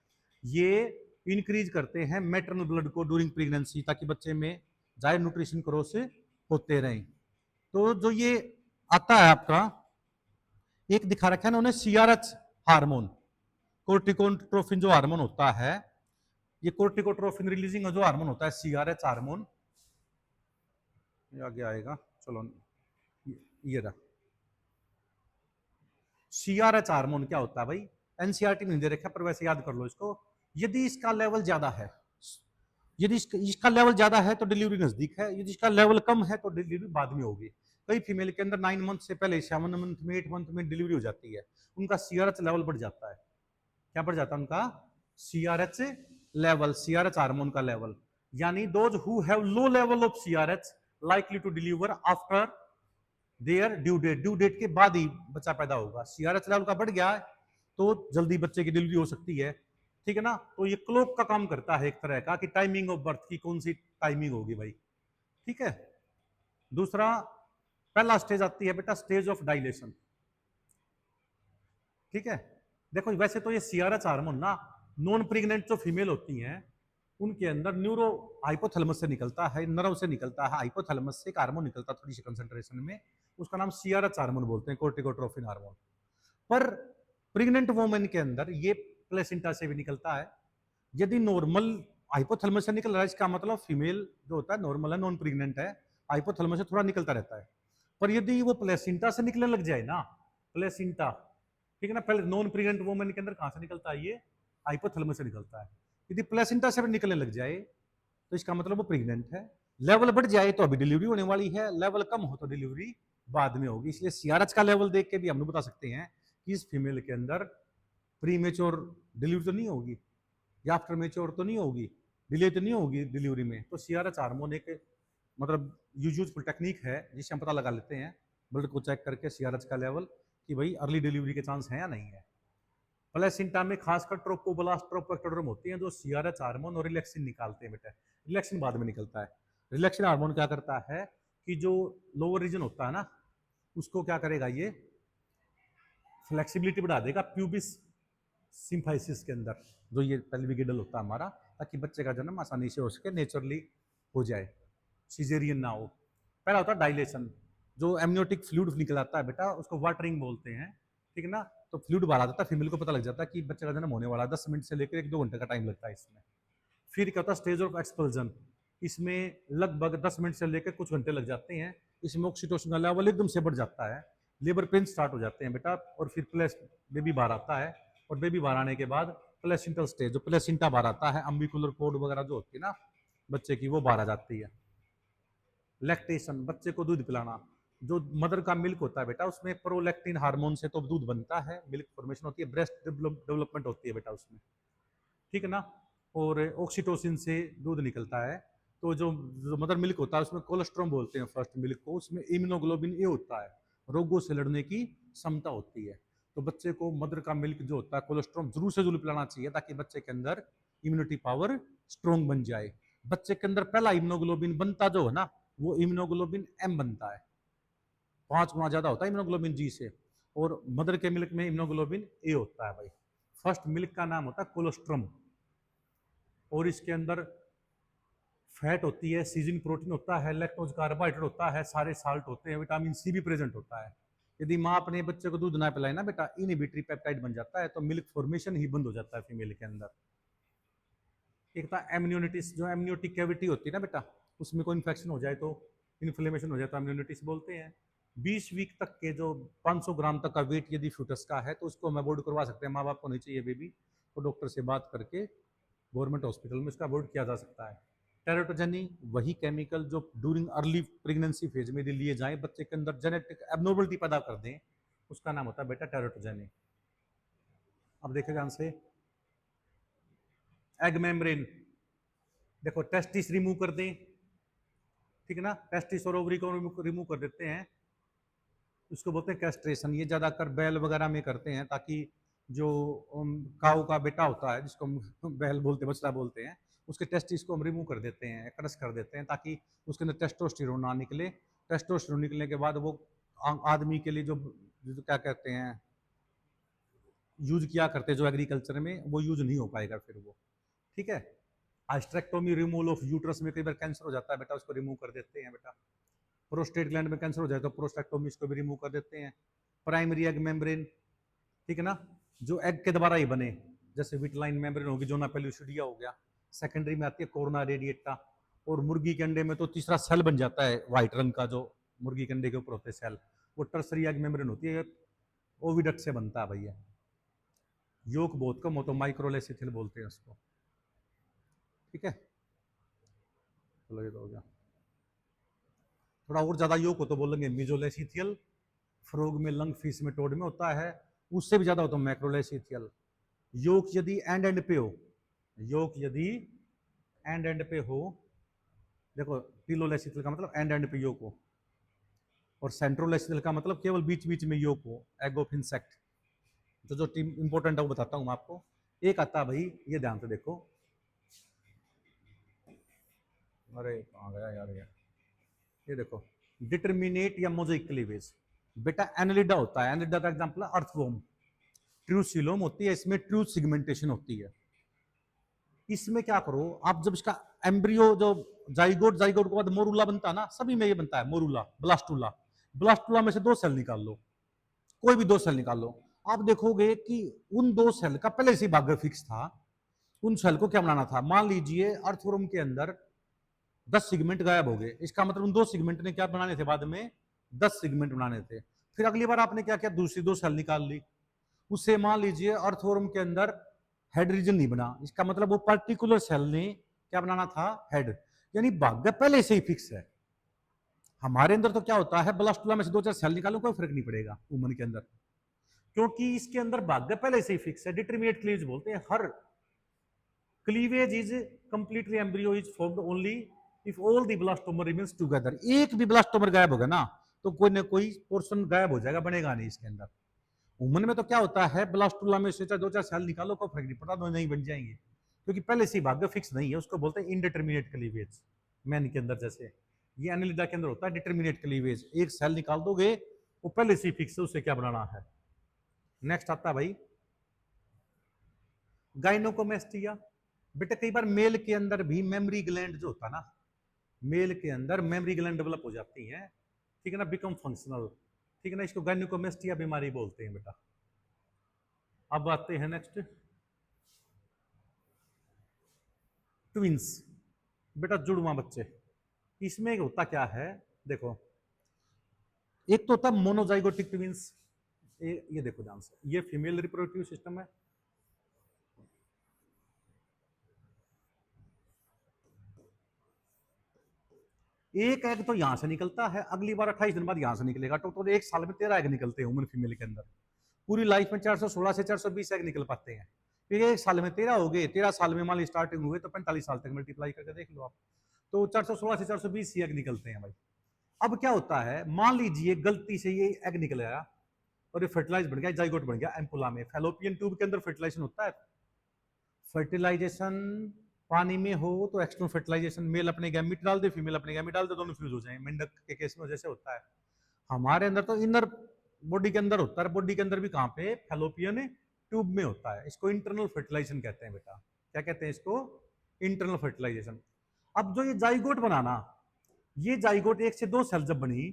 ये इंक्रीज करते हैं मैटरनल ब्लड को ड्यूरिंग प्रेगनेंसी ताकि बच्चे में जाए न्यूट्रिशन क्रॉस होते रहें। तो जो ये आता है आपका, एक दिखा रखा है ना उन्हें सीआरएच हार्मोन, कोर्टिकोट्रोफिन जो हार्मोन होता है, ये कोर्टिकोट्रोफिन रिलीजिंग जो हार्मोन होता है सीआरएच हार्मोन, ये आगे आएगा, चलो ये रहा। सीआरएच हार्मोन क्या होता है भाई? एनसीईआरटी नहीं दे रखा पर वैसे याद कर लो इसको। यदि इसका लेवल ज्यादा है, यदि इसका लेवल ज्यादा है तो डिलीवरी नजदीक है, यदि इसका लेवल कम है तो डिलीवरी बाद में होगी। कई फीमेल के अंदर 9 मंथ से पहले 7 मंथ में 8 मंथ में डिलीवरी हो जाती है, उनका सीआरएच लेवल बढ़ जाता है। क्या बढ़ जाता है उनका? सीआरएच लेवल, सीआरएच हार्मोन का लेवल। यानी those who have low level of CRH likely to deliver after their due date के बाद ही बच्चा पैदा होगा। सीआरएच लेवल का बढ़ गया है तो जल्दी बच्चे की डिलीवरी हो सकती है, ठीक है ना। तो ये क्लॉक का काम करता है एक तरह का, कि टाइमिंग ऑफ बर्थ की कौन सी टाइमिंग होगी भाई, ठीक है। दूसरा, पहला स्टेज आती है बेटा स्टेज ऑफ डायलेशन, ठीक है। देखो वैसे तो ये सीआरएच हार्मोन ना नॉन प्रेग्नेंट जो फीमेल होती हैं उनके अंदर न्यूरो हाइपोथैलेमस से निकलता है, नर्व से निकलता है, हाइपोथैलेमस से एक हार्मोन निकलता है थोड़ी सी कंसंट्रेशन में, उसका नाम सीआरएच हार्मोन बोलते हैं, कोर्टिकोट्रोफिन हार्मोन। पर प्रेग्नेंट वुमेन के अंदर ये प्लेसेंटा से भी निकलता है। यदि नॉर्मल हाइपोथैलेमस से निकल रहा है इसका मतलब फीमेल जो होता है नॉर्मल है, नॉन प्रेग्नेंट है, हाइपोथैलेमस से थोड़ा निकलता रहता है। पर यदि वो प्लेसेंटा से निकलने लग जाए ना, प्लेसेंटा, ठीक है ना, पहले नॉन प्रेग्नेंट वुमेन के अंदर कहां से निकलता है? ये हाइपोथैलेमस से निकलता है। यदि प्लेसेंटा से भी निकलने लग जाए तो इसका मतलब वो प्रेग्नेंट है। लेवल बढ़ जाए तो अभी डिलीवरी होने वाली है, लेवल कम हो तो डिलीवरी बाद में होगी। इसलिए सीआरएच का लेवल देख के भी हम लोग बता सकते हैं कि इस फीमेल के अंदर प्रीमेच्योर डिलीवरी तो नहीं होगी या आफ्टर मेच्योर तो नहीं होगी, डिले तो नहीं होगी डिलीवरी में। तो सीआरएच हार्मोन एक मतलब यूजफुल टेक्निक है जिससे हम पता लगा लेते हैं ब्लड को चेक करके सीआरएच का लेवल, कि भाई अर्ली डिलीवरी के चांस हैं या नहीं है। प्लेसेंटा में खासकर ट्रोपोब्लास्ट ट्रोपोएक्टोडर्म होती हैं जो सीआरएच हार्मोन और रिलैक्सिन निकालते हैं बेटा। रिलैक्सिन बाद में निकलता है। रिलैक्सिन हार्मोन क्या करता है कि जो लोअर रीजन होता है ना उसको क्या करेगा, ये फ्लेक्सिबिलिटी बढ़ा देगा प्यूबिस सिम्फाइसिस के अंदर, जो ये पेल्विक गिडल होता है हमारा, ताकि बच्चे का जन्म आसानी से हो सके, नेचुरली हो जाए, सीजेरियन ना हो। पहला होता है डायलेशन, जो एमनियोटिक फ्लूइड निकलाता है बेटा उसको वाटरिंग बोलते हैं, ठीक है ना। तो फ्लूइड बाहर आ जाता है, फीमेल को पता लग जाता है कि बच्चे का जन्म होने वाला है, 10 मिनट से लेकर 1-2 घंटे का टाइम लगता है इसमें। फिर क्या होता है स्टेज ऑफ एक्सपल्जन, इसमें लगभग 10 मिनट से लेकर कुछ घंटे लग जाते हैं। इसमें ऑक्सीटोसिन का लेवल एकदम से बढ़ जाता है, लेबर पेन स्टार्ट हो जाते हैं बेटा, और फिर प्लेस बेबी बाहर आता है, और बेबी बाहर आने के बाद प्लेसेंटल स्टेज, जो प्लेसेंटा बाहर आता है, अम्बिकुलर कोड वगैरह जो होती है ना बच्चे की, वो बाहर आ जाती है। लैक्टेशन, बच्चे को दूध पिलाना, जो मदर का मिल्क होता है बेटा उसमें प्रोलैक्टिन हार्मोन से तो दूध बनता है, मिल्क फॉर्मेशन होती है, ब्रेस्ट डेवलपमेंट होती है बेटा उसमें, ठीक है ना। और ऑक्सीटोसिन से दूध निकलता है। तो जो मदर मिल्क होता है उसमें कोलेस्ट्रॉम बोलते हैं फर्स्ट मिल्क को, उसमें इम्यूनोग्लोबिन ए होता है, रोगों से लड़ने की क्षमता होती है। तो बच्चे को मदर का मिल्क जो होता है कोलेस्ट्रॉम जरूर से जरूर पिलाना चाहिए, ताकि बच्चे के अंदर इम्यूनिटी पावर स्ट्रोंग बन जाए। बच्चे के अंदर पहला इम्यूनोग्लोबिन बनता जो है ना वो इम्यूनोग्लोबिन एम बनता है, 5 गुना ज्यादा होता है इम्यूनोग्लोबिन जी से। और मदर के मिल्क में इम्यूनोग्लोबिन ए होता है भाई। फर्स्ट मिल्क का नाम होता है कोलेस्ट्रम, और इसके अंदर फैट होती है, सीजन प्रोटीन होता है, लैक्टोज कार्बोहाइड्रेट होता है, सारे साल्ट होते हैं, विटामिन सी भी प्रेजेंट होता है। यदि माँ अपने बच्चे को दूध ना पिलाए ना बेटा, इनहिबिटरी पेप्टाइड बन जाता है, तो मिल्क फॉर्मेशन ही बंद हो जाता है फीमेल के अंदर। एक था एमनियोनिटिस, जो एमनियोटिक कैविटी होती है ना बेटा, उसमें कोई इन्फेक्शन हो जाए तो इन्फ्लेमेशन हो जाए तो एमनियोनिटिस बोलते हैं। 20 वीक तक के जो 500 ग्राम तक का वेट यदि फ्यूटस का है तो उसको हम अबॉर्ड करवा सकते हैं, माँ बाप को नहीं चाहिए बेबी, तो डॉक्टर से बात करके गवर्नमेंट हॉस्पिटल में उसका अबॉर्ड किया जा सकता है। टेराटोजेनी, वही केमिकल जो ड्यूरिंग अर्ली प्रेगनेंसी फेज में लिए जाए, बच्चे के अंदर जेनेटिक एबनॉर्मलिटी पैदा कर दें, उसका नाम होता है बेटा टेराटोजेनी। अब देखें ध्यान से, एग मेम्ब्रेन, देखो टेस्टिस रिमूव कर दें, ठीक है ना, टेस्टिस और ओवरी को रिमूव कर देते हैं, उसको बोलते हैं कैस्ट्रेशन। ये ज्यादातर बैल वगैरह में करते हैं, ताकि जो काऊ का बेटा होता है जिसको हम बैल बोलते हैं, बछड़ा बोलते हैं, उसके टेस्टिस को हम रिमूव कर देते हैं, क्रश कर देते हैं, ताकि उसके अंदर टेस्टोस्टेरोन ना निकले। टेस्टोस्टेरोन निकलने के बाद वो आदमी के लिए जो क्या कहते हैं यूज किया करते हैं जो एग्रीकल्चर में, वो यूज नहीं हो पाएगा फिर वो, ठीक है। आइस्ट्रेक्टोमी, रिमूवल ऑफ यूट्रस में कई बार कैंसर हो जाता है बेटा, उसको रिमूव कर देते हैं बेटा। प्रोस्टेट ग्लैंड में कैंसर हो जाए तो प्रोस्टेक्टोमी, इसको भी रिमूव कर देते हैं। प्राइमरी एग मेम्ब्रेन, ठीक है ना, जो एग के द्वारा ही बने, जैसे विटलाइन मेम्ब्रेन होगी, जोना पेल्यूसिडिया हो गया। सेकेंडरी में आती है कोरोना रेडिएटा, और मुर्गी के अंडे में तो तीसरा सेल बन जाता है व्हाइट रंग का, जो मुर्गी के अंडे के ऊपर होते हैं सेल, वो टर्सरी एग मेम्ब्रेन होती है, ओविडक्ट से बनता है भैया। योग बहुत कम हो तो माइक्रोलेसिथियल बोलते हैं उसको। ठीक है, चलो ये तो हो गया। थोड़ा और ज्यादा योग हो तो बोलेंगे मिजोलेसिथियल, फ्रॉग में, लंग फिश में, टोड में होता है। उससे भी ज्यादा हो तो मैक्रोलेसिथियल। योग यदि एंड एंड पे हो, योग यदि एंड एंड पे हो, देखो टीलोलेसिथियल का मतलब एंड एंड पे योग हो, और सेंट्रोलेसिथियल का मतलब केवल बीच बीच में योग हो, एग ऑफ इंसेक्ट। तो जो टीम इंपॉर्टेंट है वो बताता हूं मैं आपको। एक आता है भाई, ये ध्यान से देखो, अरे कहाँ गया यार ये देखो, डिटर्मिनेट या मोजाइक क्लीवेज। बेटा एनालिडा होता है, एनालिडा का एग्जांपल है अर्थवॉर्म। ट्रू सिलोम होती है, इसमें ट्रू सिगमेंटेशन होती है। इसमें क्या करो आप, जब इसका एम्ब्रियो जो जाइगोट, जाइगोट के बाद मोरूला बनता है ना, सभी में ये बनता है मोरूला, ब्लास्टूला। ब्लास्टूला में से 2 सेल निकाल लो, कोई भी 2 सेल निकाल लो। आप देखोगे कि उन 2 सेल का पहले से भाग्य फिक्स था। उन सेल को क्या बनाना था, मान लीजिए अर्थवॉर्म के अंदर 10 सेगमेंट गायब हो गए, इसका मतलब उन 2 सेगमेंट ने क्या बनाने थे, बाद में 10 सेगमेंट बनाने थे। फिर अगली बार आपने क्या किया, दूसरी 2 सेल निकाल ली, उससे मान लीजिए अर्थवॉर्म के अंदर हेड रीजन नहीं बना, इसका मतलब वो पर्टिकुलर सेल ने क्या बनाना था, हेड। यानी भाग्य पहले से ही फिक्स है। हमारे अंदर तो क्या होता है, ब्लास्टुला में से 2-4 सेल निकालो कोई फर्क नहीं पड़ेगा वुमन के अंदर, क्योंकि इसके अंदर भाग्य पहले से ही फिक्स है। डिटरमिनेट क्लीवेज बोलते हैं, हर cleavage is completely embryo is formed only if all the blastomere remains together. एक भी ब्लास्टोमर गायब होगा ना तो कोई ना कोई पोर्शन गायब हो जाएगा, बनेगा नहीं इसके अंदर। वुमन में तो क्या होता है, ब्लास्टुला में से 2-4 सेल निकालो कोई फर्क नहीं पड़ता, दो नहीं बन जाएंगे, क्योंकि पहले से भाग्य फिक्स नहीं है। उसको बोलते हैं इनडिटरमिनेट क्लीवेज। मैन के अंदर जैसे ये एनालिडा के अंदर होता है डिटरमिनेट क्लीवेज, एक सेल निकाल दोगे वो पहले से फिक्स है, उसे क्या बनाना है। नेक्स्ट आता है भाई गाइनोकोमेस्टिया। बेटा कई बार मेल के अंदर भी मेमोरी ग्लैंड जो होता है ना, मेल के अंदर मेमोरी ग्लैंड डेवलप हो जाती है, ठीक है ना, बिकम फंक्शनल, ठीक है ना, इसको गाइनोकोमेस्टिया बीमारी बोलते हैं बेटा। अब आते हैं नेक्स्ट, ट्विंस। बेटा जुड़वा बच्चे, इसमें होता क्या है, देखो एक तो होता है मोनोजाइगोटिक ट्विंस, ये देखो ध्यान से, ये फीमेल रिप्रोडक्टिव सिस्टम है, एक एग तो यहां से निकलता है, अगली बार 28 दिन बाद यहां से निकलेगा, टोटल एक साल में 13 एग निकलते हैं ह्यूमन फीमेल के अंदर। पूरी लाइफ में 416 से 420 एग निकल पाते हैं, फिर एक साल में 13 हो गए, 13 साल में मान ली स्टार्टिंग हुए तो 45 साल तक मल्टीप्लाई करके देख लो आप, तो 416 से 420 ही एग निकलते हैं भाई। अब क्या होता है, मान लीजिए गलती से ये एग निकल आया और ये फर्टिलाइज बन गया, जाइगोट बन गया एम्पुला में। फैलोपियन ट्यूब के अंदर फर्टिलाइजेशन होता है, फर्टिलाइजेशन पानी में हो तो एक्सटर्नल फर्टिलाइजेशन, मेल अपने गैमीट डाल दे, फीमेल अपने गैमीट डाल दे, दोनों फ्यूज हो जाए। मेंढक के केस में जैसे होता है, हमारे अंदर तो इनर बॉडी के अंदर होता है, बॉडी के अंदर भी कहां पे, फैलोपियन ट्यूब में होता है। इसको इंटरनल फर्टिलाइजेशन कहते हैं बेटा, क्या कहते हैं इसको, इंटरनल फर्टिलाइजेशन। अब जो ये जाइगोट बनाना, ये जाइगोट एक से 2 सेल जब बनी,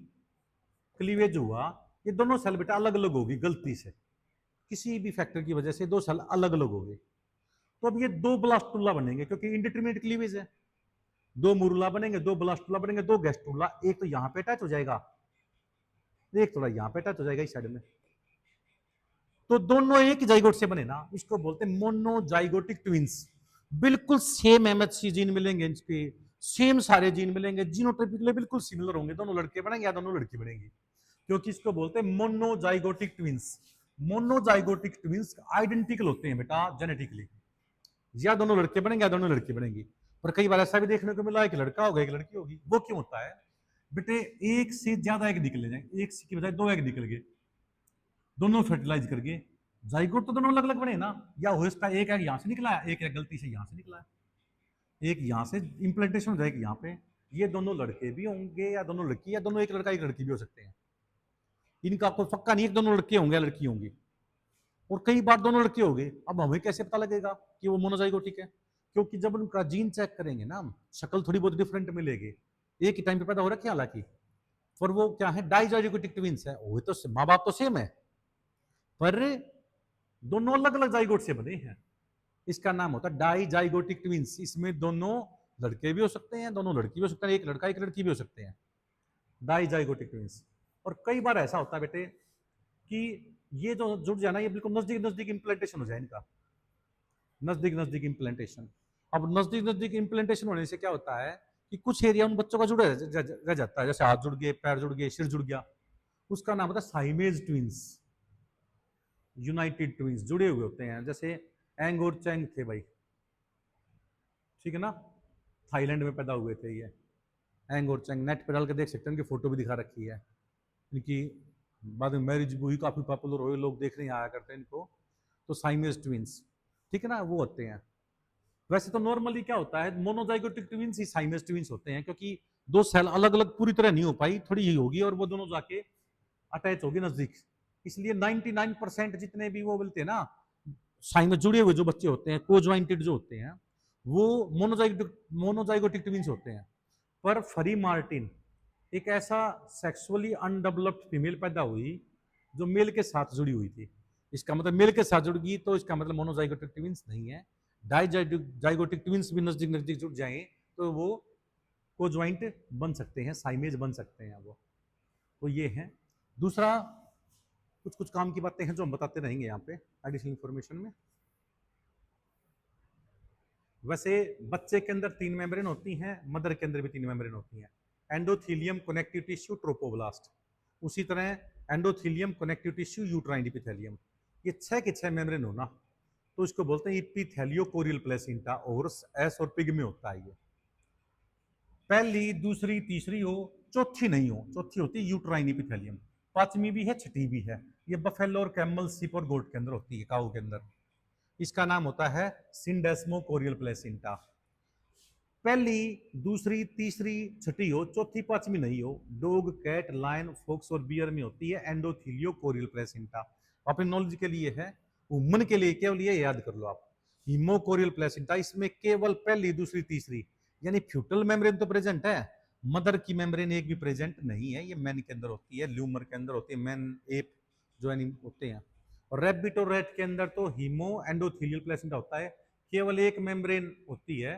क्लीवेज हुआ, ये दोनों सेल बेटा अलग अलग होगी, गलती से किसी भी फैक्टर की वजह से 2 सेल अलग अलग हो गए, तो अब ये 2 ब्लास्टुला बनेंगे, क्योंकि इंडिटरमिनेट क्लीवेज है। 2 मुरुला बनेंगे, 2 ब्लास्टुला बनेंगे, 2 गैस्ट्रुला, एक तो यहां पे अटैच हो जाएगा, एक थोड़ा यहां पे अटैच हो जाएगा इस साइड में, तो दोनों एक ही जाइगोट से बने ना, इसको बोलते हैं मोनोजाइगोटिक ट्विंस। बिल्कुल सेम एमएचसी जीन मिलेंगे, इनके सेम सारे जीन मिलेंगे, जीनोटाइपिकली बिल्कुल सिमिलर होंगे, दोनों लड़के बनेंगे या दोनों लड़की बनेंगी, क्योंकि इसको बोलते हैं monozygotic twins. Monozygotic twins identical होते हैं बेटा जेनेटिकली, या दोनों लड़के बनेंगे या दोनों लड़की बनेंगी। पर कई बार ऐसा भी देखने को मिला है कि लड़का होगा एक लड़की होगी। वो क्यों होता है बेटे, एक से ज्यादा एग निकले जाए, एक की बजाय 2 एग निकल गए, दोनों फर्टिलाइज करके, जाइगोट तो दोनों अलग अलग बने ना, या हो इसका एक एग यहां से निकला है, एक एग गलती से यहां से निकला है, एक यहां से इंप्लांटेशन हो जाएगी यहाँ पे, ये दोनों लड़के भी होंगे या दोनों लड़की, या दोनों एक लड़का एक लड़की भी हो सकते हैं। इनका कोई पक्का नहीं, एक दोनों लड़के होंगे या लड़की होंगी, और कई बार दोनों लड़के हो गए। अब हमें कैसे पता लगेगा कि वो मोनोजाइगोटिक है, क्योंकि जब उनका जीन चेक करेंगे ना, शक्ल थोड़ी बहुत डिफरेंट मिलेगी, एक ही टाइम पे पैदा हो रखे हालांकि, पर वो क्या है, डाइजाइगोटिक ट्विंस है, वो तो माँ बाप तो सेम है, पर दोनों अलग अलग जाइगोट से बने हैं, इसका नाम होता है डाइजाइगोटिक ट्विंस। इसमें दोनों लड़के भी हो सकते हैं, दोनों लड़की भी हो सकते हैं, एक लड़का एक लड़की भी हो सकते हैं, डाइजाइगोटिक ट्विंस। और कई बार ऐसा होता है बेटे, कि ये जो जुड़ जाना, ये बिल्कुल नजदीक नजदीक इम्प्लांटेशन हो जाए इनका, नजदीक नजदीक इम्प्लांटेशन। अब नजदीक नजदीक इम्प्लांटेशन होने से क्या होता है कि कुछ एरिया उन बच्चों का जुड़ा रह जाता है, जैसे हाथ जुड़ गए, पैर जुड़ गए, सिर जुड़ गया, उसका नाम होता है साइमेज ट्विंस, यूनाइटेड ट्विंस, जुड़े हुए होते हैं। जैसे एंग और चैंग थे भाई, ठीक है ना, थाईलैंड में पैदा हुए थे ये एंग और चैंग, नेट पे डाल के देख सकते हैं, उनकी फोटो भी दिखा रखी है इनकी, बाद में मैरिज भी हुई, काफी पॉपुलर हुए, लोग देखने आया करते हैं इनको। तो साइमेज ट्विंस, ठीक है ना, वो होते हैं। वैसे तो नॉर्मली क्या होता है, मोनोजाइगोटिक ट्विंस ही साइमेज ट्विंस होते हैं, क्योंकि दो सेल अलग अलग पूरी तरह नहीं हो पाई, थोड़ी ही होगी और वो दोनों जाके अटैच होगी नजदीक। इसलिए 99% जितने भी वो बोलते हैं ना साइमेज जुड़े हुए जो बच्चे होते हैं, कोज्वाइंटेड जो होते हैं, वो मोनोजाइगोटिक ट्विंस होते हैं। पर फरी मार्टिन एक ऐसा सेक्सुअली अनडेवलप्ड फीमेल पैदा हुई जो मेल के साथ जुड़ी हुई थी। इसका मतलब मेल के साथ जुड़ गई तो इसका मतलब मोनोजाइगोटिक ट्विंस नहीं है। डाइजाइगोटिक ट्विंस भी नजदीक नजदीक जुड़ जाएं तो वो को ज्वाइंट बन सकते हैं, साइमेज बन सकते हैं वो। तो ये है। दूसरा कुछ कुछ काम की बातें हैं जो हम बताते रहेंगे यहाँ पे एडिशनल इंफॉर्मेशन में। वैसे बच्चे के अंदर 3 मेम्ब्रेन होती हैं, मदर के अंदर भी 3 मेम्ब्रेन होती हैं, एंडोथीलियम, कनेक्टिव टिश्यू, ट्रोपोब्लास्ट। उसी तरह endothelium, connective tissue, uterine epithelium, ये 6 के 6 मेम्ब्रेन होना, तो इसको बोलते हैं एपिथेलियोकोरियल प्लेसेंटा, और एस और पिग में होता है ये। पहली, दूसरी, तीसरी हो, चौथी नहीं हो, चौथी होती है यूट्राइन एपिथेलियम, पांचवी भी है, छठी भी है। ये बफेलो और कैमल, सिप और गोट के अंदर होती है, काऊ के अंदर। इसका नाम होता है सिंडेस्मोकोरियल प्लेसेंटा। पहली, दूसरी, तीसरी, छठी हो, चौथी, पांचवी नहीं हो, डॉग, कैट, लायन, फॉक्स और बियर में होती है एंडोथीलियोकोरियल प्लेसेंटा। अपने नॉलेज के लिए है, वुमन के लिए केवल ये याद कर लो आप, हीमोकोरियल प्लेसेंटा, इसमें केवल पहली, दूसरी, तीसरी, यानी फ्यूटल मेम्ब्रेन तो प्रेजेंट है, मदर की मेम्ब्रेन एक भी प्रेजेंट नहीं है। ये मैन के अंदर होती है, ल्यूमर के अंदर होती है, मैन एप जो होते हैं। और रैबिट और रैट के अंदर तो हीमो एंडोथीलियल प्लेसेंटा होता है, केवल एक मेम्ब्रेन होती है,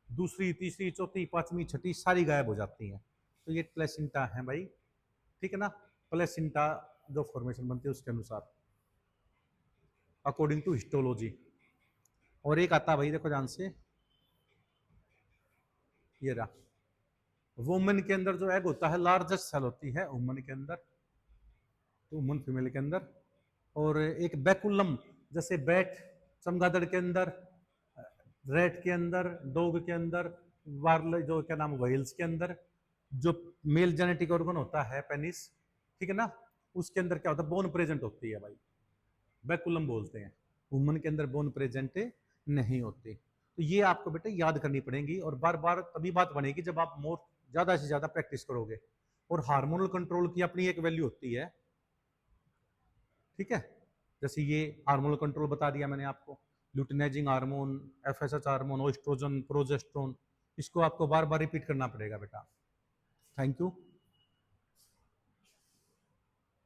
दूसरी, तीसरी, चौथी, पांचवी, छठी सारी गायब हो जाती हैं। तो ये प्लेसेंटा है भाई, ठीक है ना। प्लेसेंटा जो फॉर्मेशन बनती है उसके अनुसार, अकॉर्डिंग टू हिस्टोलॉजी। और एक आता भाई, देखो ध्यान से, ये रहा, वुमन के अंदर जो एग होता है, लार्जेस्ट सेल होती है वुमन के अंदर, तो वुमन फीमेल के अंदर। और एक बैकुलम, जैसे बैट, चमगादड़ के अंदर, रेट के अंदर, डॉग के अंदर, वार्ल जो क्या नाम, व्हेल्स के अंदर, जो मेल जेनेटिक ऑर्गन होता है पेनिस, ठीक है ना, उसके अंदर क्या होता है, बोन प्रेजेंट होती है भाई, बैकुलम बोलते हैं। वुमन के अंदर बोन प्रेजेंट नहीं होती। तो ये आपको बेटे याद करनी पड़ेगी, और बार बार तभी बात बनेगी जब आप मोर ज्यादा से ज्यादा प्रैक्टिस करोगे। और हार्मोनल कंट्रोल की अपनी एक वैल्यू होती है, ठीक है। जैसे ये हार्मोनल कंट्रोल बता दिया मैंने आपको, luteinizing hormone, FSH hormone, oestrogen, progesterone, इसको आपको बार बार रिपीट करना पड़ेगा बेटा। Thank you.